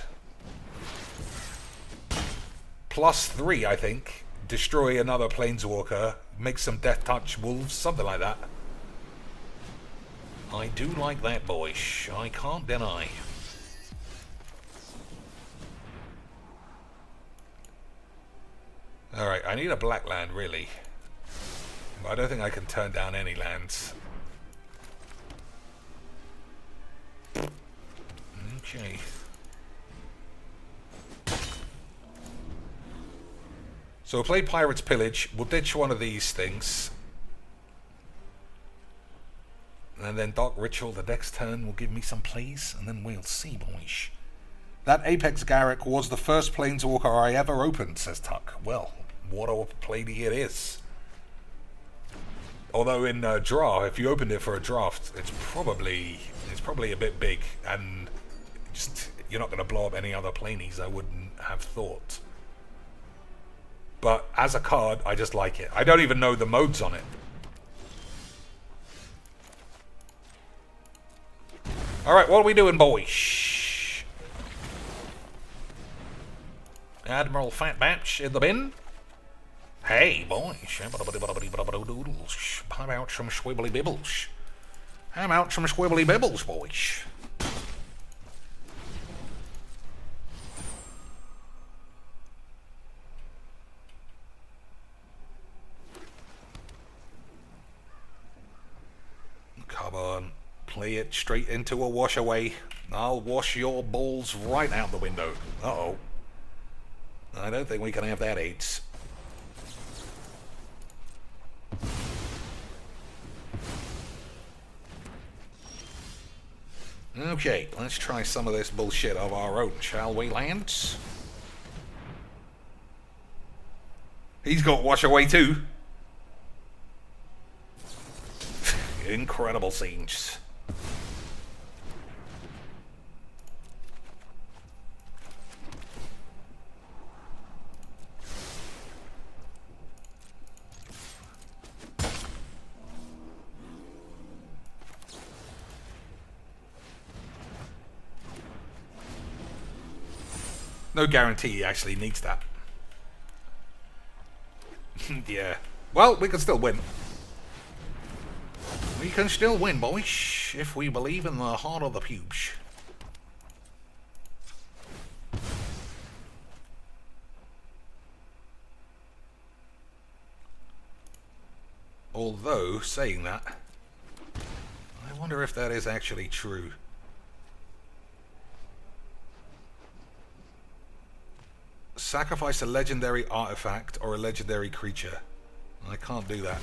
+3, I think. Destroy another Planeswalker. Make some Death Touch Wolves. Something like that. I do like that, boys. I can't deny. Alright, I need a black land, really. But I don't think I can turn down any lands. Okay. So we'll play Pirate's Pillage. We'll ditch one of these things. And then Dark Ritual the next turn will give me some plays. And then we'll see, boys. That Apex Garrick was the first Planeswalker I ever opened, says Tuck. Well, what a play it is. Although in draw, if you opened it for a draft, it's probably a bit big, and Just, you're not going to blow up any other planies, I wouldn't have thought. But as a card, I just like it. I don't even know the modes on it. Alright, what are we doing, boys? Admiral Fatbatch in the bin? Hey, boys. How about some squibbly bibbles? How about some squibbly bibbles, boys? Come on. Play it straight into a wash away. I'll wash your balls right out the window. Uh-oh. I don't think we can have that, AIDS. Okay, let's try some of this bullshit of our own, shall we, Lance? He's got wash away too. Incredible scenes. No guarantee he actually needs that. Yeah. Well, we can still win. We can still win, boys, if we believe in the heart of the pubes. Although, saying that, I wonder if that is actually true. Sacrifice a legendary artifact or a legendary creature. I can't do that.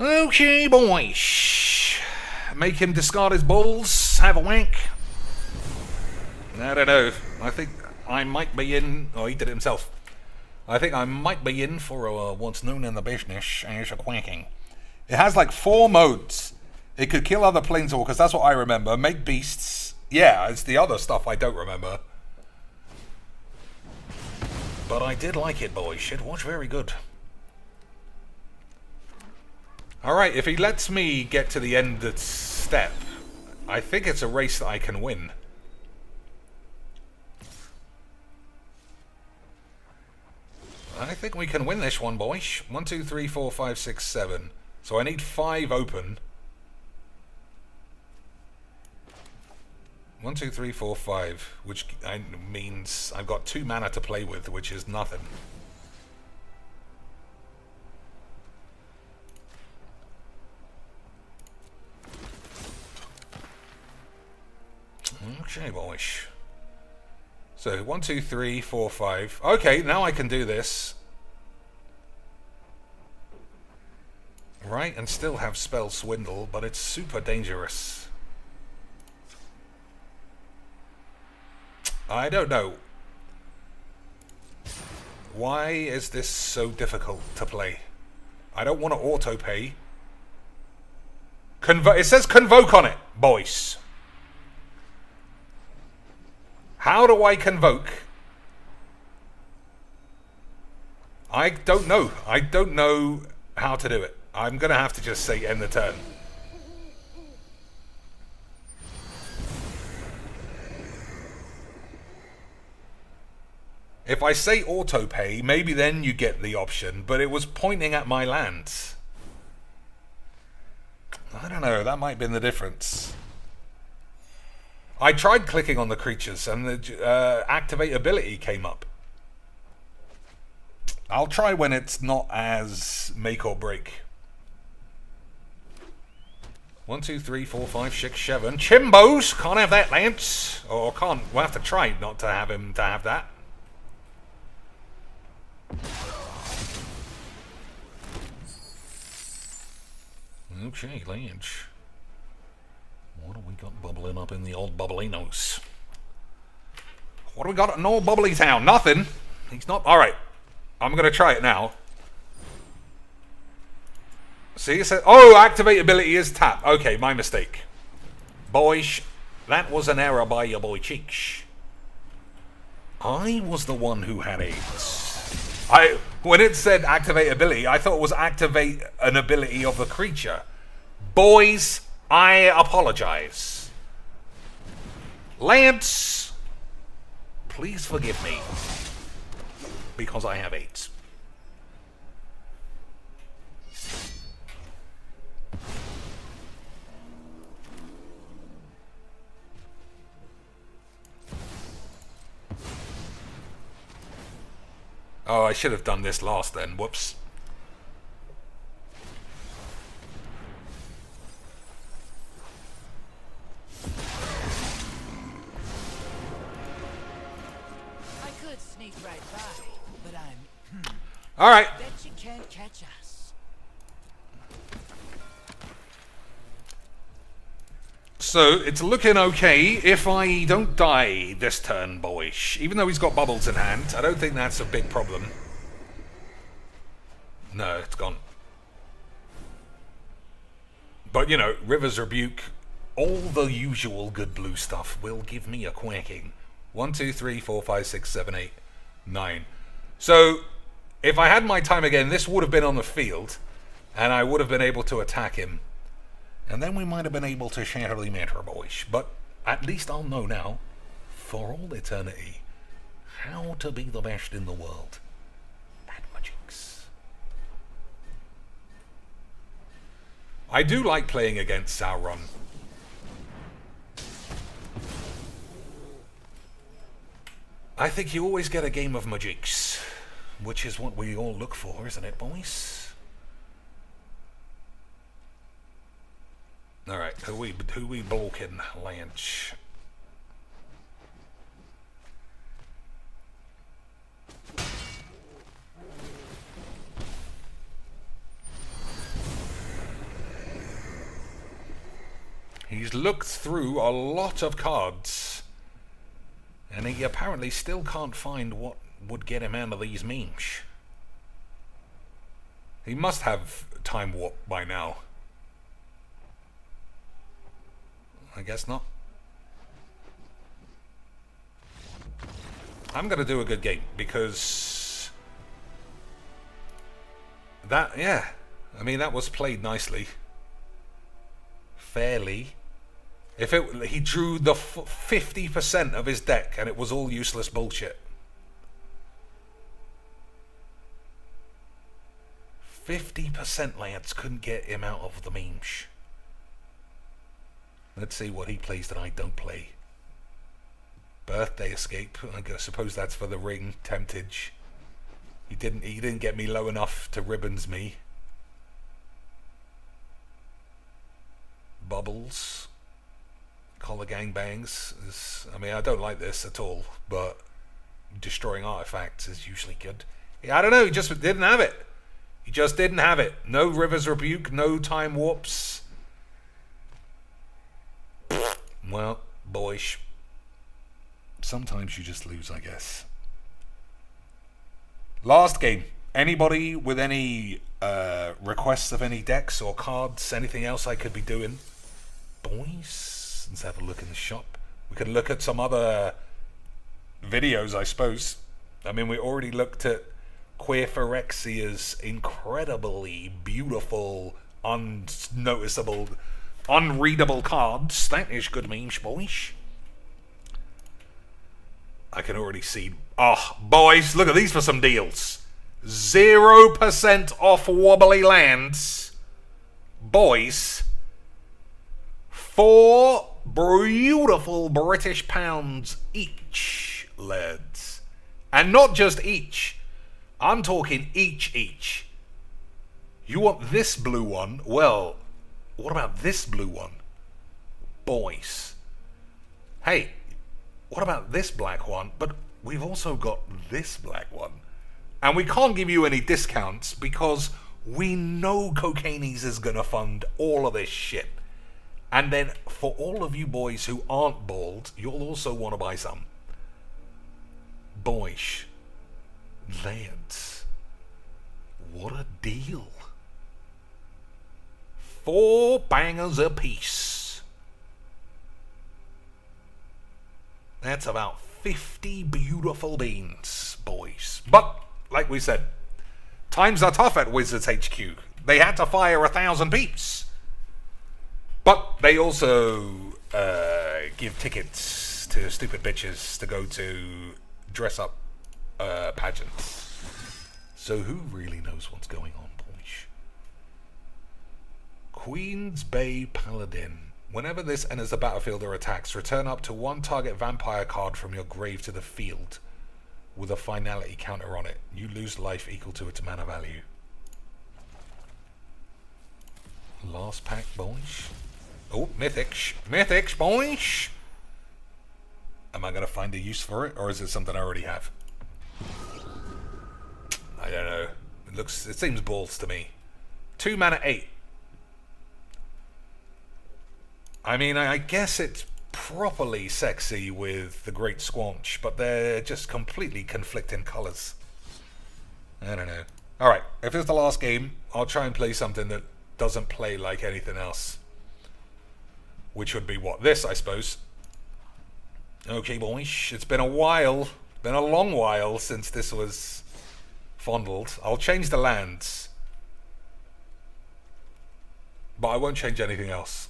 Okay, boys. Make him discard his balls, have a wank. I don't know. I think I might be in... Oh, he did it himself. I think I might be in for what's known in the business as a quacking. It has like 4 modes. It could kill other planeswalkers, that's what I remember. Make beasts. Yeah, it's the other stuff I don't remember. But I did like it, boys. It was very good. Alright, if he lets me get to the end of step, I think it's a race that I can win. I think we can win this one, boys. 1, 2, 3, 4, 5, 6, 7. So I need 5 open. 1, 2, 3, 4, 5, which means I've got 2 mana to play with, which is nothing. Okay, boys. So 1, 2, 3, 4, 5. Okay, now I can do this. Right, and still have spell swindle, but it's super dangerous. I don't know. Why is this so difficult to play? I don't want to auto-pay. It says convoke on it, boys. How do I convoke? I don't know. I don't know how to do it. I'm going to have to just say end the turn. If I say auto-pay, maybe then you get the option, but it was pointing at my lands. I don't know, that might have been the difference. I tried clicking on the creatures and the activate ability came up. I'll try when it's not as make or break. 1, 2, 3, 4, 5, 6, 7. Chimbos! Can't have that, Lance. Or can't. We'll have to try not to have him to have that. Okay, Lynch. What have we got bubbling up in the old Bubblinos? What do we got in old Bubbly Town? Nothing. He's not... Alright. I'm going to try it now. See, it says... Oh, activate ability is tap. Okay, my mistake. Boys, that was an error by your boy Cheeks. I was the one who had AIDS. When it said activate ability, I thought it was activate an ability of the creature. Boys, I apologize. Lance, please forgive me. Because I have AIDS. Oh, I should have done this last then. Whoops. I could sneak right by, but I'm... All right. Bet you can't catch us. So, it's looking okay if I don't die this turn, boyish. Even though he's got bubbles in hand, I don't think that's a big problem. No, it's gone. But, you know, River's Rebuke, all the usual good blue stuff will give me a quacking. 1, 2, 3, 4, 5, 6, 7, 8, 9. So, if I had my time again, this would have been on the field, and I would have been able to attack him. And then we might have been able to shatter the matter, boys. But at least I'll know now, for all eternity, how to be the best in the world at Magix. I do like playing against Sauron. I think you always get a game of Magix, which is what we all look for, isn't it, boys? Alright, who we blocking, Lynch? He's looked through a lot of cards, and he apparently still can't find what would get him out of these memes. He must have Time Warp by now. I guess not. I'm going to do a good game because that, yeah, I mean, that was played nicely. Fairly. If he drew the 50% of his deck and it was all useless bullshit. 50% Lance couldn't get him out of the memes. Let's see what he plays that I don't play. Birthday Escape. I suppose that's for the ring. Temptage. He didn't get me low enough to ribbons me. Bubbles. Collar Gangbangs. I mean, I don't like this at all, but destroying artifacts is usually good. Yeah, I don't know, he just didn't have it. He just didn't have it. No River's Rebuke, no Time Warps. Well, boys, sometimes you just lose, I guess. Last game. Anybody with any requests of any decks or cards, anything else I could be doing? Boys, let's have a look in the shop. We could look at some other videos, I suppose. I mean, we already looked at Queer Phyrexia's incredibly beautiful, unnoticeable, unreadable cards. That is good memes, boys. I can already see. Oh, boys, look at these for some deals. 0% off wobbly lands. Boys. 4 beautiful British pounds each, lads. And not just each. I'm talking each. You want this blue one? Well, what about this blue one? Boys. Hey, what about this black one? But we've also got this black one. And we can't give you any discounts because We know Cocaine's is gonna fund all of this shit. And then for all of you boys who aren't bald, you'll also want to buy some. Boys, lads, what a deal. 4 bangers a piece. That's about 50 beautiful beans, boys. But, like we said, times are tough at Wizards HQ. They had to fire 1,000 peeps. But they also give tickets to stupid bitches to go to dress-up pageants. So who really knows what's going on, boys? Queen's Bay Paladin. Whenever this enters the battlefield or attacks, return up to 1 target vampire card from your grave to the field with a finality counter on it. You lose life equal to its mana value. Last pack, boys. Oh, Mythics. Mythics, boys! Am I going to find a use for it, or is it something I already have? I don't know. It seems balls to me. 2 mana 8. I mean, I guess it's properly sexy with the Great Squanch, but they're just completely conflicting colours. I don't know. Alright, if it's the last game, I'll try and play something that doesn't play like anything else. Which would be what? This, I suppose. Okay, boys. It's been a while. Been a long while since this was fondled. I'll change the lands. But I won't change anything else.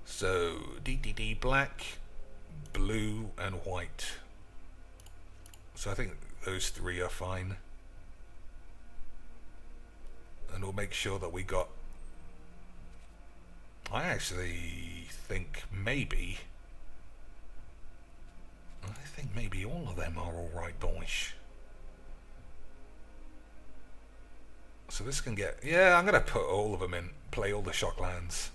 So, DDD black, blue, and white. So I think those 3 are fine. And we'll make sure that we got... I actually think maybe all of them are alright, boys. So this can get... Yeah, I'm going to put all of them in. Play all the shock lands.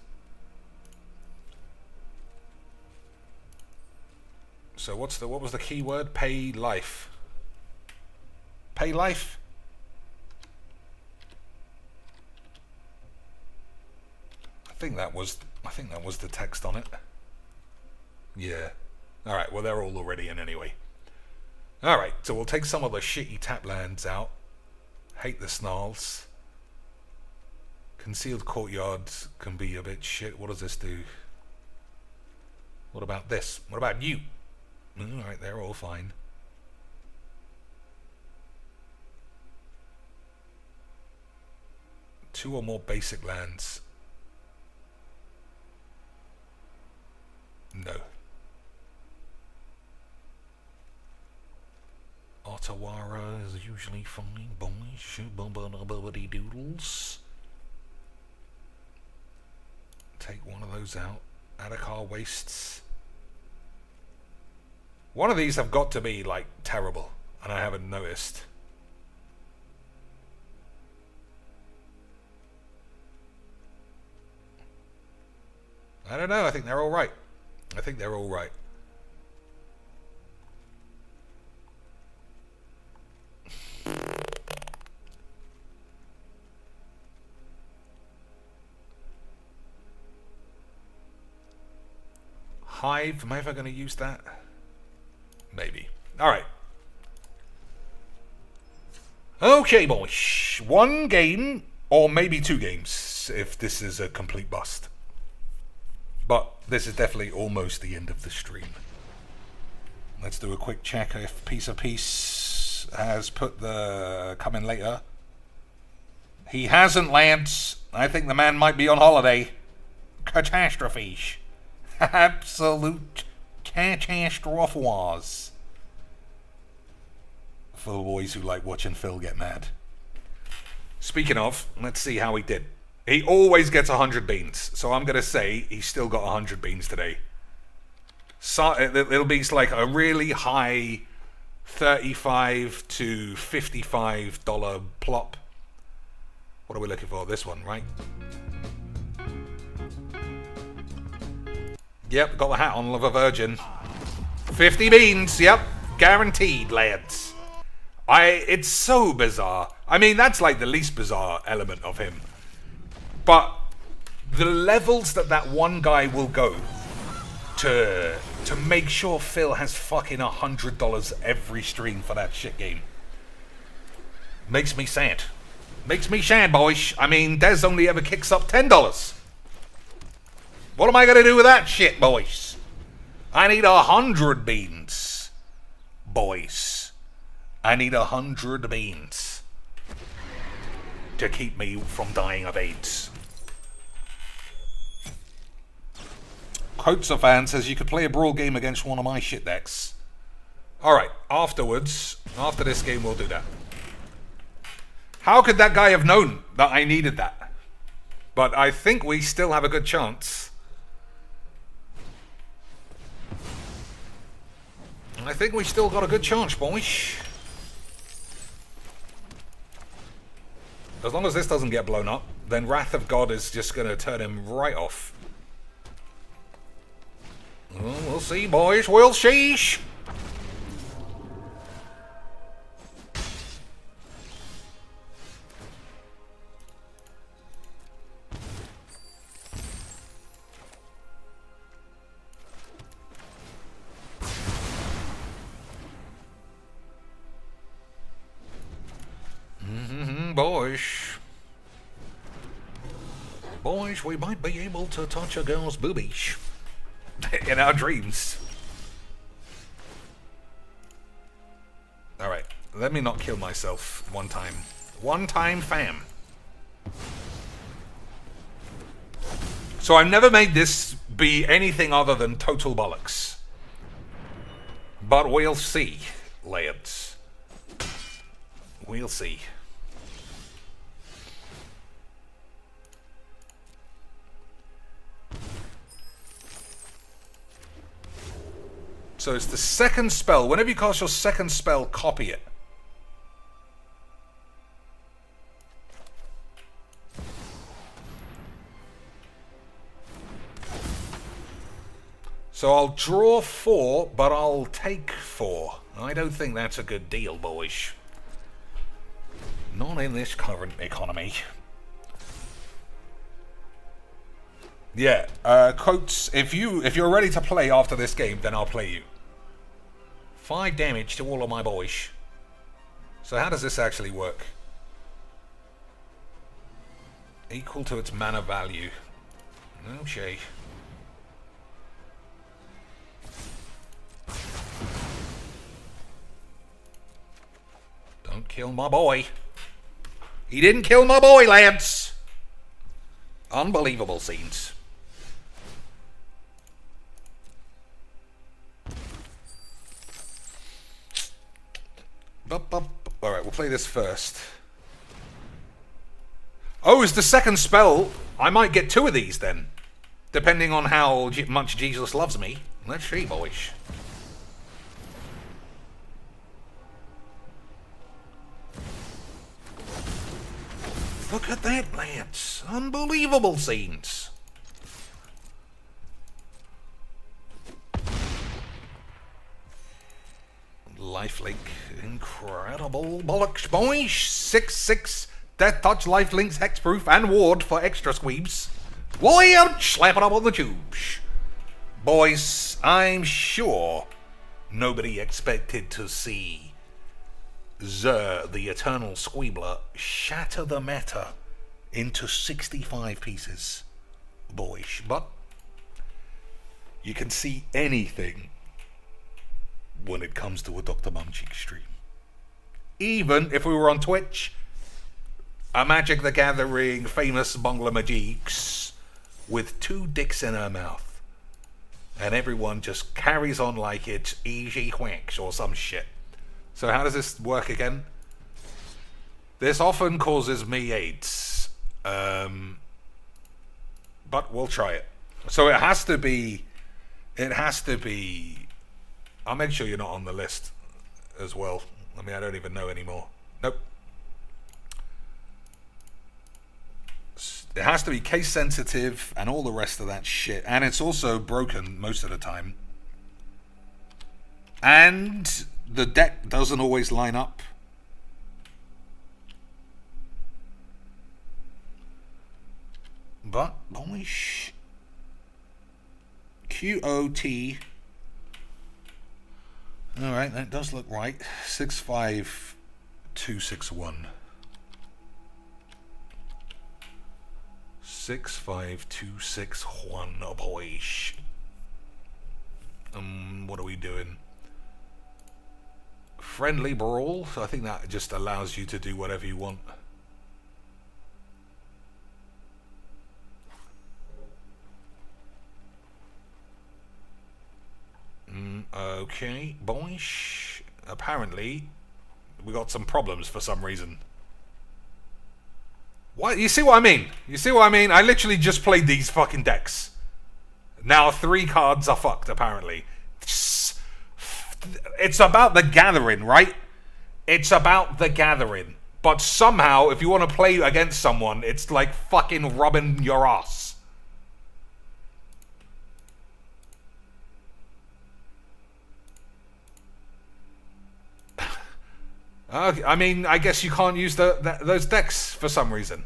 So what was the key word? Pay life. Pay life? I think that was the text on it. Yeah. Alright, well they're all already in anyway. Alright, so we'll take some of the shitty tap lands out. Hate the snarls. Concealed Courtyard can be a bit shit. What does this do? What about this? What about you? Alright, they're all fine. Two or more basic lands. No. Otawara is usually fine, boys. Bubbity doodles. Take one of those out. Adakar wastes. One of these have got to be, like, terrible, and I haven't noticed. I don't know, I think they're alright. I think they're alright. Hive, am I ever going to use that? Maybe. Alright. Okay, boys. 1 game, or maybe 2 games, if this is a complete bust. But this is definitely almost the end of the stream. Let's do a quick check if Piece of Peace has put the coming later. He hasn't, Lance. I think the man might be on holiday. Catastrophes. Absolute catastrophes. For the boys who like watching Phil get mad. Speaking of, let's see how he did. He always gets 100 beans, so I'm going to say he's still got 100 beans today. So it'll be like a really high $35 to $55 plop. What are we looking for? This one, right? Yep, got the hat on of a virgin. 50 beans, yep. Guaranteed, lads. It's so bizarre. I mean, that's like the least bizarre element of him. But the levels that one guy will go to make sure Phil has fucking $100 every stream for that shit game makes me sad. Makes me sad, boys. I mean, Des only ever kicks up $10. What am I gonna do with that shit, boys? I need 100 beans, boys. I need 100 beans to keep me from dying of AIDS. Quotes fan says you could play a Brawl game against one of my shit decks. Alright, afterwards, after this game we'll do that. How could that guy have known that I needed that? But I think we still have a good chance. I think we still got a good chance, boys. As long as this doesn't get blown up, then Wrath of God is just going to turn him right off. Well, we'll see, boys. We'll see. Boys. Boys, we might be able to touch a girl's boobies. In our dreams. Alright, let me not kill myself one time. One time, fam. So I've never made this be anything other than total bollocks. But we'll see, lads. We'll see. So it's the second spell. Whenever you cast your second spell, copy it. So I'll draw 4, but I'll take 4. I don't think that's a good deal, boys. Not in this current economy. Yeah, quotes, if you're ready to play after this game, then I'll play you. 5 damage to all of my boys. So how does this actually work? Equal to its mana value. Okay. Don't kill my boy. He didn't kill my boy, lads. Unbelievable scenes. Alright, we'll play this first. Oh, it's the second spell. I might get 2 of these then. Depending on how much Jesus loves me. Let's see, boys. Look at that, lads. Unbelievable scenes. Lifelink. Incredible bollocks, boys. 6/6 Death Touch, Lifelinks, Hexproof, and Ward for extra squeebs. Wild, slap it up on the tubes. Boys, I'm sure nobody expected to see Zer, the Eternal Squeebler, shatter the meta into 65 pieces. Boys, but you can see anything when it comes to a Dr. Mumchick stream. Even if we were on Twitch, a Magic the Gathering famous Bongler Magiques with 2 dicks in her mouth, and everyone just carries on like it's easy whacks or some shit. So how does this work again? This often causes me AIDS, but we'll try it. So it has to be. I'll make sure you're not on the list as well. I mean, I don't even know anymore. Nope. It has to be case sensitive and all the rest of that shit. And it's also broken most of the time. And the deck doesn't always line up. But, boyish. QOT. Alright, that does look right. 65261. 65261, oh boyish. What are we doing? Friendly Brawl, so I think that just allows you to do whatever you want. Okay, boyish. Apparently, we got some problems for some reason. What? You see what I mean? You see what I mean? I literally just played these fucking decks. Now 3 cards are fucked, apparently. It's about the gathering, right? It's about the gathering. But somehow, if you want to play against someone, it's like fucking rubbing your ass. I mean, I guess you can't use those decks for some reason.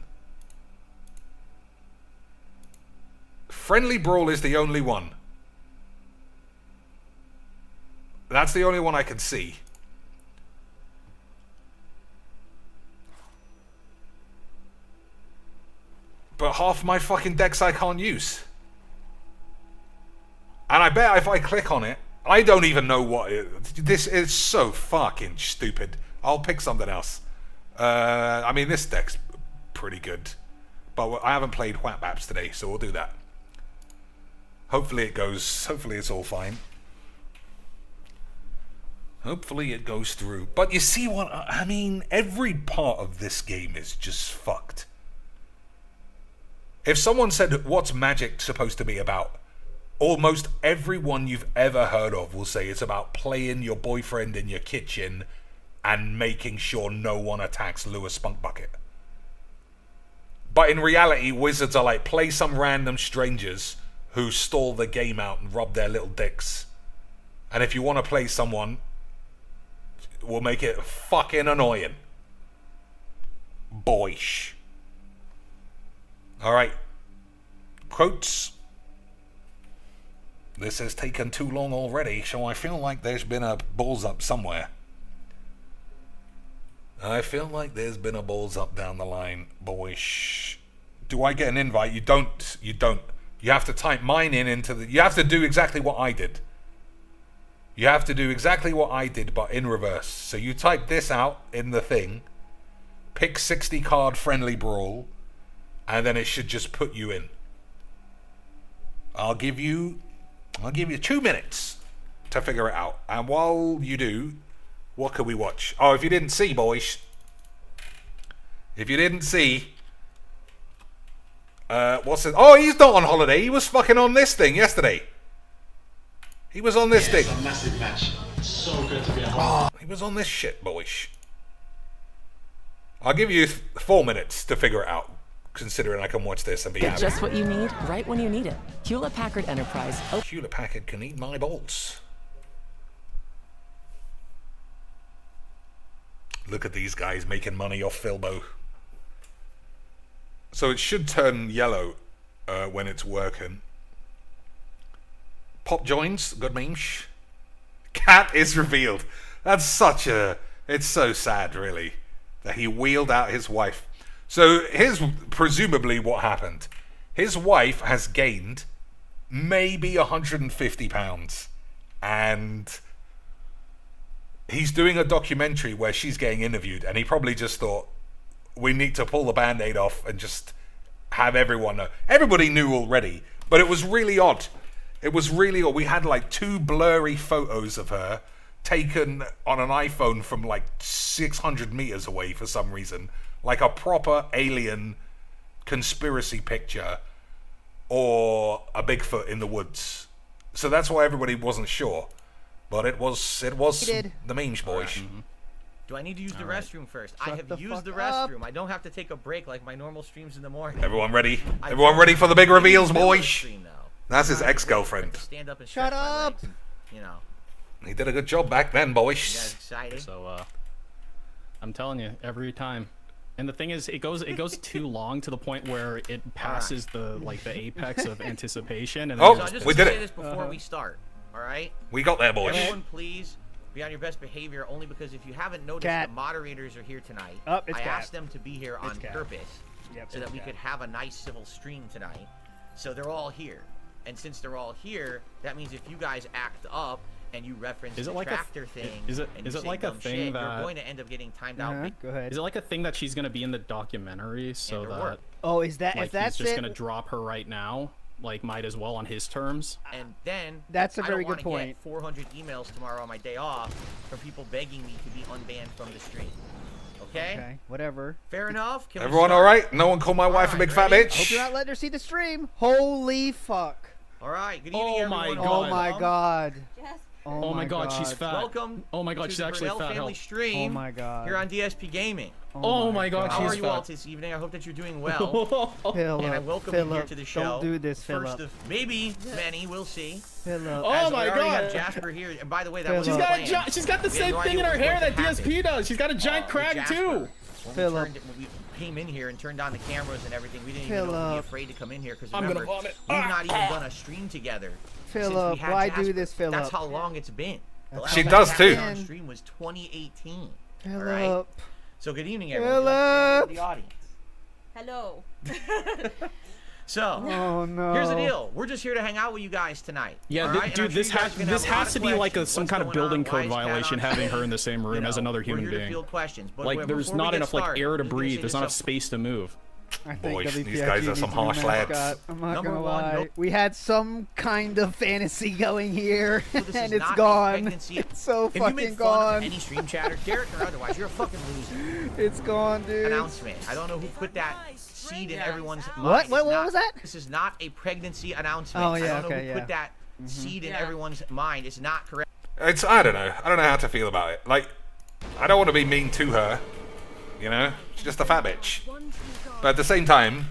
Friendly Brawl is the only one. That's the only one I can see. But half my fucking decks I can't use. And I bet if I click on it, I don't even know what this is. So fucking stupid. I'll pick something else. I mean, this deck's pretty good. But I haven't played Whap Apps today, so we'll do that. Hopefully it goes... Hopefully it's all fine. Hopefully it goes through. But you see what... I mean, every part of this game is just fucked. If someone said, what's Magic supposed to be about? Almost everyone you've ever heard of will say it's about playing your boyfriend in your kitchen and making sure no one attacks Lewis Spunkbucket. But in reality, wizards are like, play some random strangers who stall the game out and rub their little dicks. And if you want to play someone, we'll make it fucking annoying. Boyish. Alright. Quotes. This has taken too long already, so I feel like there's been a balls up somewhere. I feel like there's been a balls up down the line, boyish. Do I get an invite? You don't. You don't. You have to type mine into the... You have to do exactly what I did. You have to do exactly what I did, but in reverse. So you type this out in the thing, pick 60 card Friendly Brawl, and then it should just put you in. I'll give you 2 minutes to figure it out. And while you do, what can we watch? Oh, if you didn't see, boys. If you didn't see... what's it? Oh, he's not on holiday. He was fucking on this thing yesterday. He was on this thing. It's a massive match. So good to be at home. He was on this shit, boyish. I'll give you 4 minutes to figure it out, considering I can watch this and be happy. Just what you need, right when you need it. Hewlett-Packard Enterprise. Hewlett-Packard can eat my balls. Look at these guys making money off Filbo. So it should turn yellow when it's working. Pop joins, good memes. Cat is revealed. That's such a... It's so sad, really, that he wheeled out his wife. So here's presumably what happened. His wife has gained maybe 150 pounds. And he's doing a documentary where she's getting interviewed. And he probably just thought, we need to pull the Band-Aid off and just have everyone know. Everybody knew already, but it was really odd. It was really odd. We had like 2 blurry photos of her taken on an iPhone from like 600 meters away for some reason. Like a proper alien conspiracy picture or a Bigfoot in the woods. So that's why everybody wasn't sure. But it was the memes boys. Mm-hmm. Do I need to use the restroom first? I have used the restroom. I don't have to take a break like my normal streams in the morning. Everyone ready? Everyone ready for the big reveals, boys? That's his ex-girlfriend. Stand up and shut up. You know. He did a good job back then, boys. You guys excited? So, I'm telling you, every time. And the thing is, it goes too long to the point where it passes the apex of anticipation. And oh, so just we did say it. this before we start. All right. We got there, boys. Everyone, please be on your best behavior. Only because if you haven't noticed, the moderators are here tonight. I asked them to be here on purpose, so that we could have a nice civil stream tonight. So they're all here, and since they're all here, that means if you guys act up and you reference the tractor thing, is it like a thing shit, that you're going to end up getting timed out. Go ahead. Is it like a thing that she's gonna be in the documentary, so that is that like if that's he's just gonna drop her right now? Like, might as well on his terms. And then that's a very good point. Get 400 emails tomorrow on my day off from people begging me to be unbanned from the stream. Okay. Okay. Whatever. Fair enough. Can Everyone all right? No one call my wife a big fat bitch. Hope you're not letting her see the stream. Holy fuck. All right. Good evening, everyone. Oh my god. Oh my god, she's fat. Welcome. Oh my god, she's actually fat. Family stream. Oh my god. Here on DSP Gaming. Oh my god, she's fat. How are you all this evening? I hope that you're doing well. Philip, and I welcome you here to the show. Don't do this, First Philip. of maybe many, we'll see. Philip. Oh my god. We have Jasper here, and by the way, that was she's got the same thing in her hair that DSP does. She's got a giant crack too. When we came in here and turned on the cameras and everything, we didn't even know to be afraid to come in here because remember, we've not even done a stream together. Philip, why do this, Philip? That's how long it's been. She does too. On stream was 2018. Philip. All right. So good evening, everyone. Like the audience. Hello. So, oh no. Here's the deal. We're just here to hang out with you guys tonight. Yeah, dude, this has to be like some kind of building code violation having her in the same room as another human being. Like, there's not enough air to breathe. There's not enough space to move. Boys, these guys are some harsh lads. I'm not gonna lie. We had some kind of fantasy going here, and it's gone. It's so fucking gone. Any stream chatter, Derek or otherwise, you're a fucking loser. It's gone, dude. Announcement. I don't know who put that seed in everyone's mind. What was that? This is not a pregnancy announcement. Oh yeah, I don't know who put that seed in everyone's mind. It's not correct. I don't know. I don't know how to feel about it. Like, I don't want to be mean to her. You know, she's just a fat bitch. But at the same time,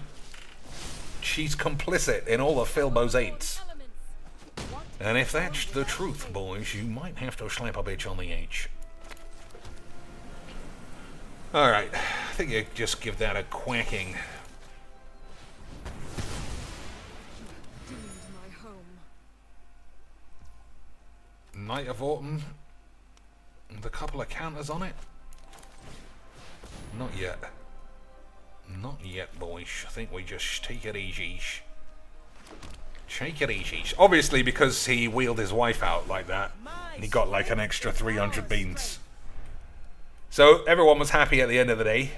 she's complicit in all of Philbo's aids. And if that's the truth, boys, you might have to slap a bitch on the H. Alright, I think you just give that a quacking. Knight of Autumn. With a couple of counters on it. Not yet. Not yet, boys. I think we just take it easy. Take it easy. Obviously, because he wheeled his wife out like that, and he got like an extra 300 beans. So everyone was happy at the end of the day,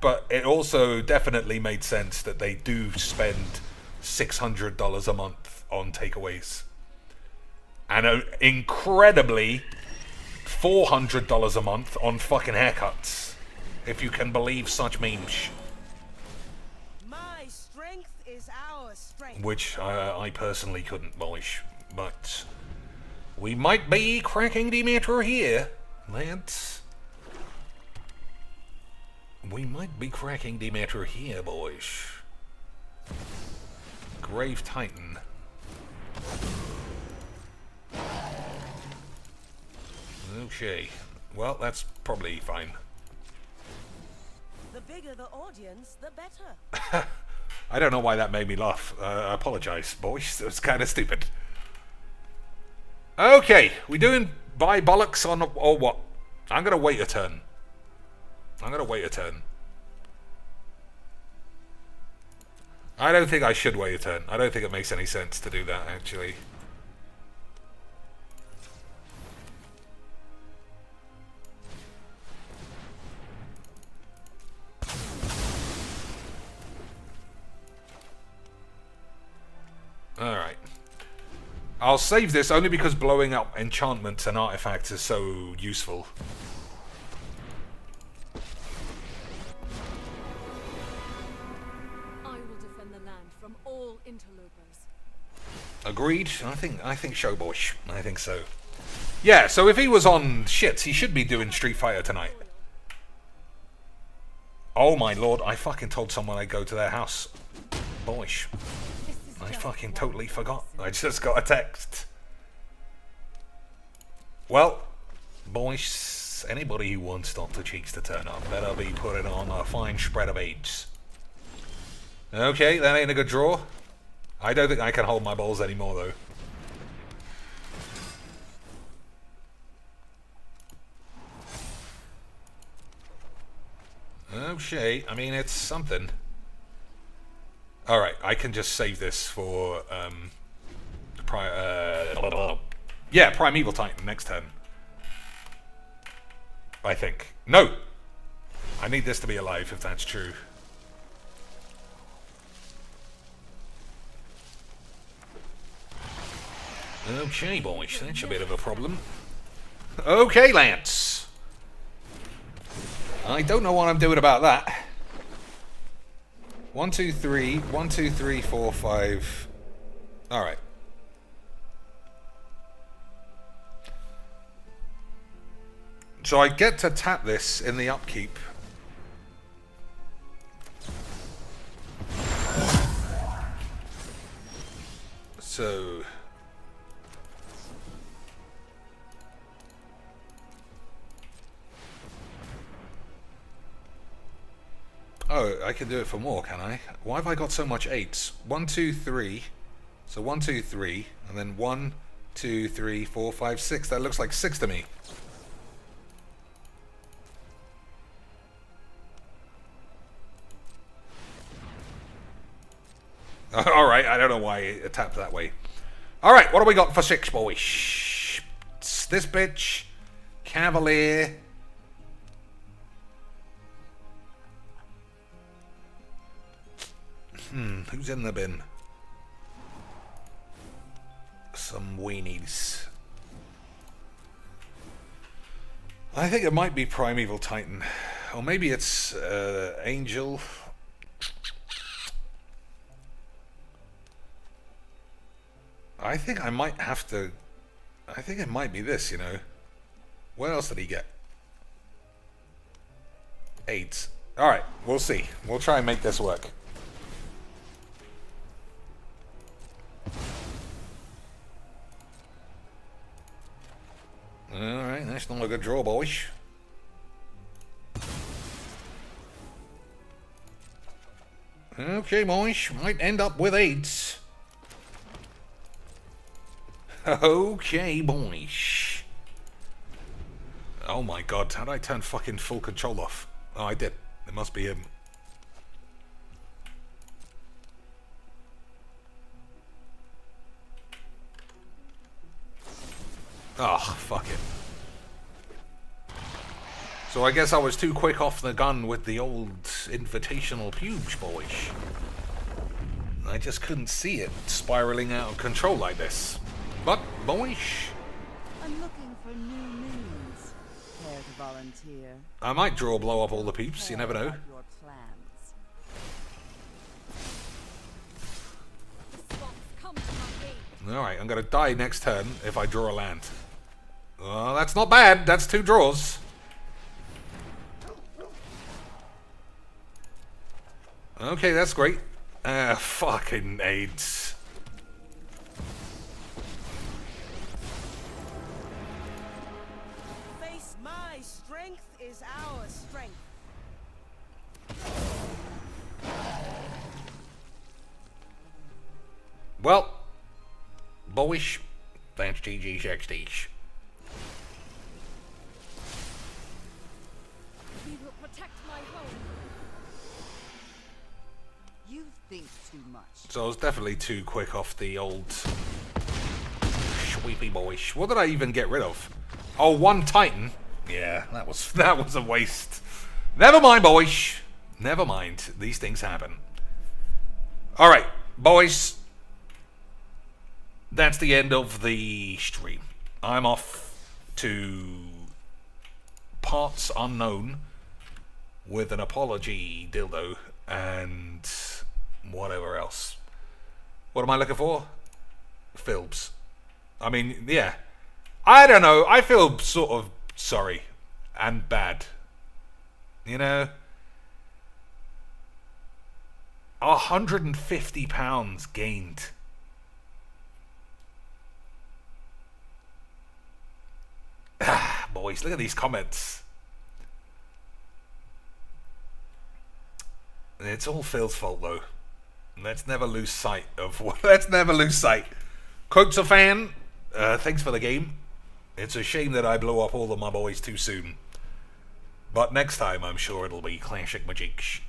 but it also definitely made sense that they do spend $600 a month on takeaways. And incredibly, $400 a month on fucking haircuts. If you can believe such memes. Which I personally couldn't, boys. But we might be cracking the meter here, lads. We might be cracking the meter here, boys. Grave Titan. Okay. Well, that's probably fine. The bigger the audience, the better. I don't know why that made me laugh. I apologize, boys. It was kind of stupid. Okay, we doing buy bollocks on or what? I'm gonna wait a turn. I don't think I should wait a turn. I don't think it makes any sense to do that, actually. Alright. I'll save this only because blowing up enchantments and artifacts is so useful. I will defend the land from all interlopers. Agreed. I think Showboy. I think so. Yeah, so if he was on shits, he should be doing Street Fighter tonight. Oh my lord, I fucking told someone I'd go to their house. Boys. I fucking totally forgot. I just got a text. Well, boys, anybody who wants Dr. Cheeks to turn up better be putting on a fine spread of AIDS. Okay, that ain't a good draw. I don't think I can hold my balls anymore, though. Okay, I mean, it's something. Alright, I can just save this for, yeah, Primeval Titan next turn. I think. No! I need this to be alive, if that's true. Okay, boys, that's a bit of a problem. Okay, Lance. I don't know what I'm doing about that. 1, 2, 3. 1, 2, 3, 4, 5. Alright. So I get to tap this in the upkeep. So... Oh, I can do it for more, can I? Why have I got so much 8s? 1, 2, 3. So 1, 2, 3. And then 1, 2, 3, 4, 5, 6. That looks like 6 to me. Alright, I don't know why it tapped that way. Alright, what do we got for 6, boys? This bitch. Cavalier. Who's in the bin? Some weenies. I think it might be Primeval Titan. Or maybe it's Angel. I think I might have to... I think it might be this, you know. What else did he get? 8. Alright, we'll see. We'll try and make this work. Alright, that's not a good draw, boys. Okay, boys. Might end up with 8s. Okay, boys. Oh my god, how did I turn fucking full control off? Oh, I did. It must be him. Oh, fuck it. So I guess I was too quick off the gun with the old invitational pubes, boys. I just couldn't see it spiraling out of control like this. But, boys... I'm looking for new means. Care to volunteer? I might draw blow up all the peeps, you never know. Your plans. Alright, I'm gonna die next turn if I draw a land. Oh, that's not bad. That's 2 draws. Okay, that's great. Fucking AIDS. Face my strength is our strength. Well, boyish. Thanks, GG's XD's. We will protect my home. You think too much. So I was definitely too quick off the old sweepy boyish. What did I even get rid of? Oh, 1 Titan. Yeah, that was a waste. Never mind, boyish. Never mind. These things happen. All right, boys. That's the end of the stream. I'm off to parts unknown with an apology dildo and whatever else. What am I looking for? Filbs. I mean, yeah. I don't know. I feel sort of sorry and bad. You know? £150 gained. boys, look at these comments. It's all Phil's fault, though. Let's never lose sight of what. Let's never lose sight. Quotes a fan. Thanks for the game. It's a shame that I blew up all of my boys too soon. But next time, I'm sure it'll be classic magic.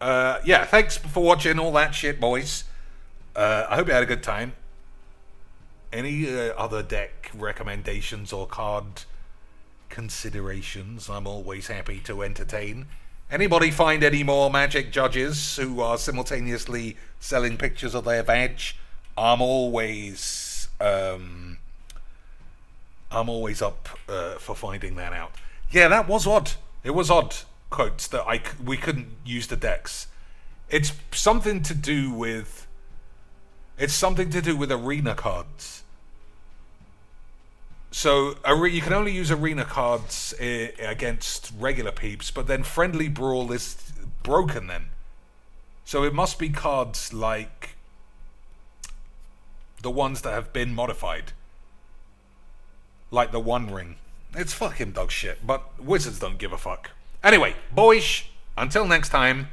Yeah, thanks for watching all that shit, boys. I hope you had a good time. Any other deck recommendations or card considerations, I'm always happy to entertain. Anybody find any more Magic judges who are simultaneously selling pictures of their vag? I'm always up for finding that out. Yeah, that was odd. It was odd, quotes, that we couldn't use the decks. It's something to do with arena cards. So you can only use arena cards against regular peeps, but then friendly Brawl is broken then. So it must be cards like the ones that have been modified. Like the One Ring. It's fucking dog shit, but Wizards don't give a fuck. Anyway, boys, until next time,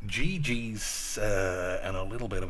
GG's and a little bit of